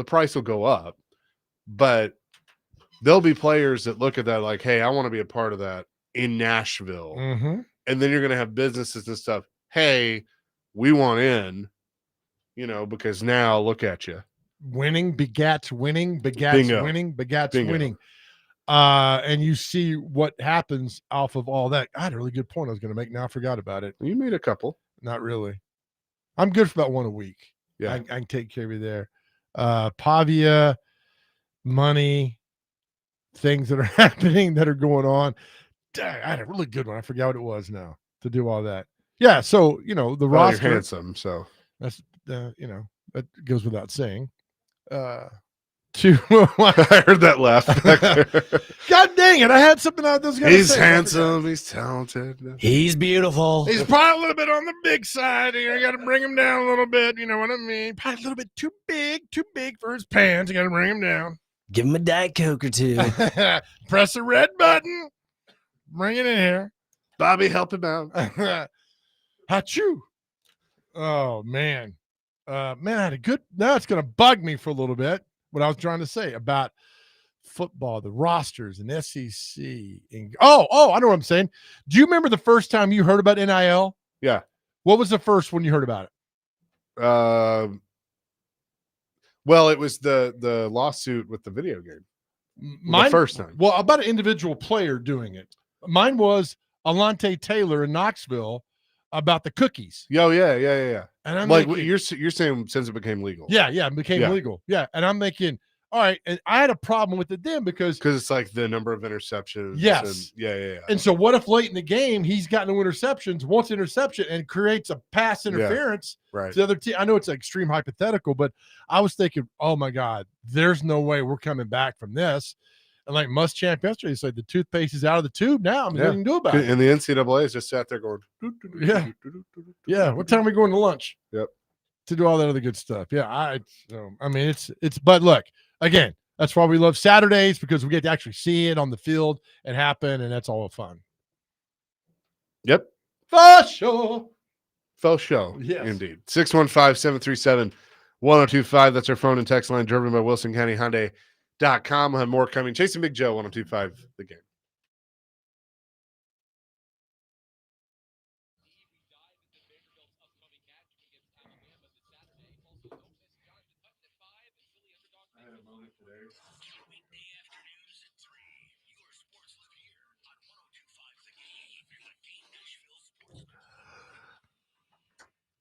price will go up, but there'll be players that look at that like, hey, I want to be a part of that in Nashville. Mm-hmm. And then you're going to have businesses and stuff. Hey, we want in, you know, because now look at you. Winning begats winning, begats Bingo. winning, begats Bingo. winning. And you see what happens off of all that. I had a really good point I was going to make. Now I forgot about it. You made a couple. Not really. I'm good for about one a week. Yeah. I can take care of you there. Pavia, money, things that are happening that are going on. Dang, I had a really good one. I forgot what it was now to do all that. Yeah. So, you know, the roster. You're handsome. So that's, you know, that goes without saying. I heard that laugh back there. God dang it. I had something I was going to say. He's handsome. He's talented. He's beautiful. He's probably a little bit on the big side here. You got to bring him down a little bit. You know what I mean? Probably a little bit too big for his pants. You got to bring him down. Give him a Diet Coke or two. Press the red button. Bring it in here. Bobby, help him out. Achoo. Oh, man. I had a good. Now it's going to bug me for a little bit. What I was trying to say about football, the rosters and SEC. And, I know what I'm saying. Do you remember the first time you heard about NIL? Yeah. What was the first one you heard about it? Well, it was the lawsuit with the video game. The first time. Well, about an individual player doing it. Mine was Alante Taylor in Knoxville about the cookies. Oh, yeah. And I'm like thinking, you're saying since it became legal. Yeah, it became legal. Yeah, and I'm thinking, all right, and I had a problem with it then because it's like the number of interceptions. Yes. And, yeah. And so what if late in the game he's got no interceptions, wants interception, and creates a pass interference right. to the other team? I know it's an extreme hypothetical, but I was thinking, oh my God, there's no way we're coming back from this. And like Muschamp yesterday said, the toothpaste is out of the tube now. I mean, nothing you can do about it. And the NCAA is just sat there going, yeah. What time are we going to lunch? Yep. To do all that other good stuff. Yeah. I mean, it's, but look, again, that's why we love Saturdays, because we get to actually see it on the field and happen, and that's all fun. Yep. For sure. Faux show. Yes. Indeed. 615-737-1025. That's our phone and text line, driven by Wilson County Hyundai.com. We'll have more coming. Chasing Big Joe, 1025 The Game.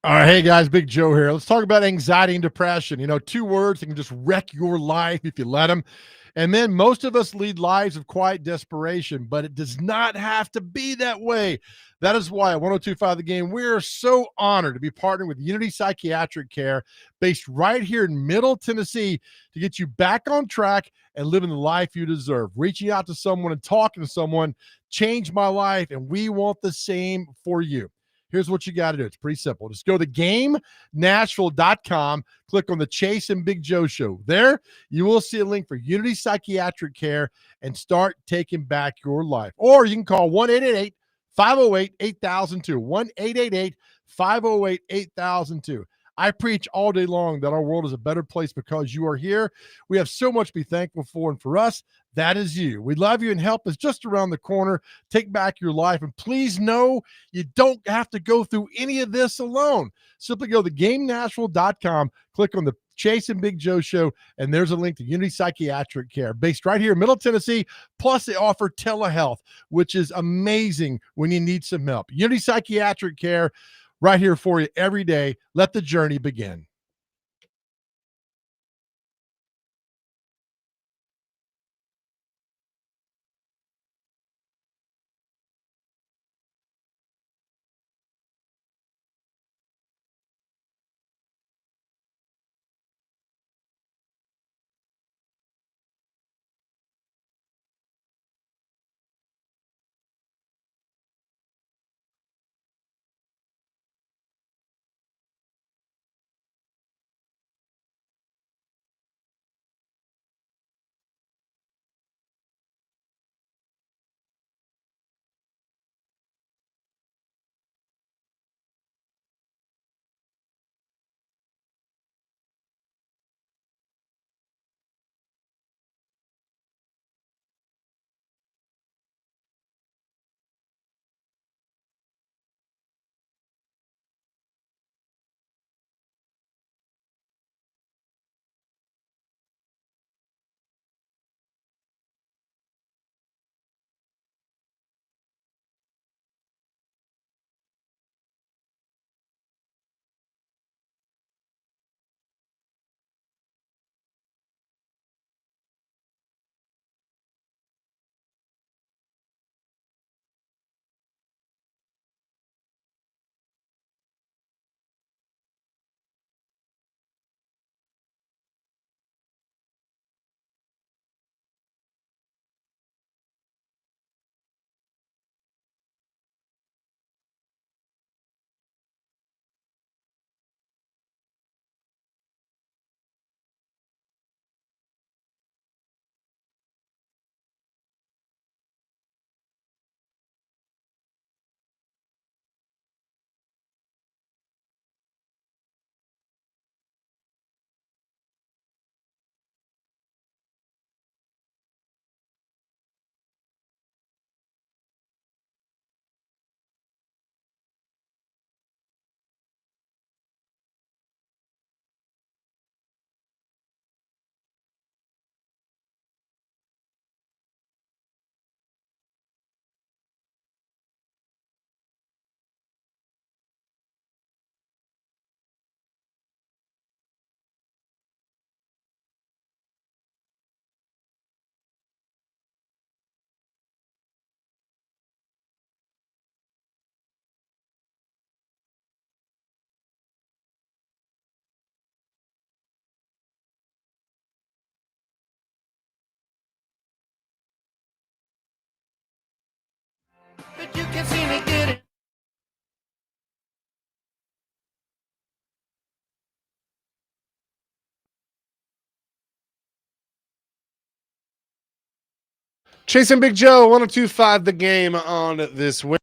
All right, hey guys, Big Joe here. Let's talk about anxiety and depression. You know, 2 words that can just wreck your life if you let them. And then most of us lead lives of quiet desperation, but it does not have to be that way. That is why at 1025 The Game, we are so honored to be partnering with Unity Psychiatric Care, based right here in Middle Tennessee, to get you back on track and living the life you deserve. Reaching out to someone and talking to someone changed my life, and we want the same for you. Here's what you got to do. It's pretty simple. Just go to GameNashville.com, click on the Chase and Big Joe Show. There, you will see a link for Unity Psychiatric Care and start taking back your life. Or you can call 1-888-508-8002, 1-888-508-8002. I preach all day long that our world is a better place because you are here. We have so much to be thankful for, and for us, that is you. We love you, and help is just around the corner. Take back your life, and please know you don't have to go through any of this alone. Simply go to GameNashville.com, click on the Chase and Big Joe Show, and there's a link to Unity Psychiatric Care, based right here in Middle Tennessee. Plus, they offer telehealth, which is amazing when you need some help. Unity Psychiatric Care, right here for you every day. Let the journey begin. But you can see me get it. Chase and Big Joe, 1025 the game on this Wednesday.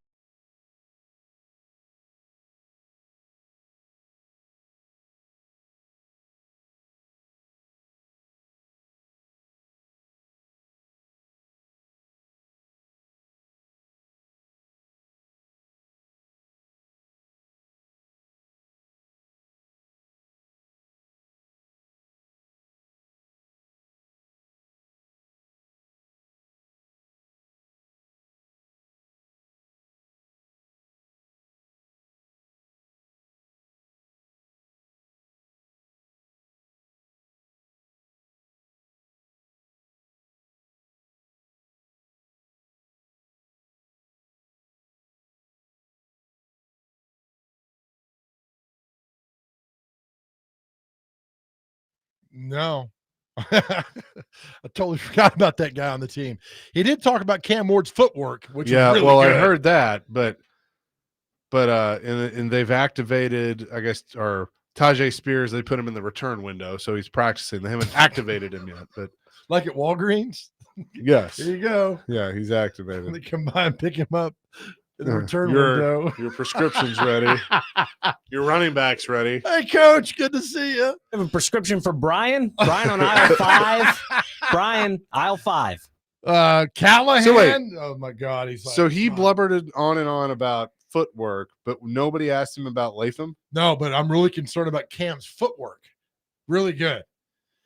No. I totally forgot about that guy on the team. He did talk about Cam Ward's footwork, which was really well, good. I heard that, but But and they've activated, I guess, or Tajay Spears. They put him in the return window, so he's practicing. They haven't activated him yet, but Like at Walgreens. yes, Here you go. yeah, he's activated. They come by and pick him up in the return your, window. Your prescription's ready. Your running back's ready. Hey, Coach, good to see you. I have a prescription for Brian. Brian on aisle 5. Brian, aisle 5. Callahan. So wait. Oh my God, he's like, So he blubbered on and on about footwork, but nobody asked him about Latham. No, but I'm really concerned about Cam's footwork. Really good.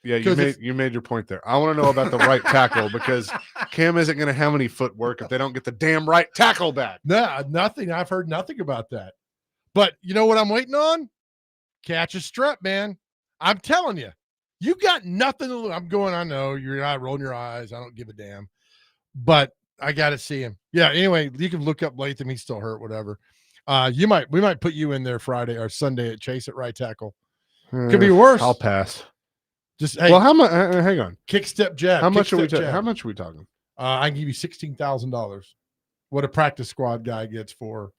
Yeah, you made your point there. I want to know about the right tackle because Cam isn't going to have any footwork if they don't get the damn right tackle back. No, nothing. I've heard nothing about that. But you know what I'm waiting on? Catch a strep, man. I'm telling you, you got nothing to lose. I'm going, I know you're not rolling your eyes. I don't give a damn. But I got to see him. Yeah, anyway, you can look up Latham. He's still hurt, whatever. We might put you in there Friday or Sunday at Chase at right tackle. Could be worse. I'll pass. Just hey, well, how much? Hang on. Kick step jab. How much are we? Jab. How much are we talking? I can give you $16,000. What a practice squad guy gets for.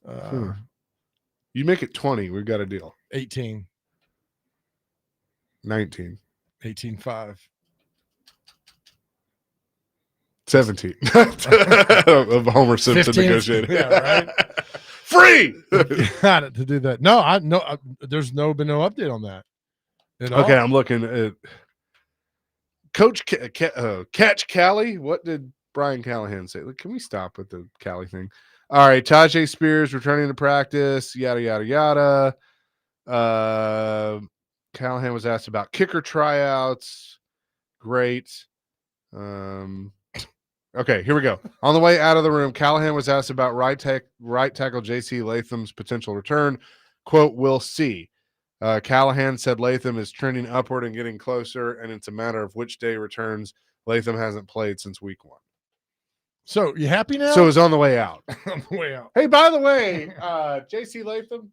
You make it 20. We've got a deal. 18. 19. 18.5. 17 of Homer Simpson 15, negotiating. Yeah, right. Free. Got it to do that. No, there's been no update on that. Okay, I'm looking at Coach Catch Callie. What did Brian Callahan say? Can we stop with the Callie thing? All right, Tajay Spears returning to practice. Yada yada yada. Callahan was asked about kicker tryouts. Great. Okay, here we go. On the way out of the room, Callahan was asked about right tackle J.C. Latham's potential return. Quote, "We'll see." Callahan said Latham is trending upward and getting closer, and it's a matter of which day returns. Latham hasn't played since week 1. So you happy now? So he's on the way out. On the way out. Hey, by the way, J.C. Latham,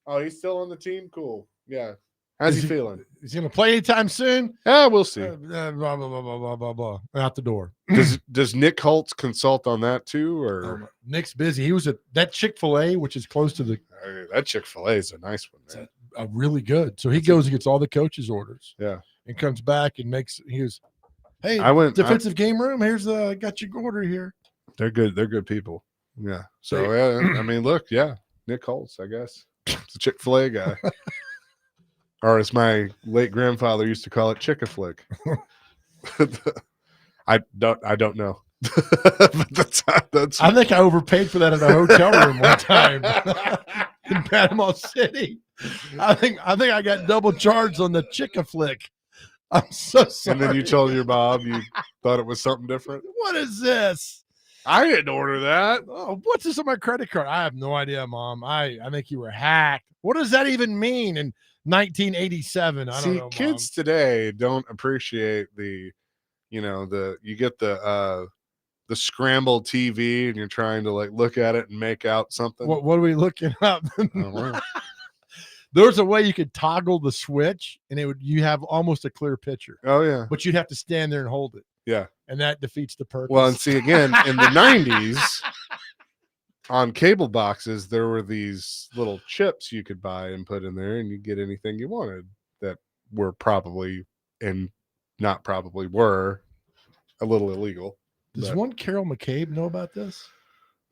oh, he's still on the team? Cool. Yeah. How's he feeling? Is he going to play anytime soon? Yeah, we'll see. Blah, blah, blah, blah, blah, blah. Out the door. Does Nick Holtz consult on that too? Or Nick's busy. He was at that Chick-fil-A, which is close to the. That Chick-fil-A is a nice one, man. Really good. So he goes and gets all the coaches' orders. Yeah. And comes back and hey, defensive game room. Here's I got your order here. They're good. They're good people. Yeah. So I mean, look, yeah, Nick Holtz, I guess. It's a Chick-fil-A guy. Or as my late grandfather used to call it, Chick-a-flick. I don't know. That's I think I overpaid for that in a hotel room one time in Panama City. I think I got double charged on the Chick-a-flick. I'm so sorry. And then you told your Bob you thought it was something different. What is this? I didn't order that. Oh, what's this on my credit card? I have no idea, Mom. I think you were hacked. What does that even mean in 1987? I don't know. Kids today don't appreciate you get the scrambled TV and you're trying to like look at it and make out something. What are we looking up? There's a way you could toggle the switch and you have almost a clear picture. Oh yeah. But you'd have to stand there and hold it. Yeah. And that defeats the purpose. Well, and see again in the 90s on cable boxes, there were these little chips you could buy and put in there and you get anything you wanted that were probably and not probably were a little illegal. Does one Carol McCabe know about this?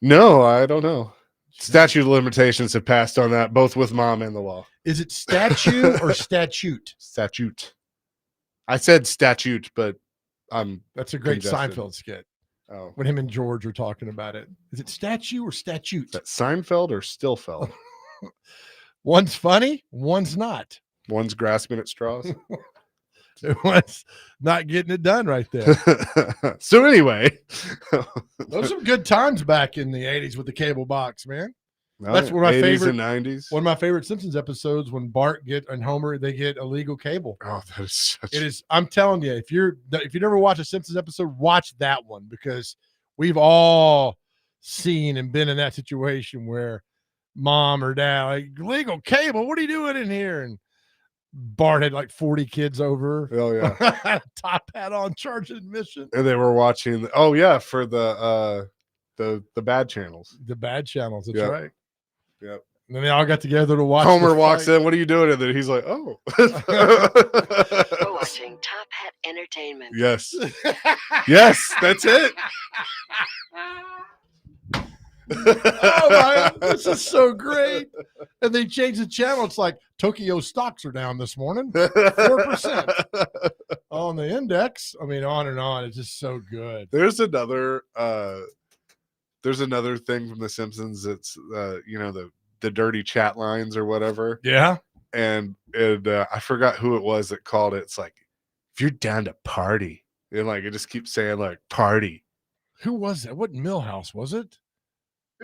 No, I don't know. Statute of limitations have passed on that, both with Mom and the law. Is it statute or statute? Statute. I said statute, but that's a great congested. Seinfeld skit. Oh, when him and George are talking about it. Is it statue or statute? Is that Seinfeld or Stillfeld? One's funny, one's not. One's grasping at straws. One's not getting it done right there. So anyway, those are good times back in the 80s with the cable box, man. No, that's one of my 80s favorite and 90s. One of my favorite Simpsons episodes when Bart and Homer they get illegal cable. Oh, that is such. It is. I'm telling you, if you never watch a Simpsons episode, watch that one because we've all seen and been in that situation where Mom or Dad like illegal cable. What are you doing in here? And Bart had like 40 kids over. Oh yeah, top hat on, charge admission. And they were watching. For the the bad channels. The bad channels. That's Yep. right. Yep. And then they all got together to watch. Homer the walks fight. in. What are you doing? And then he's like, "Oh." We're watching Top Hat Entertainment. Yes. Yes, that's it. Oh my! This is so great. And they changed the channel. It's like Tokyo stocks are down this morning, 4% on the index. I mean, on and on. It's just so good. There's another thing from The Simpsons. It's the dirty chat lines or whatever. Yeah. And I forgot who it was that called it. It's like, if you're down to party, and like it just keeps saying like party. Who was that? What Millhouse was it?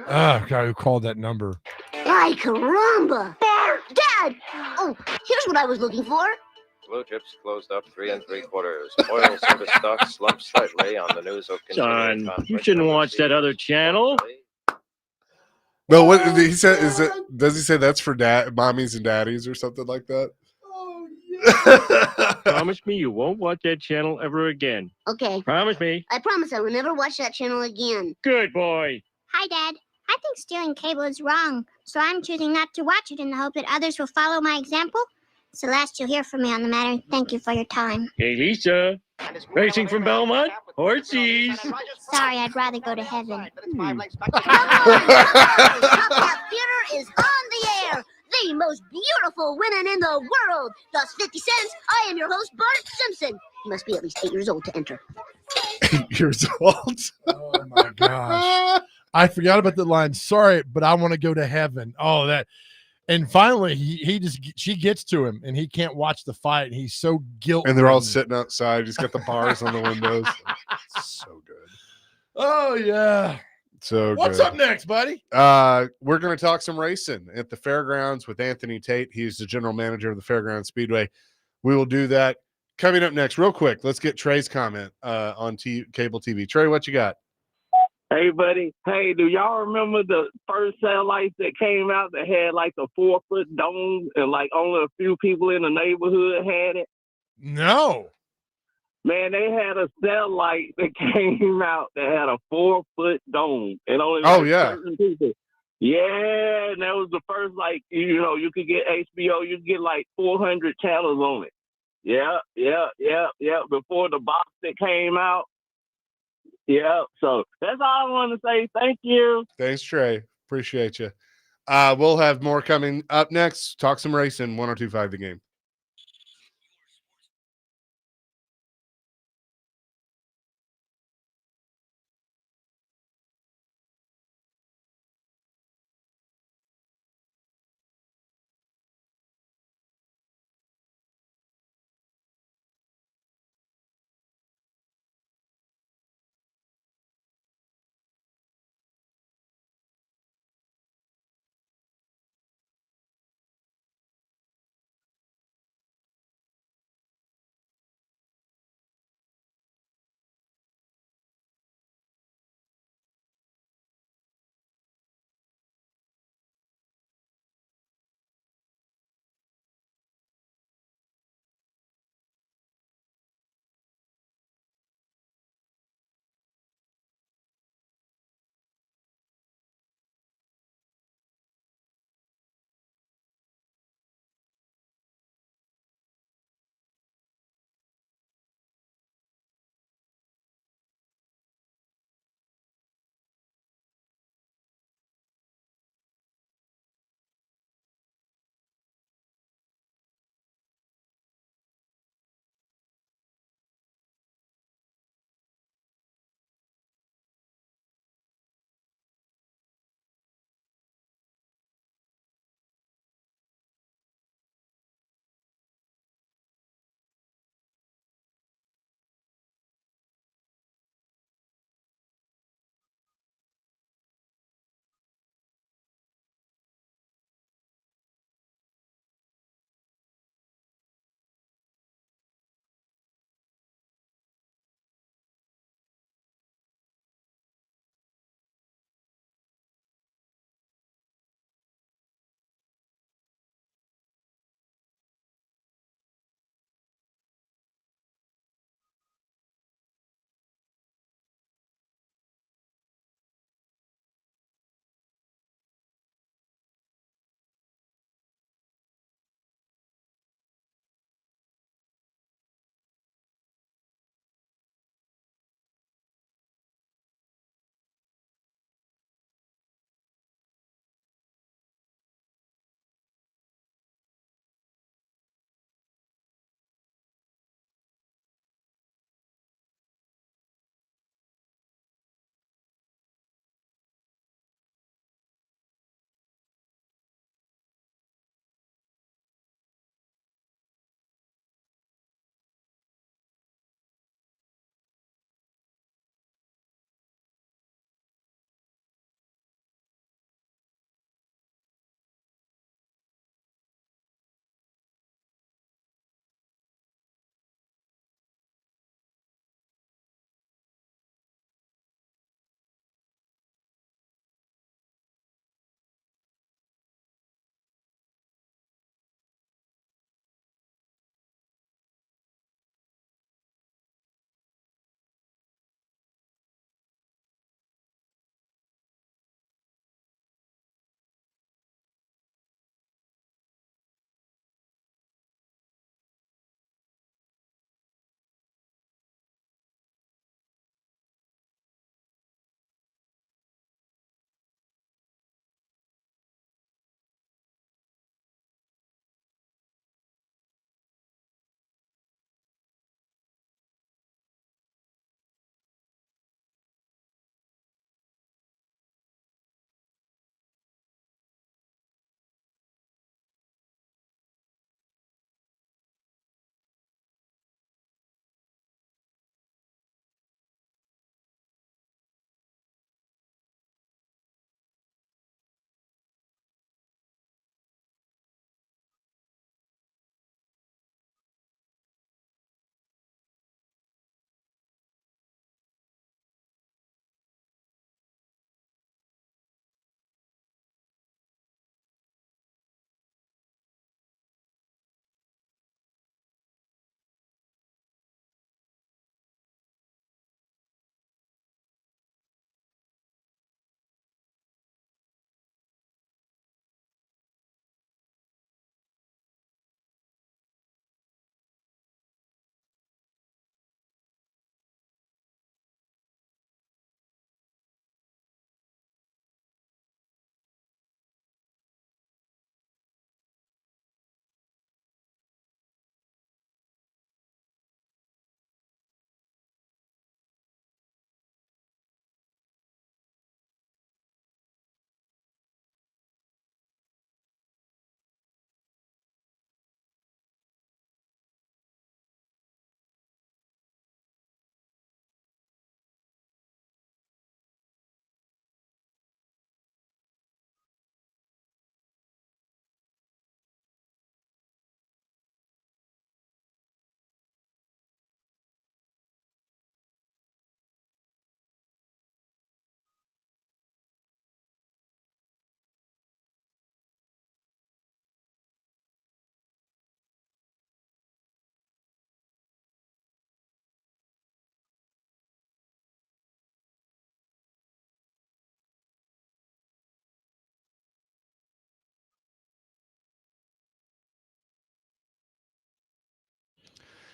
Oh, God, who called that number? Ay, caramba! Dad! Oh, here's what I was looking for. Blue chips closed up 3 3/4. Oil service stock slumped slightly on the news of continuing Son, conflict you shouldn't on watch that other channel. No, what he said is it? Does he say that's for mommies and daddies or something like that? Promise me you won't watch that channel ever again. Okay. Promise me. I promise I will never watch that channel again. Good boy. Hi, Dad. I think stealing cable is wrong, so I'm choosing not to watch it in the hope that others will follow my example. Celeste, you'll hear from me on the matter. Thank you for your time. Hey, Lisa. Racing from Belmont? Horsies. Sorry, I'd rather go to heaven. Top Hat Theater is on the air. The most beautiful women in the world. Thus 50 cents. I am your host, Bart Simpson. You must be at least 8 years old to enter. 8 years old. Oh my gosh. I forgot about the line. Sorry, but I want to go to heaven. Oh, that. And finally, she gets to him, and he can't watch the fight. And he's so guilty. And they're all sitting outside. He's got the bars on the windows. So good. Oh yeah. So what's good. up next, buddy? We're going to talk some racing at the fairgrounds with Anthony Tate. He's the general manager of the Fairgrounds Speedway. We will do that coming up next. Real quick, let's get Trey's comment on cable TV. Trey, what you got? Hey, buddy. Hey, do y'all remember the first satellites that came out that had like the 4-foot dome and like only a few people in the neighborhood had it? No. Man, they had a satellite that came out that had a 4-foot dome and only certain people. Yeah, and that was the first, like, you could get HBO, you could get like 400 channels on it. Yeah. Before the box that came out. Yeah, so that's all I want to say. Thank you. Thanks, Trey. Appreciate you. We'll have more coming up next. Talk some racing. 102.5 The Game.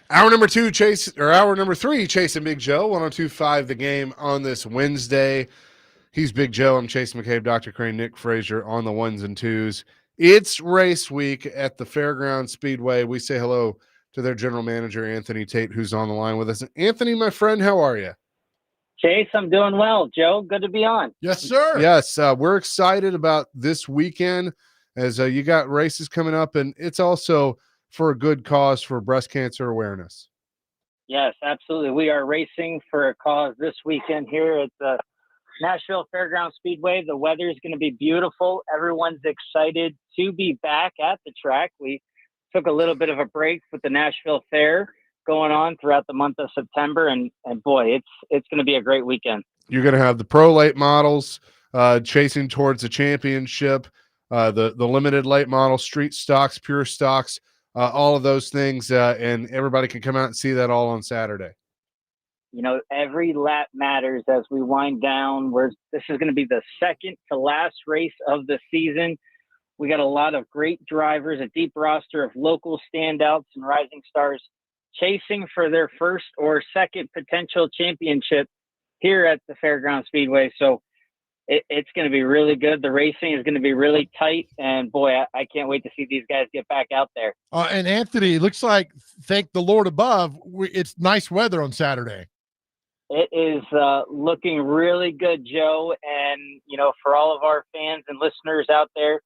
Hour number three, Chase and Big Joe, 102.5 The Game on this Wednesday. He's Big Joe. I'm Chase McCabe, Dr. Crane, Nick Frazier on the ones and twos. It's race week at the Fairground Speedway. We say hello to their general manager, Anthony Tate, who's on the line with us. Anthony, my friend, how are you? Chase, I'm doing well. Joe, good to be on. Yes, sir. Yes, we're excited about this weekend as you got races coming up, and it's also for a good cause for breast cancer awareness. Yes, absolutely. We are racing for a cause this weekend here at the Nashville Fairground Speedway. The weather is going to be beautiful. Everyone's excited to be back at the track. We took a little bit of a break with the Nashville Fair going on throughout the month of September, and boy, it's going to be a great weekend. You're going to have the pro late models chasing towards the championship, the limited late model, street stocks, pure stocks, all of those things, and everybody can come out and see that all on Saturday. You know, every lap matters as we wind down. This is going to be the second to last race of the season. We got a lot of great drivers, a deep roster of local standouts and rising stars chasing for their first or second potential championship here at the Fairground Speedway. So it's going to be really good. The racing is going to be really tight, and boy, I can't wait to see these guys get back out there. And Anthony, it looks like, thank the Lord above, it's nice weather on Saturday. It is looking really good, Joe. And, you know, for all of our fans and listeners out there,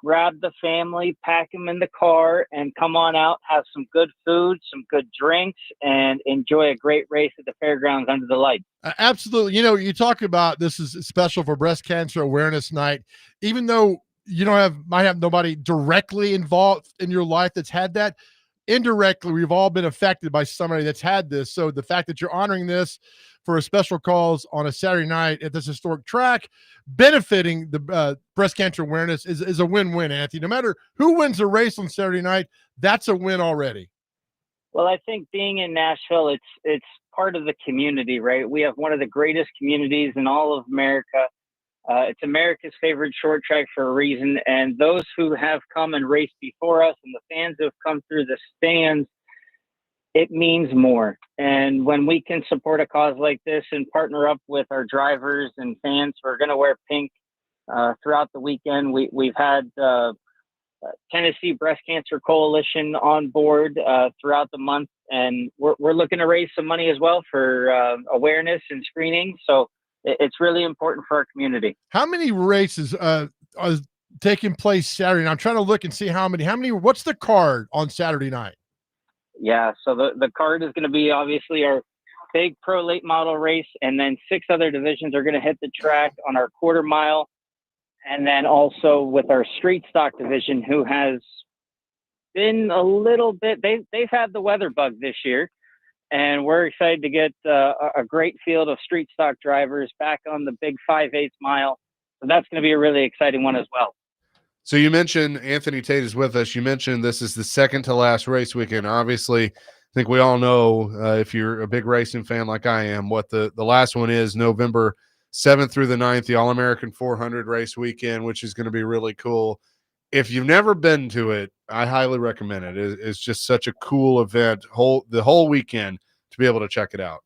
grab the family, pack them in the car, and come on out, have some good food, some good drinks, and enjoy a great race at the fairgrounds under the lights. Absolutely. You know, you talk about this is special for Breast Cancer Awareness Night. Even though you might have nobody directly involved in your life that's had that, indirectly, we've all been affected by somebody that's had this. So the fact that you're honoring this for a special cause on a Saturday night at this historic track, benefiting the breast cancer awareness is a win-win, Anthony. No matter who wins the race on Saturday night, that's a win already. Well, I think being in Nashville, it's part of the community, right? We have one of the greatest communities in all of America. It's America's favorite short track for a reason. And those who have come and raced before us and the fans who have come through the stands, it means more. And when we can support a cause like this and partner up with our drivers and fans who are going to wear pink throughout the weekend, we've had Tennessee Breast Cancer Coalition on board throughout the month. And we're looking to raise some money as well for awareness and screening. So it's really important for our community. How many races are taking place Saturday? And I'm trying to look and see how many, what's the card on Saturday night? Yeah, so the card is going to be obviously our big pro late model race, and then 6 other divisions are going to hit the track on our quarter mile, and then also with our street stock division, who has been a little bit, they've had the weather bug this year, and we're excited to get a great field of street stock drivers back on the big 5/8 mile. So that's going to be a really exciting one as well. So you mentioned Anthony Tate is with us. You mentioned this is the second to last race weekend. Obviously, I think we all know, if you're a big racing fan like I am, what the last one is, November 7th through the 9th, the All-American 400 race weekend, which is going to be really cool. If you've never been to it, I highly recommend it. It's just such a cool event, the whole weekend, to be able to check it out.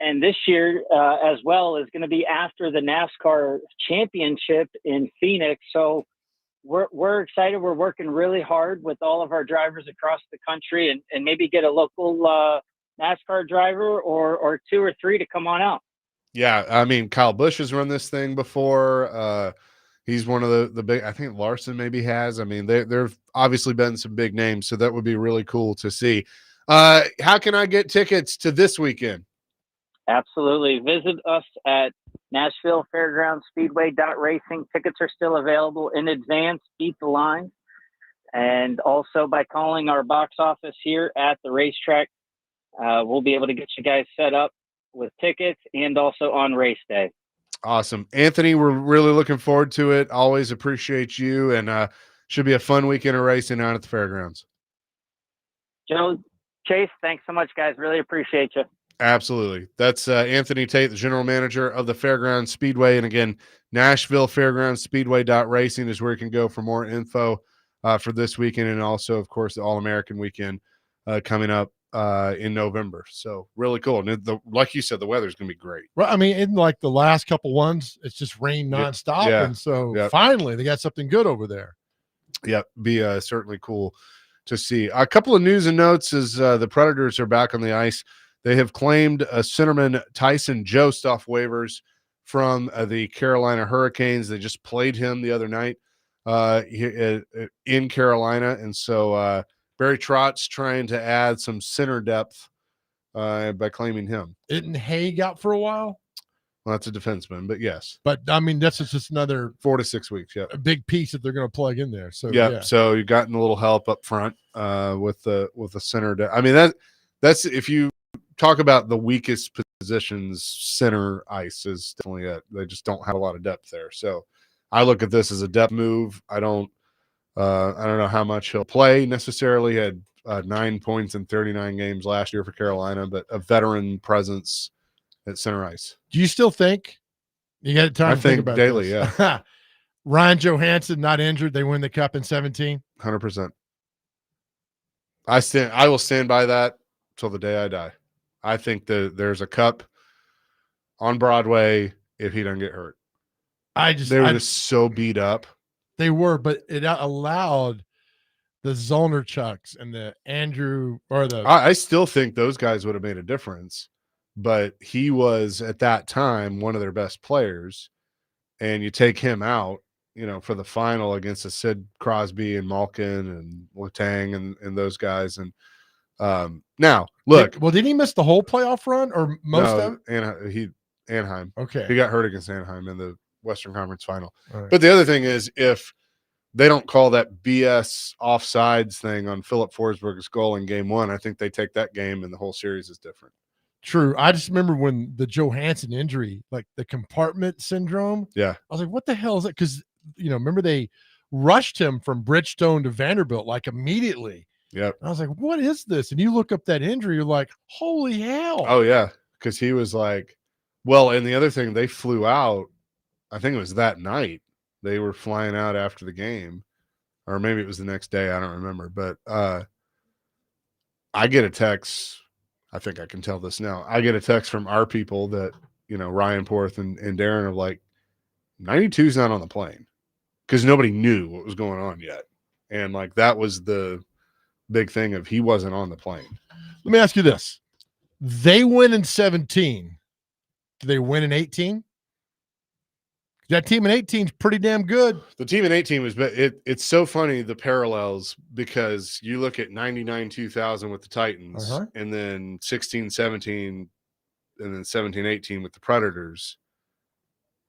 And this year, as well, is going to be after the NASCAR championship in Phoenix. So we're excited. We're working really hard with all of our drivers across the country and maybe get a local NASCAR driver or 2 or 3 to come on out. Yeah, I mean, Kyle Busch has run this thing before. He's one of the big, I think Larson maybe has. I mean, there've obviously been some big names, so that would be really cool to see. How can I get tickets to this weekend? Absolutely. Visit us at Nashville Fairground Speedway.racing. Tickets are still available in advance. Beat the line. And also by calling our box office here at the racetrack, we'll be able to get you guys set up with tickets and also on race day. Awesome. Anthony, we're really looking forward to it. Always appreciate you, and should be a fun weekend of racing out at the fairgrounds. Joe, Chase, thanks so much, guys. Really appreciate you. Absolutely. That's Anthony Tate, the general manager of the Fairgrounds Speedway. And again, Nashville Fairgrounds Speedway.racing is where you can go for more info for this weekend, and also, of course, the All-American weekend coming up in November. So really cool. And like you said, the weather's going to be great. Well, I mean, in like the last couple ones, it's just rain Yep. nonstop. Yeah. And so Yep. finally they got something good over there. Yep. Be certainly cool to see. A couple of news and notes is the Predators are back on the ice. They have claimed centerman Tyson Jost off waivers from the Carolina Hurricanes. They just played him the other night in Carolina. And so Barry Trott's trying to add some center depth by claiming him. Isn't Haig out for a while? Well, that's a defenseman, but yes. But I mean, that's just another 4 to 6 weeks. Yeah, a big piece that they're going to plug in there. So yeah. So you've gotten a little help up front with the center. I mean, that's if you talk about the weakest positions, center ice is definitely it. They just don't have a lot of depth there. So I look at this as a depth move. I don't know how much he'll play necessarily. He had 9 points in 39 games last year for Carolina, but a veteran presence at center ice. Do you still think you got time to think about daily? this? Yeah. Ryan Johansson not injured. They win the cup in 17. 100%. I will stand by that till the day I die. I think that there's a cup on Broadway if he doesn't get hurt. They were just so beat up. They were, but it allowed the Zolnarchucks and the Andrew or the. I still think those guys would have made a difference, but he was at that time one of their best players, and you take him out, for the final against a Sid Crosby and Malkin and Letang and those guys. And now look, Well, did he miss the whole playoff run or most of it? Anaheim. Okay, he got hurt against Anaheim in the Western Conference Final. Right. But the other thing is, if they don't call that BS offsides thing on Philip Forsberg's goal in game 1, I think they take that game and the whole series is different. True. I just remember when the Johansson injury, like the compartment syndrome. Yeah. I was like, what the hell is that? Because, remember they rushed him from Bridgestone to Vanderbilt like immediately. Yep. And I was like, what is this? And you look up that injury, you're like, holy hell. Oh, yeah. Because he was like, well, and the other thing, they flew out, I think it was that night. They were flying out after the game, or maybe it was the next day. I don't remember. But I get a text. I think I can tell this now. I get a text from our people that, Ryan Porth and Darren are like, 92's not on the plane, because nobody knew what was going on yet. And like, that was the big thing of he wasn't on the plane. Let me ask you this. They win in 17. Do they win in 18? That team in 18 is pretty damn good. The team in 18 was, but it's so funny, the parallels, because you look at 99, 2000 with the Titans, and then 16, 17, and then 17, 18 with the Predators.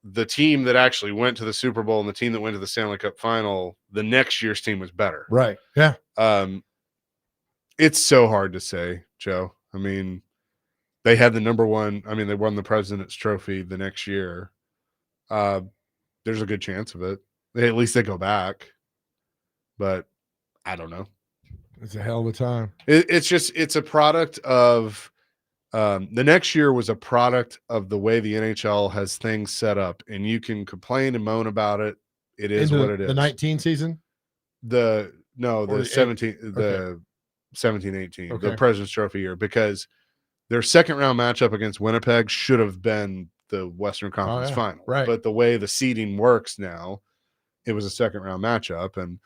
The team that actually went to the Super Bowl and the team that went to the Stanley Cup final, the next year's team was better. Right. Yeah. It's so hard to say, Joe. I mean, they had the number one. I mean, they won the President's Trophy the next year. There's a good chance of it. At least they go back, but I don't know. It's a hell of a time. It's a product of the next year was a product of the way the NHL has things set up, and you can complain and moan about it. It is what it is. The 19 season? The 17, the 17-18, Okay. the President's Trophy year, because their second round matchup against Winnipeg should have been the Western Conference final. Right. But the way the seeding works now, it was a second round matchup. And,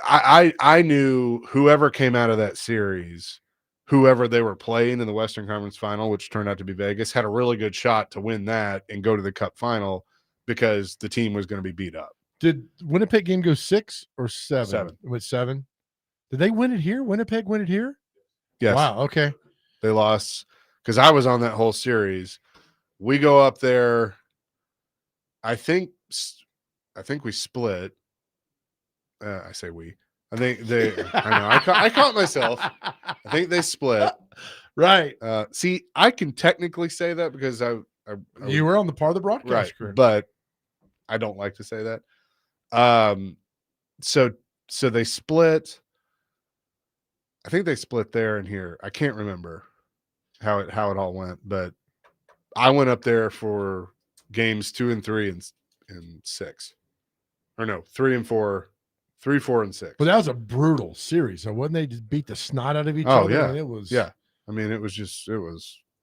I knew whoever came out of that series, whoever they were playing in the Western Conference final, which turned out to be Vegas, had a really good shot to win that and go to the Cup final, because the team was going to be beat up. Did Winnipeg game go 6 or 7? 7. It was 7. Did they win it here? Winnipeg win it here? Yes. Wow. Okay. They lost, because I was on that whole series. We go up there. I think we split. I say we. I think they. I know. I caught myself. I think they split. Right. See, I can technically say that because I you were on the part of the broadcast crew, but I don't like to say that. So they split. I think they split there and here. I can't remember how it all went, but I went up there for games 2 and 3 and 6, or no, 3 and 4, 3, 4, and 6. But that was a brutal series. So wouldn't they just beat the snot out of each Oh, other? yeah. I mean, it was I mean, it was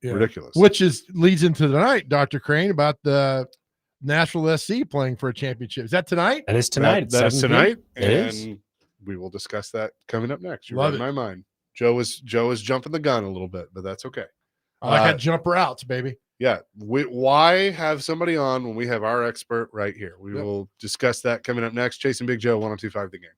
yeah. ridiculous. Which leads into tonight, Dr. Crane, about the Nashville SC playing for a championship. Is that tonight? That is tonight. That is 7 p.m. tonight, It and is. we will discuss that coming up next. You Love read it. my mind. Joe is jumping the gun a little bit, but that's okay. I like that jumper outs, baby. Yeah. Why have somebody on when we have our expert right here? We will discuss that coming up next. Chasing Big Joe, 102.5 The Game.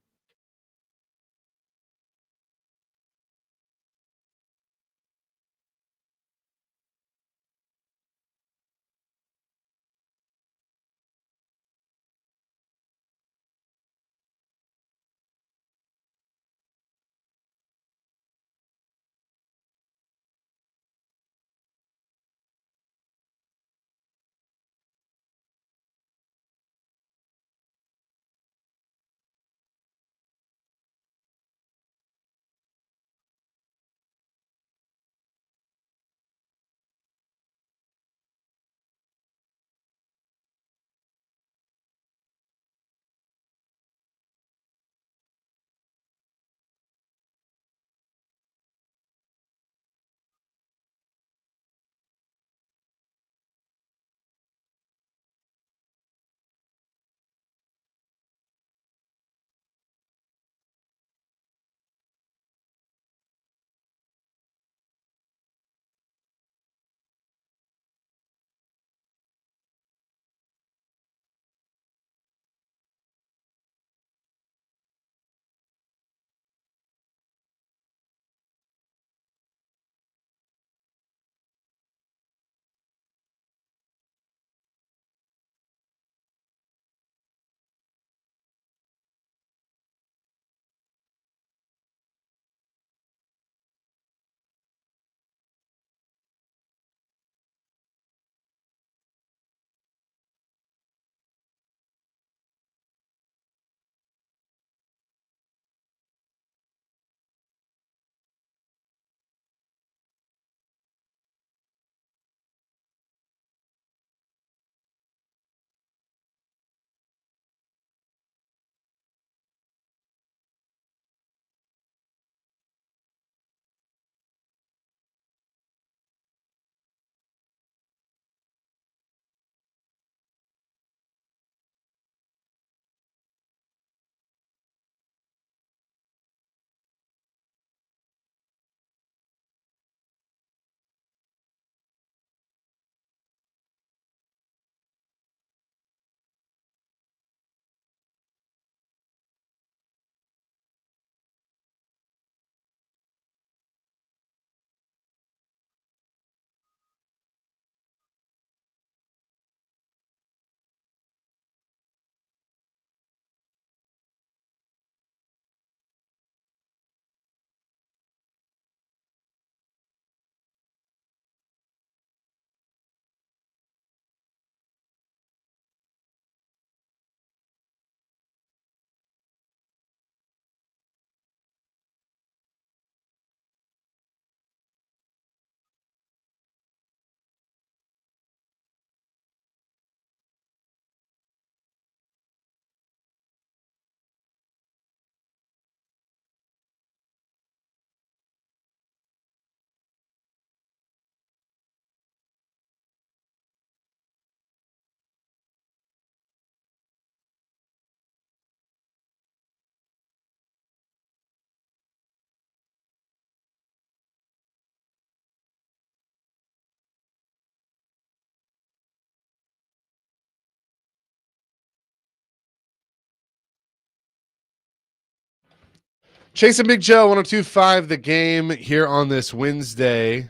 Chasing Big Joe, 102.5 The Game here on this Wednesday.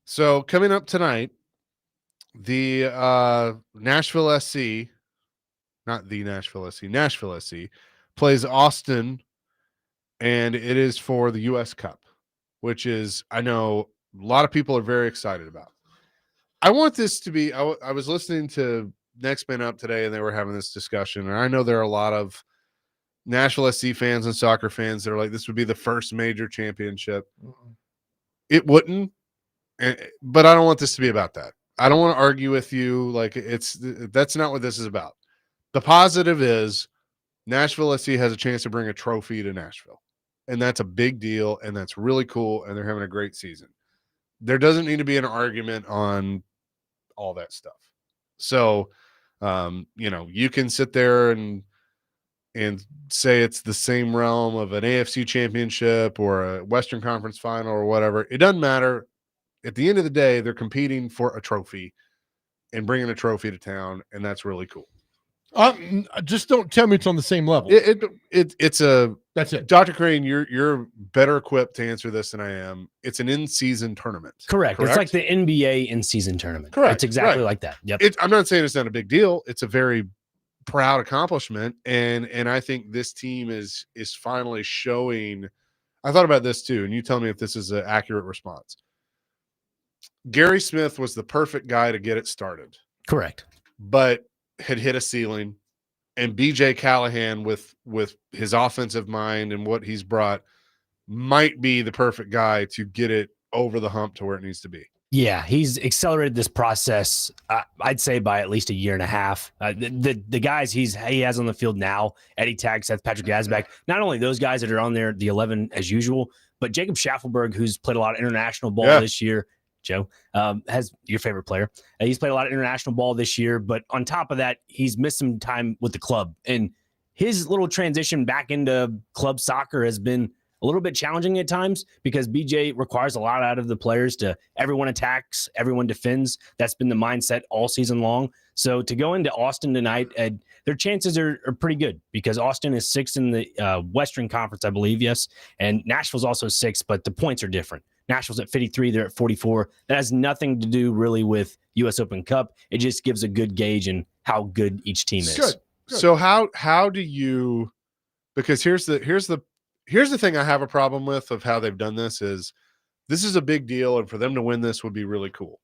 So coming up tonight, the Nashville SC, not the Nashville SC, Nashville SC, plays Austin, and it is for the U.S. Cup, which is, I know, a lot of people are very excited about. I want this to be, I was listening to Next Man Up today, and they were having this discussion, and I know there are a lot of Nashville SC fans and soccer fans that are like, this would be the first major championship. It wouldn't, but I don't want this to be about that. I don't want to argue with you. Like, that's not what this is about. The positive is Nashville SC has a chance to bring a trophy to Nashville. And that's a big deal, and that's really cool, and they're having a great season. There doesn't need to be an argument on all that stuff. So, you can sit there and say it's the same realm of an AFC championship or a Western Conference final or whatever. It doesn't matter. At the end of the day, they're competing for a trophy and bringing a trophy to town, and that's really cool. Just don't tell me it's on the same level. It's that's it. Dr. Crane, you're better equipped to answer this than I am. It's an in-season tournament. Correct. It's like the NBA in-season tournament. Correct. It's exactly Right. like that. Yep. I'm not saying it's not a big deal. It's a very proud accomplishment, and I think this team is finally showing. I thought about this too, and you tell me if this is an accurate response. Gary Smith was the perfect guy to get it started. Correct. But had hit a ceiling, and BJ Callahan with his offensive mind and what he's brought might be the perfect guy to get it over the hump to where it needs to be. Yeah, he's accelerated this process, I'd say, by at least a year and a half. The guys he has on the field now, Eddie Tag, Seth Patrick Yazbek, not only those guys that are on there, the 11 as usual, but Jacob Schaffelberg, who's played a lot of international ball this year. Joe, has your favorite player. He's played a lot of international ball this year, but on top of that, he's missed some time with the club. And his little transition back into club soccer has been a little bit challenging at times because BJ requires a lot out of the players to everyone attacks, everyone defends. That's been the mindset all season long. So to go into Austin tonight, their chances are pretty good because Austin is 6th in the Western Conference, I believe, yes. And Nashville's also 6th, but the points are different. Nashville's at 53, they're at 44. That has nothing to do really with U.S. Open Cup. It just gives a good gauge in how good each team is. Good. So how do you, because here's the thing I have a problem with of how they've done this is a big deal, and for them to win this would be really cool.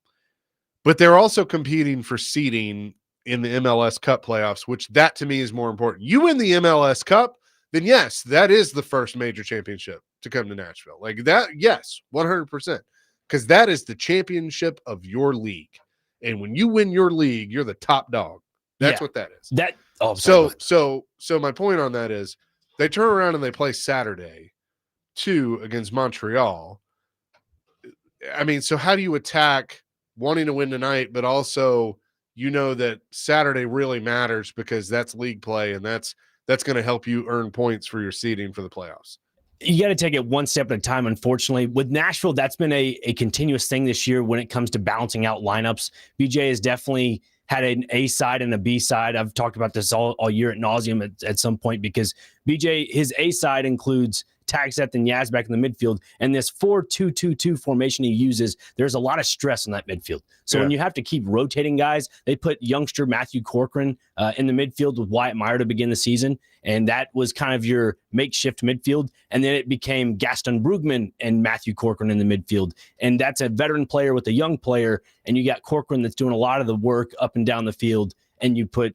But they're also competing for seeding in the MLS Cup playoffs, which that to me is more important. You win the MLS Cup, then yes, that is the first major championship to come to Nashville. Like that, yes, 100%. Because that is the championship of your league. And when you win your league, you're the top dog. That's what that is. So my point on that is they turn around and they play Saturday 2 against Montreal. I mean, so how do you attack wanting to win tonight, but also that Saturday really matters because that's league play and that's going to help you earn points for your seeding for the playoffs? You got to take it one step at a time, unfortunately. With Nashville, that's been a continuous thing this year when it comes to balancing out lineups. BJ has definitely had an A side and a B side. I've talked about this all year at nauseum at some point because BJ, his A side includes Tagseth and Yazbek in the midfield, and this 4-2-2-2 formation he uses, there's a lot of stress on that midfield. So when you have to keep rotating guys, they put youngster Matthew Corcoran in the midfield with Wyatt Meyer to begin the season, and that was kind of your makeshift midfield. And then it became Gaston Brugman and Matthew Corcoran in the midfield, and that's a veteran player with a young player, and you got Corcoran that's doing a lot of the work up and down the field, and you put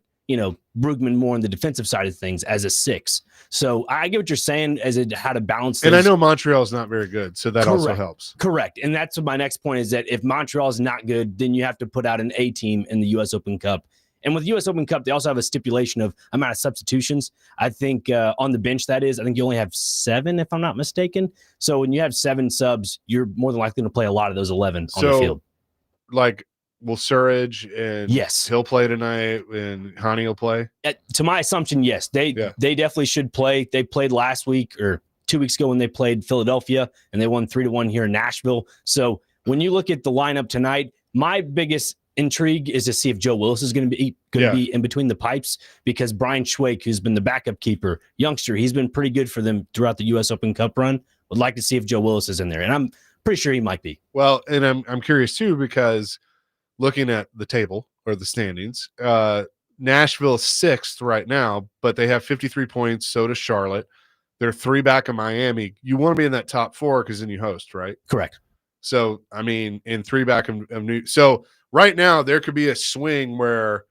Brugman more on the defensive side of things as a 6. So I get what you're saying as how to balance those. And I know Montreal is not very good, so that also helps. Correct. And that's my next point is that if Montreal is not good, then you have to put out an A team in the U.S. Open Cup. And with U.S. Open Cup, they also have a stipulation of amount of substitutions. I think on the bench, that is, I think you only have 7, if I'm not mistaken. So when you have 7 subs, you're more than likely to play a lot of those 11 on the field. Like, will Surridge and he'll play tonight and Hani will play? To my assumption, yes. They definitely should play. They played last week or 2 weeks ago when they played Philadelphia, and they won 3-1 here in Nashville. So when you look at the lineup tonight, my biggest intrigue is to see if Joe Willis is going to be in between the pipes because Brian Schwake, who's been the backup keeper, youngster, he's been pretty good for them throughout the U.S. Open Cup run. Would like to see if Joe Willis is in there, and I'm pretty sure he might be. Well, and I'm curious too because looking at the table or the standings, Nashville's 6th right now, but they have 53 points. So does Charlotte. They're 3 back of Miami. You want to be in that top 4 because then you host, right? Correct. So, I mean, in 3 back of New. So right now there could be a swing where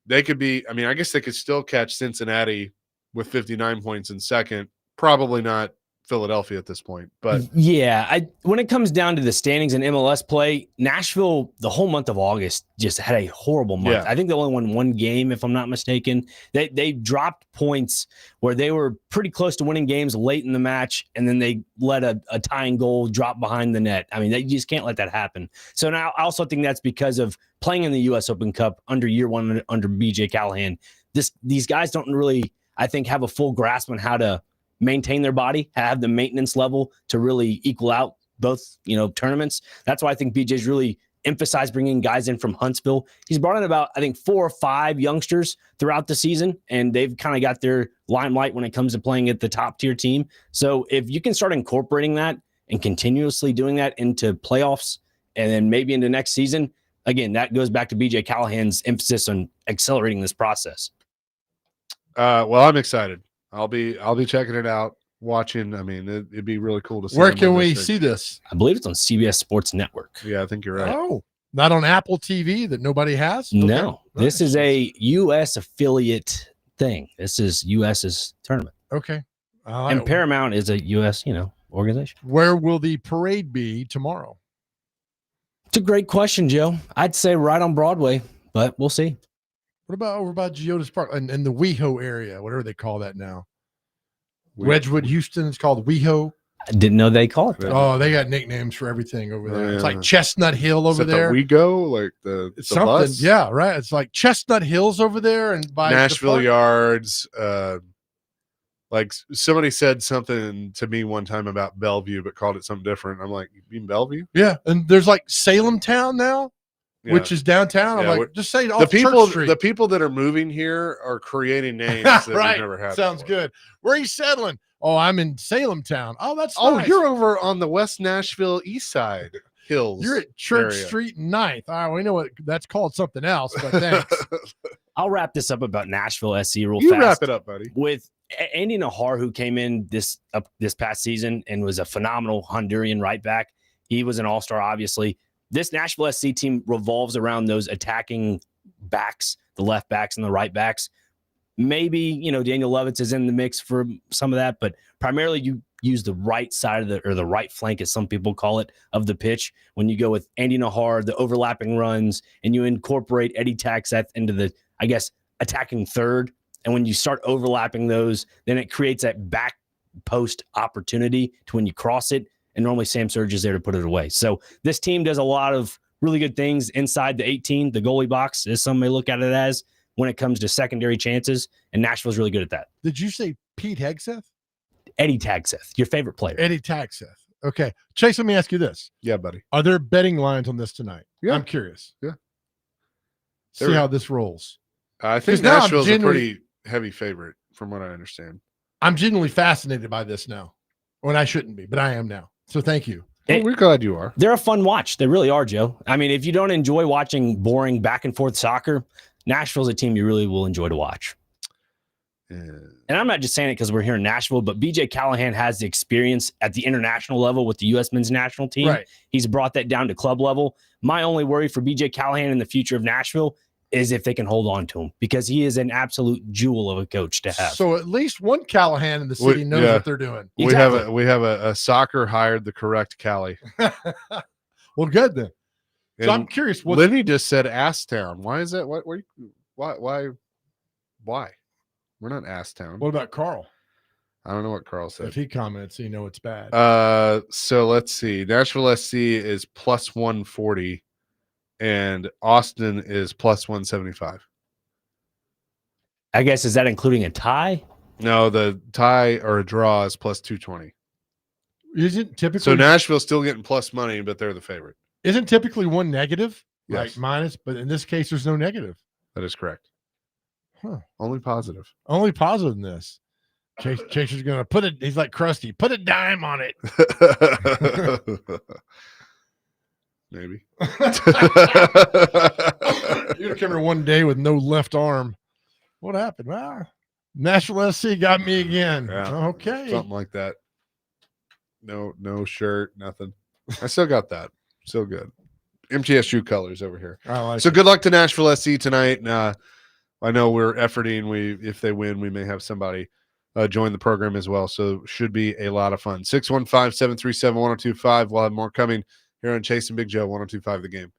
they could be, I guess they could still catch Cincinnati with 59 points in second. Probably not Philadelphia at this point. But yeah, when it comes down to the standings and MLS play, Nashville, the whole month of August just had a horrible month. Yeah. I think they only won one game, if I'm not mistaken. They dropped points where they were pretty close to winning games late in the match, and then they let a tying goal drop behind the net. I mean, you just can't let that happen. So now I also think that's because of playing in the U.S. Open Cup under year one under BJ Callahan. These guys don't really, I think, have a full grasp on how to maintain their body, have the maintenance level to really equal out both, tournaments. That's why I think BJ's really emphasized bringing guys in from Huntsville. He's brought in about, I think, 4 or 5 youngsters throughout the season, and they've kind of got their limelight when it comes to playing at the top tier team. So if you can start incorporating that and continuously doing that into playoffs and then maybe into next season, again, that goes back to BJ Callahan's emphasis on accelerating this process. Well, I'm excited. I'll be checking it out, watching. I mean, it'd be really cool to see. Where can we see this? I believe it's on CBS Sports Network. Yeah, I think you're right. Oh, not on Apple TV that nobody has? No, Okay. This is a U.S. affiliate thing. This is U.S.'s tournament. Okay. And Paramount is a U.S., organization. Where will the parade be tomorrow? It's a great question, Joe. I'd say right on Broadway, but we'll see. What about over by Geodis Park and the WeHo area, whatever they call that now? Wedgwood, Houston, it's called WeHo. I didn't know they called it that. Oh, they got nicknames for everything over there. It's like Chestnut Hill over there. We go like the something, bus? Yeah, right. It's like Chestnut Hills over there, and by Nashville Yards. Like somebody said something to me one time about Bellevue, but called it something different. I'm like, you mean Bellevue? Yeah, and there's like Salem Town now, which is downtown. I'm like, just say it off Church Street. The people that are moving here are creating names that we've never had. Sounds before. good. Where are you settling? Oh, I'm in Salem Town. Oh, that's nice. You're over on the West Nashville East Side Hills. You're at Church area. Street and 9th. All right, we know what that's called something else, but thanks. I'll wrap this up about Nashville SC real You fast. wrap it up, buddy. With Andy Nahar, who came in this past season and was a phenomenal Honduran right back. He was an all-star, obviously. This Nashville SC team revolves around those attacking backs, the left backs and the right backs. Maybe, Daniel Lovitz is in the mix for some of that, but primarily you use the right side of the right flank, as some people call it, of the pitch. When you go with Andy Nahar, the overlapping runs, and you incorporate Eddie Taxeth into the, attacking third. And when you start overlapping those, then it creates that back post opportunity to when you cross it. And normally Sam Surge is there to put it away. So this team does a lot of really good things inside the 18, the goalie box, as some may look at it as, when it comes to secondary chances. And Nashville's really good at that. Did you say Pete Hegseth? Eddie Taxeth, your favorite player. Eddie Taxeth. Okay. Chase, let me ask you this. Yeah, buddy. Are there betting lines on this tonight? Yeah. I'm curious. Yeah. See how this rolls. I think Nashville's a pretty heavy favorite from what I understand. I'm genuinely fascinated by this now. When I shouldn't be, but I am now. So thank you. Well, we're glad you are. They're a fun watch. They really are, Joe. I mean, if you don't enjoy watching boring back and forth soccer, Nashville's a team you really will enjoy to watch. And I'm not just saying it because we're here in Nashville, but BJ Callahan has the experience at the international level with the U.S. men's national team. Right. He's brought that down to club level. My only worry for BJ Callahan in the future of Nashville is if they can hold on to him, because he is an absolute jewel of a coach to have. So at least one Callahan in the city knows what they're doing. We have a soccer hired the correct Cali. Well, good then. So And I'm curious. Lenny just said Ass Town. Why is that? Why? We're not Ass Town. What about Carl? I don't know what Carl said. If he comments, you know it's bad. So let's see. Nashville SC is plus 140, and Austin is plus 175. I guess, is that including a tie? No, the tie or a draw is plus 220. Isn't typically So Nashville's still getting plus money, but they're the favorite. Isn't typically one negative? Yes. Like minus, but in this case, there's no negative. That is correct. Huh. Only positive. Only positive in this. Chase is gonna put it. He's like Krusty. Put a dime on it. Maybe. You come here one day with no left arm. What happened? Well, Nashville SC got me again. Yeah. Okay. Something like that. No shirt, nothing. I still got that. Still good. MTSU colors over here. I like so it. good luck to Nashville SC tonight. I know we're efforting. If they win, we may have somebody join the program as well. So should be a lot of fun. 615-737-1025. We'll have more coming here on Chase and Big Joe, 1025 The Game.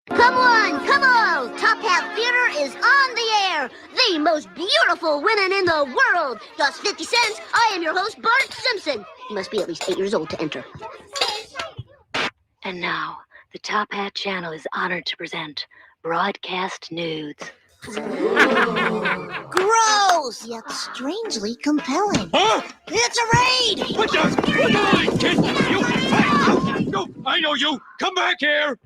Come on, come on! Top Hat Theater is on the air! The most beautiful women in the world! Just 50 cents. I am your host, Bart Simpson. You must be at least 8 years old to enter. And now, the Top Hat channel is honored to present Broadcast Nudes. Gross! Yet strangely compelling. Huh? It's a raid! What the? Kid? You! Hey! No! I know you! Come back here!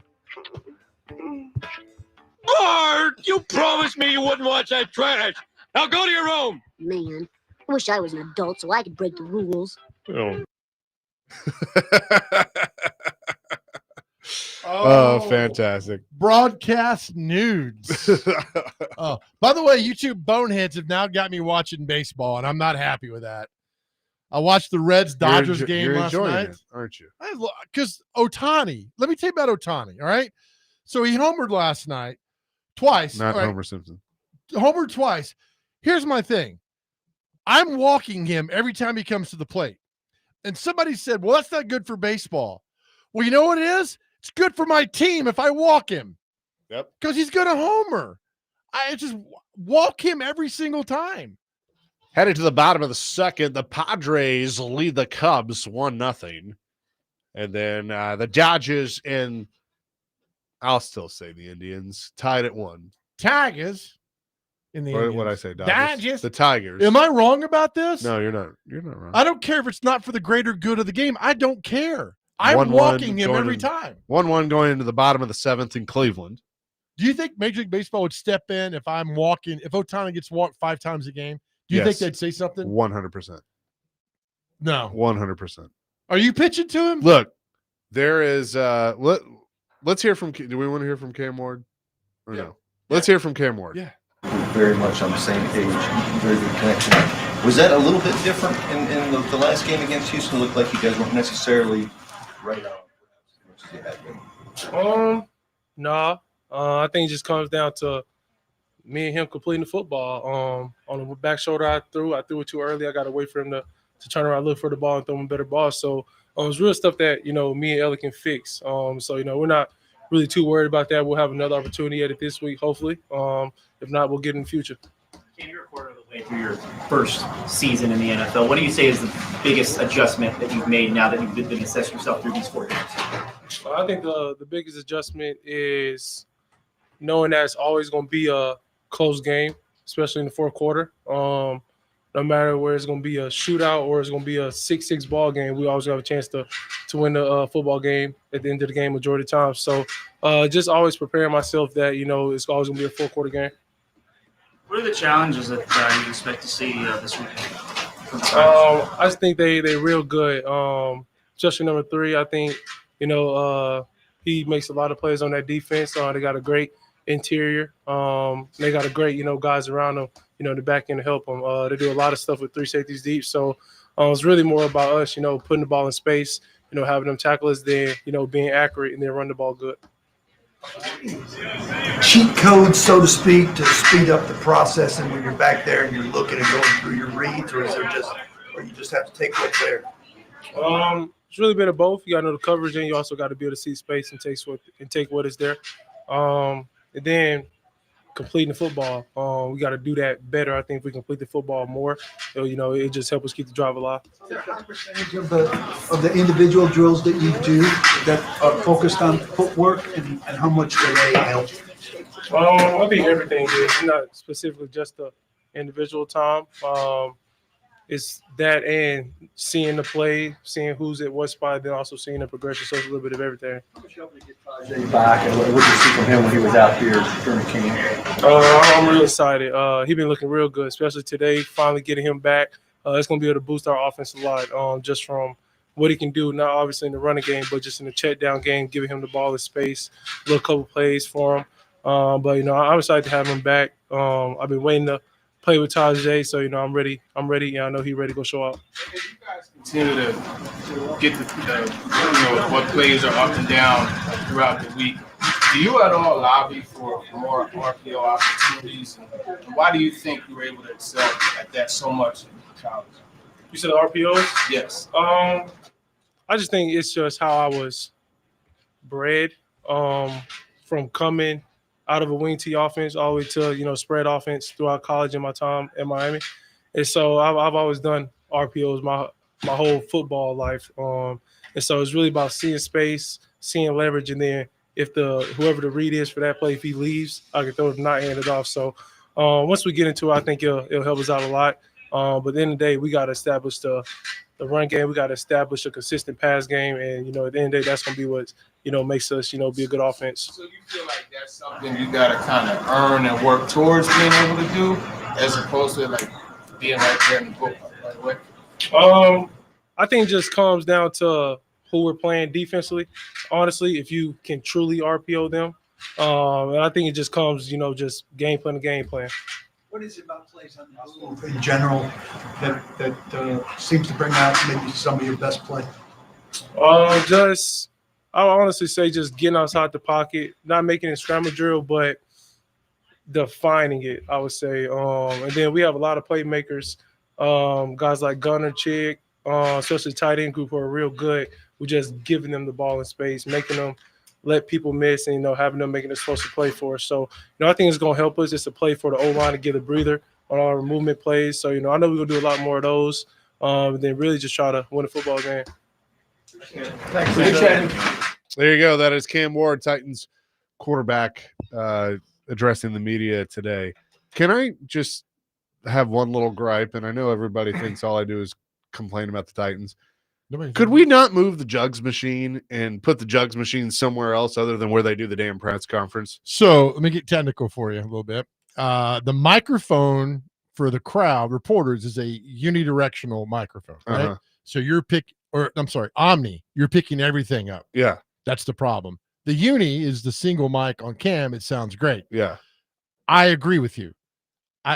Bart! You promised me you wouldn't watch that trash! Now go to your room. Man, I wish I was an adult so I could break the rules. Oh. Oh, fantastic. Broadcast nudes. Oh, by the way, YouTube boneheads have now got me watching baseball, and I'm not happy with that. I watched the Reds-Dodgers game last night. Aren't you? Because Ohtani, let me tell you about Ohtani, all right? So he homered last night twice. Not right? Homer Simpson. Homered twice. Here's my thing. I'm walking him every time he comes to the plate. And somebody said, well, that's not good for baseball. Well, you know what it is? It's good for my team if I walk him. Yep. Because he's going to homer. I just walk him every single time. Headed to the bottom of the second, the Padres lead the Cubs 1-0. And then the Dodgers and I'll still say the Indians tied at 1. Tigers in the What I say? Dodgers. The Tigers. Am I wrong about this? No, you're not. You're not wrong. I don't care if it's not for the greater good of the game. I don't care. I'm walking him every time. 1-1 going into the bottom of the 7th in Cleveland. Do you think Major League Baseball would step in if I'm walking, if Ohtani gets walked 5 times a game? Do you think they'd say something? 100%. No. 100%. Are you pitching to him? Look, there is let's hear from, do we want to hear from Cam Ward or no? Let's hear from Cam Ward. Yeah. Very much on the same page. Very good connection. Was that a little bit different in the last game against Houston? It looked like you guys weren't necessarily right on. Nah. I think it just comes down to me and him completing the football. On the back shoulder I threw it too early. I got to wait for him to turn around, look for the ball, and throw him a better ball. So it's real stuff that, me and Ellie can fix. So, we're not really too worried about that. We'll have another opportunity at it this week, hopefully. If not, we'll get in the future. You're a quarter of the way through your first season in the NFL. What do you say is the biggest adjustment that you've made now that you've been assessing yourself through these 4 games? I think the biggest adjustment is knowing that it's always going to be a close game, especially in the fourth quarter. No matter where it's going to be a shootout or it's going to be a 6-6 ball game, we always have a chance to win the football game at the end of the game majority of the time. So just always preparing myself that, it's always going to be a full quarter game. What are the challenges that you expect to see this weekend? I just think they're real good. Especially number 3, I think, he makes a lot of plays on that defense. They got a great interior. They got a great, guys around them, the back end to help them. They do a lot of stuff with 3 safeties deep. So it's really more about us, putting the ball in space, having them tackle us there, being accurate and then run the ball good. Cheat codes, so to speak, to speed up the process, and when you're back there and you're looking and going through your reads, or you just have to take what's there? It's really been a both. You got to know the coverage, and you also got to be able to see space and take what is there. And then completing the football, we got to do that better. I think if we complete the football more, it just helps us keep the drive alive. What percentage of the individual drills that you do that are focused on footwork, and how much do they help? I think everything is not specifically just the individual time. It's that and seeing the play, seeing who's at what spot, then also seeing the progression. So it's a little bit of everything. Back, and what did you see from him when he was out here during camp? I'm really excited. He's been looking real good, especially today. Finally getting him back. It's going to be able to boost our offense a lot, just from what he can do, not obviously in the running game, but just in the check down game, giving him the ball in space, a little couple plays for him. But I'm excited to have him back. I've been waiting to play with Tate, so I'm ready. And I know he's ready to go show out. If you guys continue to get what plays are up and down throughout the week, do you at all lobby for more RPO opportunities? And why do you think you were able to excel at that so much in college? You said RPOs? Yes. I just think it's just how I was bred, from coming out of a wing T offense all the way to, spread offense throughout college and my time at Miami. And so I've always done RPOs my whole football life. And so it's really about seeing space, seeing leverage, and then if whoever the read is for that play, if he leaves, I can throw it, not hand it off. So once we get into it, I think it'll help us out a lot. But at the end of the day, we got to establish the run game. We got to establish a consistent pass game. And, at the end of the day, that's going to be what, makes us, be a good offense. So you feel like that's something you got to kind of earn and work towards being able to do as opposed to like being right there in the book? Like, what? I think it just comes down to who we're playing defensively. Honestly, if you can truly RPO them, and I think it just comes, just game plan to game plan. What is it about plays on the move in general that seems to bring out maybe some of your best play? I would honestly say just getting outside the pocket, not making it scramble drill, but defining it, I would say. And then we have a lot of playmakers, guys like Gunner, Chick, especially tight end group who are real good. We're just giving them the ball in space, making them let people miss, and having them making it supposed to play for us. So, I think it's going to help us just to play for the O-line to get a breather on our movement plays. So, I know we're going to do a lot more of those, and then really just try to win a football game. Thanks. There you go. That is Cam Ward, Titans quarterback, addressing the media today. Can I just have one little gripe? And I know everybody thinks all I do is complain about the Titans. Could we not move the jugs machine and put the jugs machine somewhere else other than where they do the damn press conference? So let me get technical for you a little bit. The microphone for the crowd reporters is a unidirectional microphone, right? Uh-huh. So Omni, you're picking everything up. Yeah. That's the problem. The uni is the single mic on Cam. It sounds great. Yeah. I agree with you.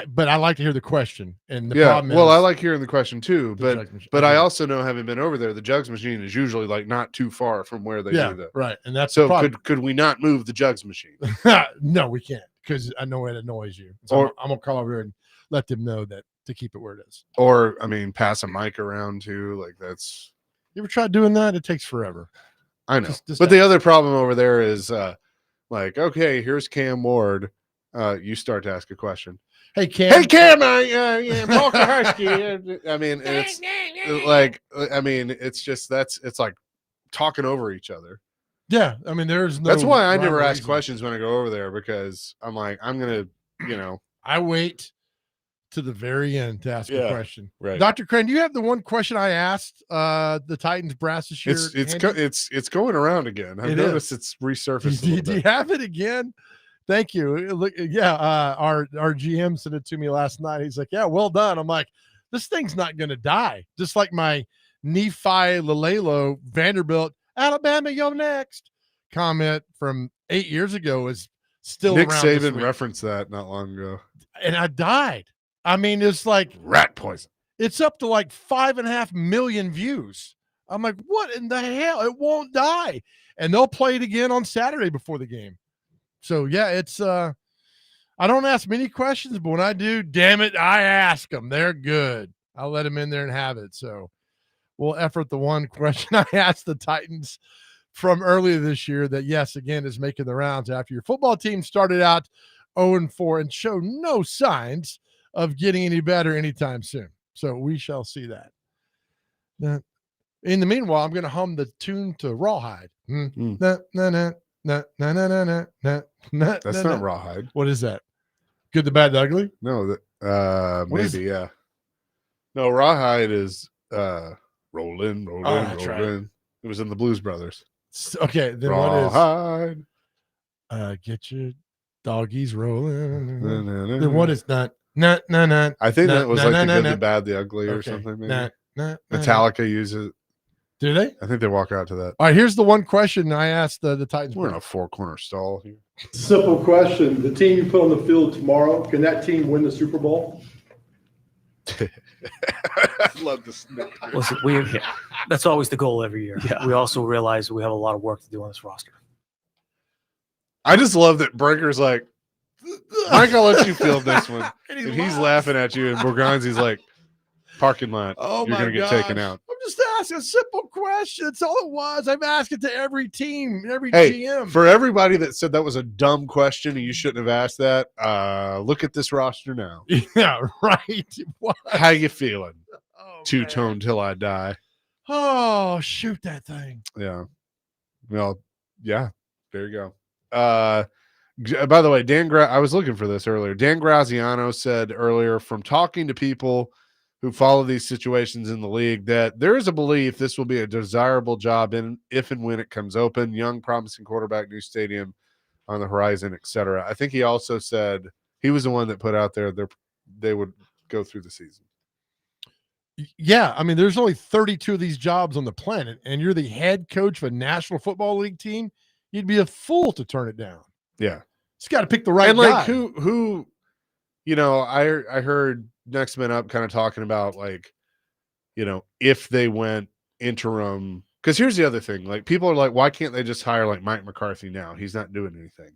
But I like to hear the question. And the yeah, problem is, well, I like hearing the question too, but okay. I also know, having been over there, the jugs machine is usually like not too far from where they do that. Right. And that's so the problem. could we not move the jugs machine? No, we can't, because I know it annoys you. So I'm gonna call over here and let them know that to keep it where it is. Or pass a mic around too. Like that's. You ever tried doing that? It takes forever. I know. But the other problem over there is okay, here's Cam Ward. You start to ask a question. Hey Cam, Parker Husky. It's just it's like talking over each other. Yeah, there's no. That's why I never ask reason. questions when I go over there, because I'm like, I'm gonna, I wait to the very end to ask a question. Right, Dr. Crane, do you have the one question I asked the Titans brass this year? It's going around again. I've noticed it's resurfaced. Do you have it again? Thank you. Look, our GM sent it to me last night. He's like, yeah, well done. I'm like, this thing's not going to die. Just like my Nephi Lalelo Vanderbilt, Alabama, yo next comment from 8 years ago is still Nick around. Saban referenced that not long ago. And I died. It's like rat poison. It's up to like 5.5 million views. I'm like, what in the hell? It won't die. And they'll play it again on Saturday before the game. So yeah, it's I don't ask many questions, but when I do, damn it, I ask them. They're good. I'll let them in there and have it. So we'll effort the one question I asked the Titans from earlier this year that, yes, again, is making the rounds after your football team started out 0-4 and show no signs of getting any better anytime soon. So we shall see that. Now, in the meanwhile, I'm going to hum the tune to Rawhide. That's not Rawhide. What is that? Good, the Bad, the Ugly? No, maybe, yeah. No, Rawhide is Rollin'. Right. It was in the Blues Brothers. Okay, then Rawhide. What is? Get your doggies rolling. Then what is that? I think that was like the Good, the Bad, the Ugly, or something. Maybe. Metallica uses it. Do they? I think they walk out to that. All right, here's the one question I asked the Titans. We're in a four-corner stall here. Simple question. The team you put on the field tomorrow, can that team win the Super Bowl? I love this. Listen, that's always the goal every year. Yeah. We also realize we have a lot of work to do on this roster. I just love that Breaker's like, Mike, I'll let you field this one. and he's laughing at you, and Borgonzi's like, parking lot. Oh, you're going to get taken out. I'm just asking a simple question. That's all it was. I'm asking to every team, every Hey, GM. for everybody that said that was a dumb question and you shouldn't have asked that, look at this roster now. Yeah, right. What? How you feeling? Two-tone till I die. Oh, shoot that thing. Yeah. Well, yeah. There you go. By the way, I was looking for this earlier. Dan Graziano said earlier, from talking to people who follow these situations in the league, that there is a belief this will be a desirable job if and when it comes open. Young, promising quarterback, new stadium on the horizon, etc. I think he also said, he was the one that put out there, they're they would go through the season. Yeah, I mean, there's only 32 of these jobs on the planet, and you're the head coach of a National Football League team. You'd be a fool to turn it down. Yeah, just got to pick the right and like guy. who, I heard Next Man Up kind of talking about like, if they went interim, because here's the other thing, like people are like, why can't they just hire like Mike McCarthy now? He's not doing anything.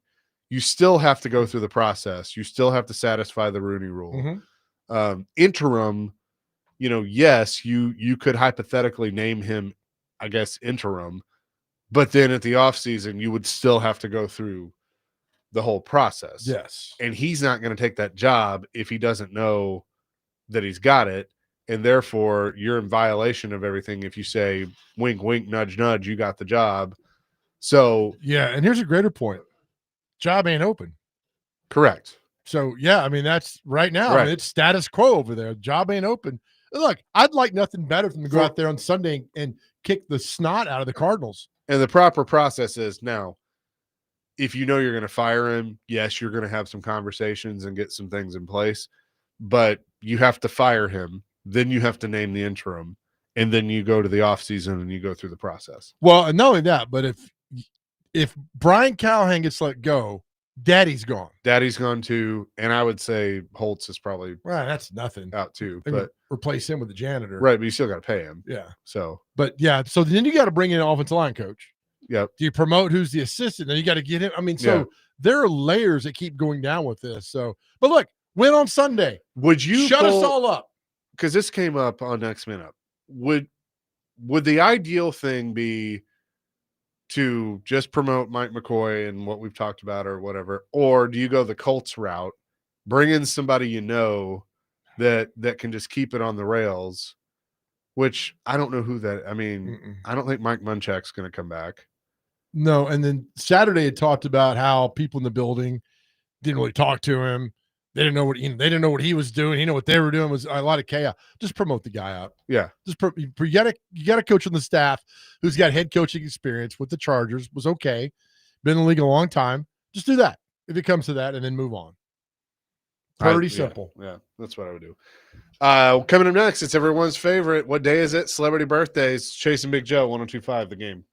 You still have to go through the process. You still have to satisfy the Rooney Rule. Interim, yes, you could hypothetically name him, I guess, interim, but then at the offseason, you would still have to go through the whole process. Yes. And he's not going to take that job if he doesn't know that he's got it. And therefore, you're in violation of everything if you say, wink, wink, nudge, nudge, you got the job. So, yeah, and here's a greater point. Job ain't open. Correct. So, yeah, I mean, that's right now. I mean, it's status quo over there. Job ain't open. Look, I'd like nothing better than to go out there on Sunday and kick the snot out of the Cardinals. And the proper process is now, if you know you're going to fire him, yes, you're going to have some conversations and get some things in place, but you have to fire him. Then you have to name the interim, and then you go to the offseason and you go through the process. Well, and not only that, but if Brian Callahan gets let go, Daddy's gone. Daddy's gone too, and I would say Holtz is probably that's nothing out too. They But replace him with the janitor, right? But you still got to pay him. Yeah. So, but yeah, so then you got to bring in an offensive line coach. Yep. Do you promote who's the assistant? Then you got to get him. I mean, so there are layers that keep going down with this. So, but look, win on Sunday. Would you shut us all up? Because this came up on Next Man Up. Would the ideal thing be to just promote Mike McCoy and what we've talked about or whatever, or do you go the Colts route, bring in somebody that can just keep it on the rails? Which I don't know who that. I mean, I don't think Mike Munchak's going to come back. No, and then Saturday it talked about how people in the building didn't really talk to him. They didn't know what they didn't know what he was doing. What they were doing was a lot of chaos. Just promote the guy out. Yeah, just you got a coach on the staff who's got head coaching experience with the Chargers. Was okay, been in the league a long time. Just do that if it comes to that, and then move on. Pretty simple. Yeah, that's what I would do. Coming up next, it's everyone's favorite. What day is it? Celebrity birthdays. Chasing Big Joe, 102.5 The Game.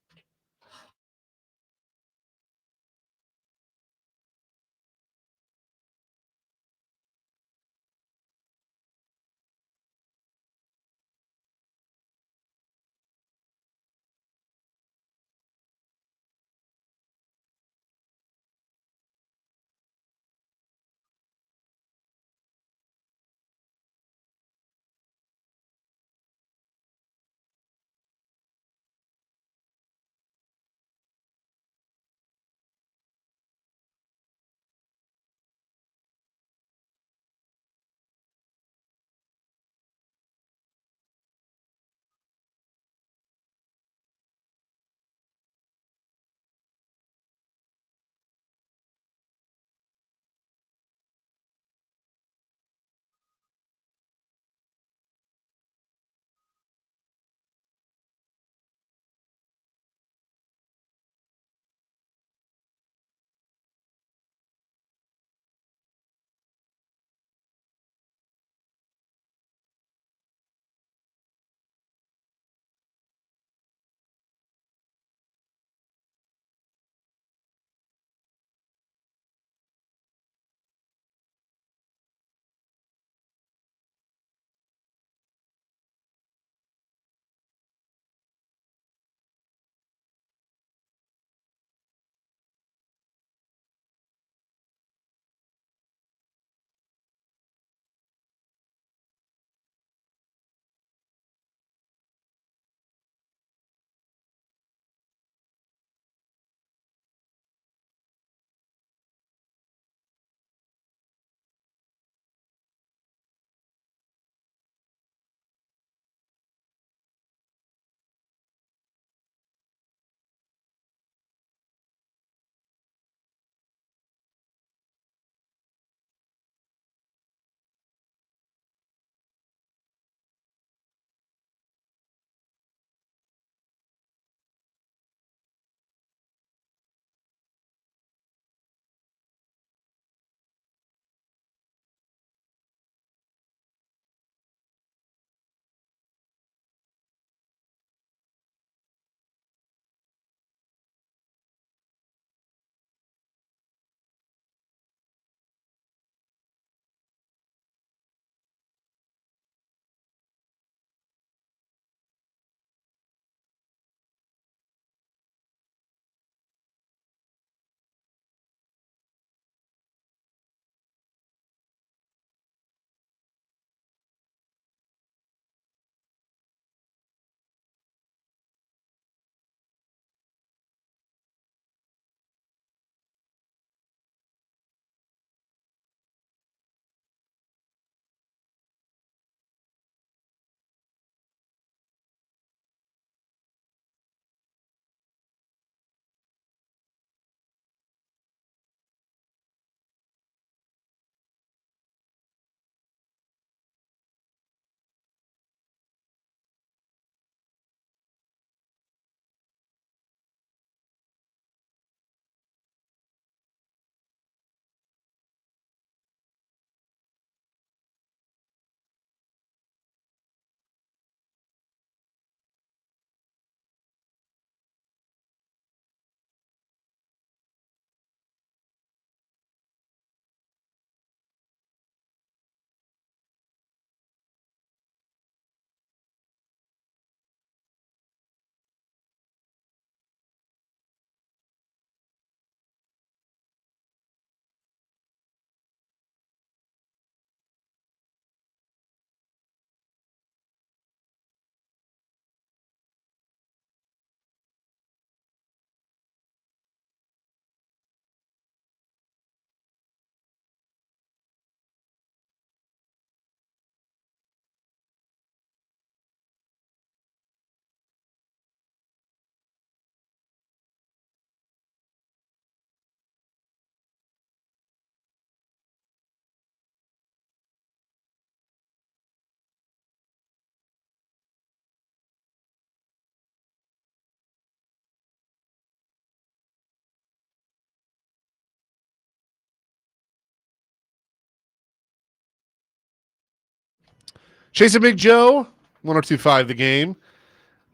Chasing Big Joe, 102.5 The Game.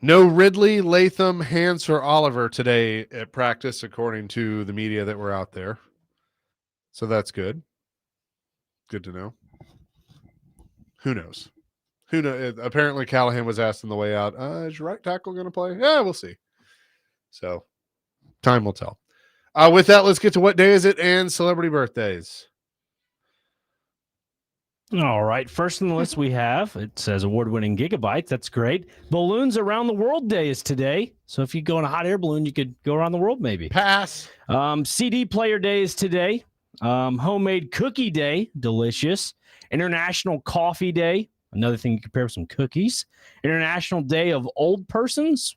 No Ridley, Latham, Hans, or Oliver today at practice, according to the media that were out there. So that's good. Good to know. Who knows? Who knows? Apparently, Callahan was asked on the way out, is your right tackle going to play? Yeah, we'll see. So time will tell. With that, let's get to what day is it and celebrity birthdays. All right. First on the list we have, it says award-winning gigabytes. That's great. Balloons Around the World Day is today. So if you go in a hot air balloon, you could go around the world maybe. Pass. CD player day is today. Homemade cookie day. Delicious. International Coffee Day. Another thing you can pair with some cookies. International Day of Old Persons.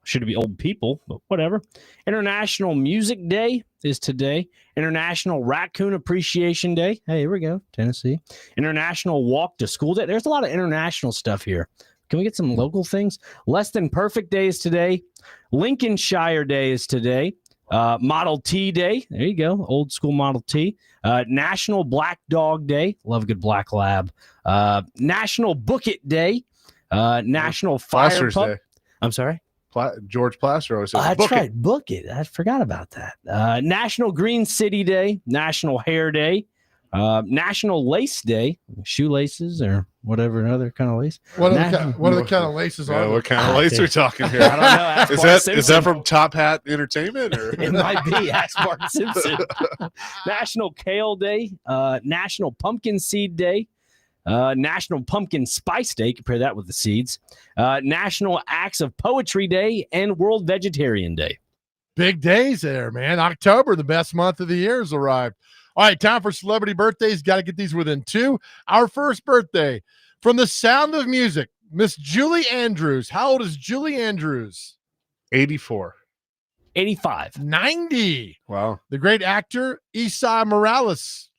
Should be old people, but whatever. International Music Day is today. International Raccoon Appreciation Day. Hey, here we go, Tennessee. International Walk to School Day. There's a lot of international stuff here. Can we get some local things? Less Than Perfect Day is today. Lincolnshire Day is today. Model T Day. There you go. Old school Model T. National Black Dog Day. Love a good black lab. National Book It Day. National Fire Pup. Day. I'm sorry? George Plaster always says, that's right. Book it. I forgot about that. National Green City Day. National Hair Day. National Lace Day. Shoelaces or whatever other kind of lace. What are the kind of laces are? What kind of lace are we talking here? I don't know. Is that from Top Hat Entertainment? Or? It might be. Ask Bart Simpson. National Kale Day. National Pumpkin Seed Day. National Pumpkin Spice Day. Compare that with the seeds. National Acts of Poetry Day and World Vegetarian Day. Big days there, man. October, the best month of the year, has arrived. All right, time for celebrity birthdays. Got to get these within two. Our first birthday from The Sound of Music, Miss Julie Andrews. How old is Julie Andrews? 84. 85. 90. Wow. The great actor Esai Morales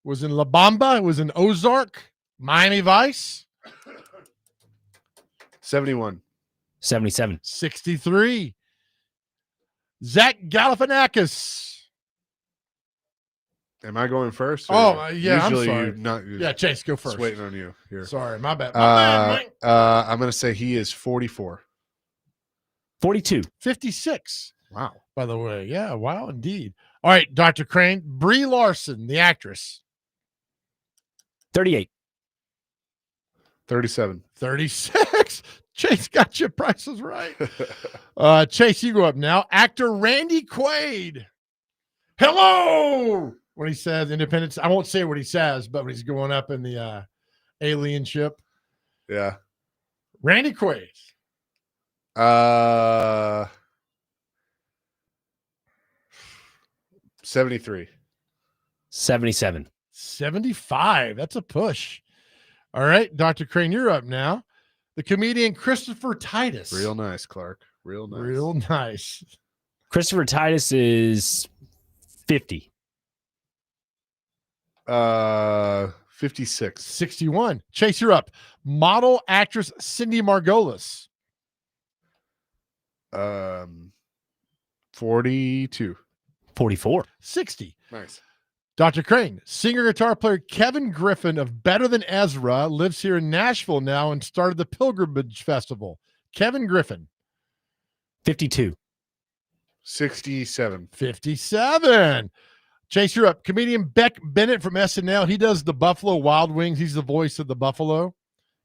was in La Bamba, was in Ozark, Miami Vice. 71. 77. 63. Zach Galifianakis. Am I going first? Oh, yeah, usually I'm sorry. Yeah, Chase, go first. Just waiting on you here. Sorry, my bad. I'm going to say he is 44. 42. 56. Wow. By the way, yeah, wow, indeed. All right, Dr. Crane, Brie Larson, the actress. 38. 37. 36. Chase got your prices right. Chase, you go up now. Actor Randy Quaid. Hello. When he says Independence, I won't say what he says, but when he's going up in the alien ship. Yeah. Randy Quaid. 73. 77. 75. That's a push. All right, Dr. Crane, you're up now. The comedian Christopher Titus. Real nice, Clark. Real nice. Real nice. Christopher Titus is 50. 56. 61. Chase, you're up. Model actress Cindy Margolis. 42. 44. 60. Nice. Dr. Crane, singer-guitar player Kevin Griffin of Better Than Ezra lives here in Nashville now and started the Pilgrimage Festival. Kevin Griffin. 52. 67. 57. Chase, you're up. Comedian Beck Bennett from SNL. He does the Buffalo Wild Wings. He's the voice of the Buffalo.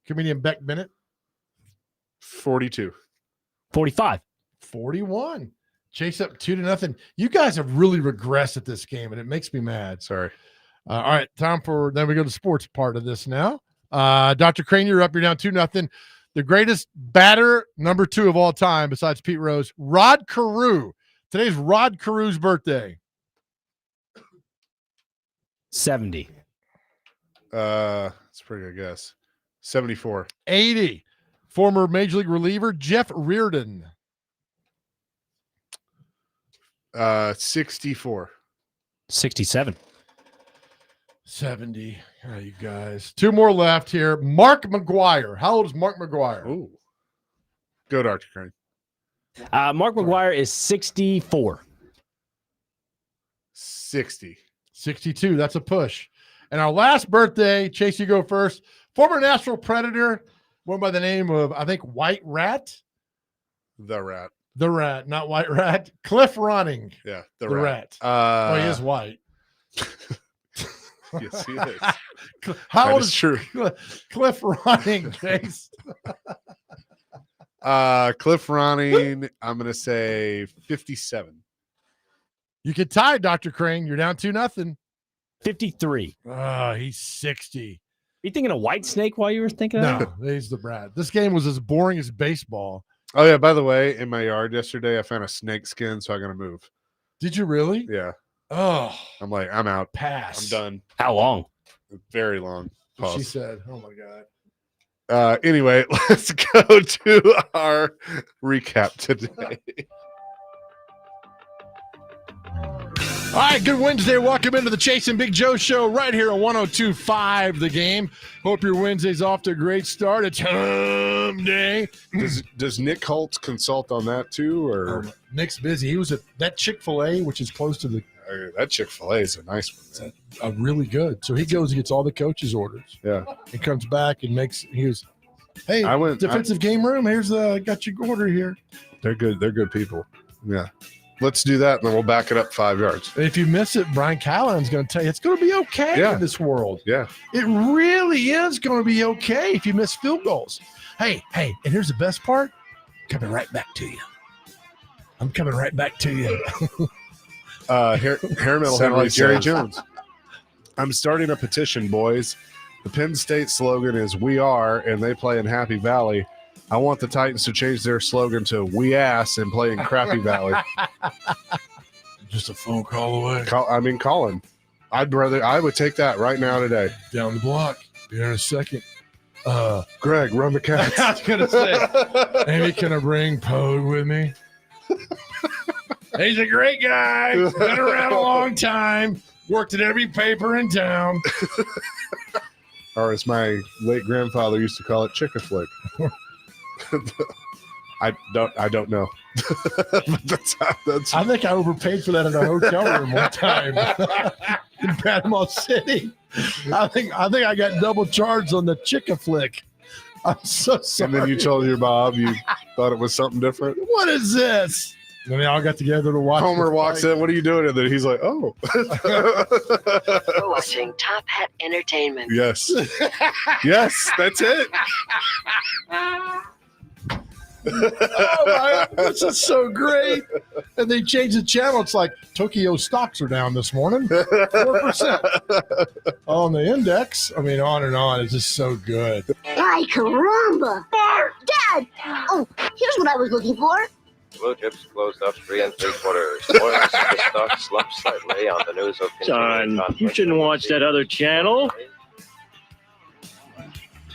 Comedian Beck Bennett. 42. 45. 41. Chase up 2-0. You guys have really regressed at this game, and it makes me mad. Sorry. All right, then we go to the sports part of this now. Dr. Crane, you're up. You're down 2-0. The greatest batter, number 2 of all time, besides Pete Rose, Rod Carew. Today's Rod Carew's birthday. 70. That's a pretty good guess. 74. 80. Former Major League reliever Jeff Reardon. 64. 67. 70. Oh, you guys. 2 more left here. Mark McGuire. How old is Mark McGuire? Ooh. Go, Dr. Crane. Mark McGuire is 64. 60. 62. That's a push. And our last birthday, Chase, you go first. Former Nashville Predator, one by the name of, I think, White Rat. The Rat. The Rat, not White Rat. Cliff Ronning. Yeah, the Rat. He is white. Yes, he is. How old is true. Cliff Ronning, Chase? Cliff Ronning, I'm going to say 57. You could tie Dr. Crane. You're down 2-0. 53. Oh, he's 60. You thinking of White Snake while you were thinking of that? No, he's the Brad. This game was as boring as baseball. Oh, yeah. By the way, in my yard yesterday, I found a snake skin, so I'm going to move. Did you really? Yeah. Oh. I'm like, I'm out. Pass. I'm done. How long? Very long. Pause. She said, oh, my God. Anyway, let's go to our recap today. All right, good Wednesday. Welcome into the Chase and Big Joe show right here on 102.5 The Game. Hope your Wednesday's off to a great start. It's hump day. Does Nick Holtz consult on that too, or Nick's busy? He was at that Chick-fil-A, which is close to the. That Chick-fil-A is a nice one, man. Really good. So he goes and gets all the coaches' orders. Yeah, and comes back and makes. He was, hey, I defensive game room. Here's got your order here. They're good. They're good people. Yeah. Let's do that, and then we'll back it up 5 yards. If you miss it, Brian Callahan's going to tell you it's going to be okay in this world. Yeah. It really is going to be okay if you miss field goals. Hey, and here's the best part. Coming right back to you. I'm coming right back to you. Hair Metal Henry Jerry Jones. I'm starting a petition, boys. The Penn State slogan is "We Are," and they play in Happy Valley. I want the Titans to change their slogan to "We Ass" and play in Crappy Valley. Just a phone call away. Colin. I would take that right now today. Down the block. Be here in a second. Greg, run the Cats. I was going to say, maybe can I bring Poe with me? He's a great guy. Been around a long time. Worked at every paper in town. Or as my late grandfather used to call it, chick-a-flick. I don't know. that's I think I overpaid for that in a hotel room one time in Panama City. I think I got double charged on the Chick-a-flick. I'm so sorry. And then you told your Bob you thought it was something different. What is this? And they all got together to watch. Homer walks in. What are you doing? And then he's like, "Oh, You're watching Top Hat Entertainment." Yes, yes, that's it." Oh, this is so great. And they changed the channel. It's like Tokyo stocks are down this morning, 4% on the index. I mean, on and on. It's just so good. Ay, caramba! Bart! Dad! Oh, here's what I was looking for. Blue chips closed up 3 3/4. Oil stock slumped slightly on the news of John, you shouldn't watch that other channel.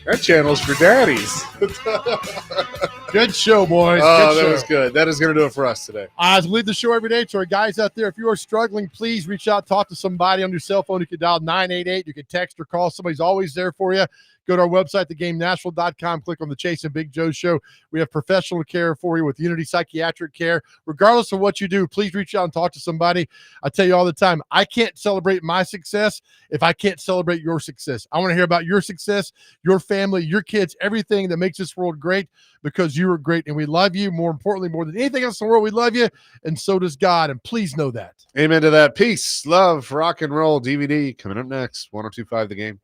That channel's for daddies. Good show, boys. Oh, good that show. was good. That is going to do it for us today. As we lead the show every day to our guys out there, if you are struggling, please reach out, talk to somebody on your cell phone. You can dial 988. You can text or call. Somebody's always there for you. Go to our website, thegamenashville.com. Click on the Chase and Big Joe show. We have professional care for you with Unity Psychiatric Care. Regardless of what you do, please reach out and talk to somebody. I tell you all the time, I can't celebrate my success if I can't celebrate your success. I want to hear about your success, your family, your kids, everything that makes this world great, because you are great and we love you. More importantly, more than anything else in the world, we love you, and so does God. And please know that. Amen to that. Peace, love, rock and roll DVD coming up next. 102.5 The Game.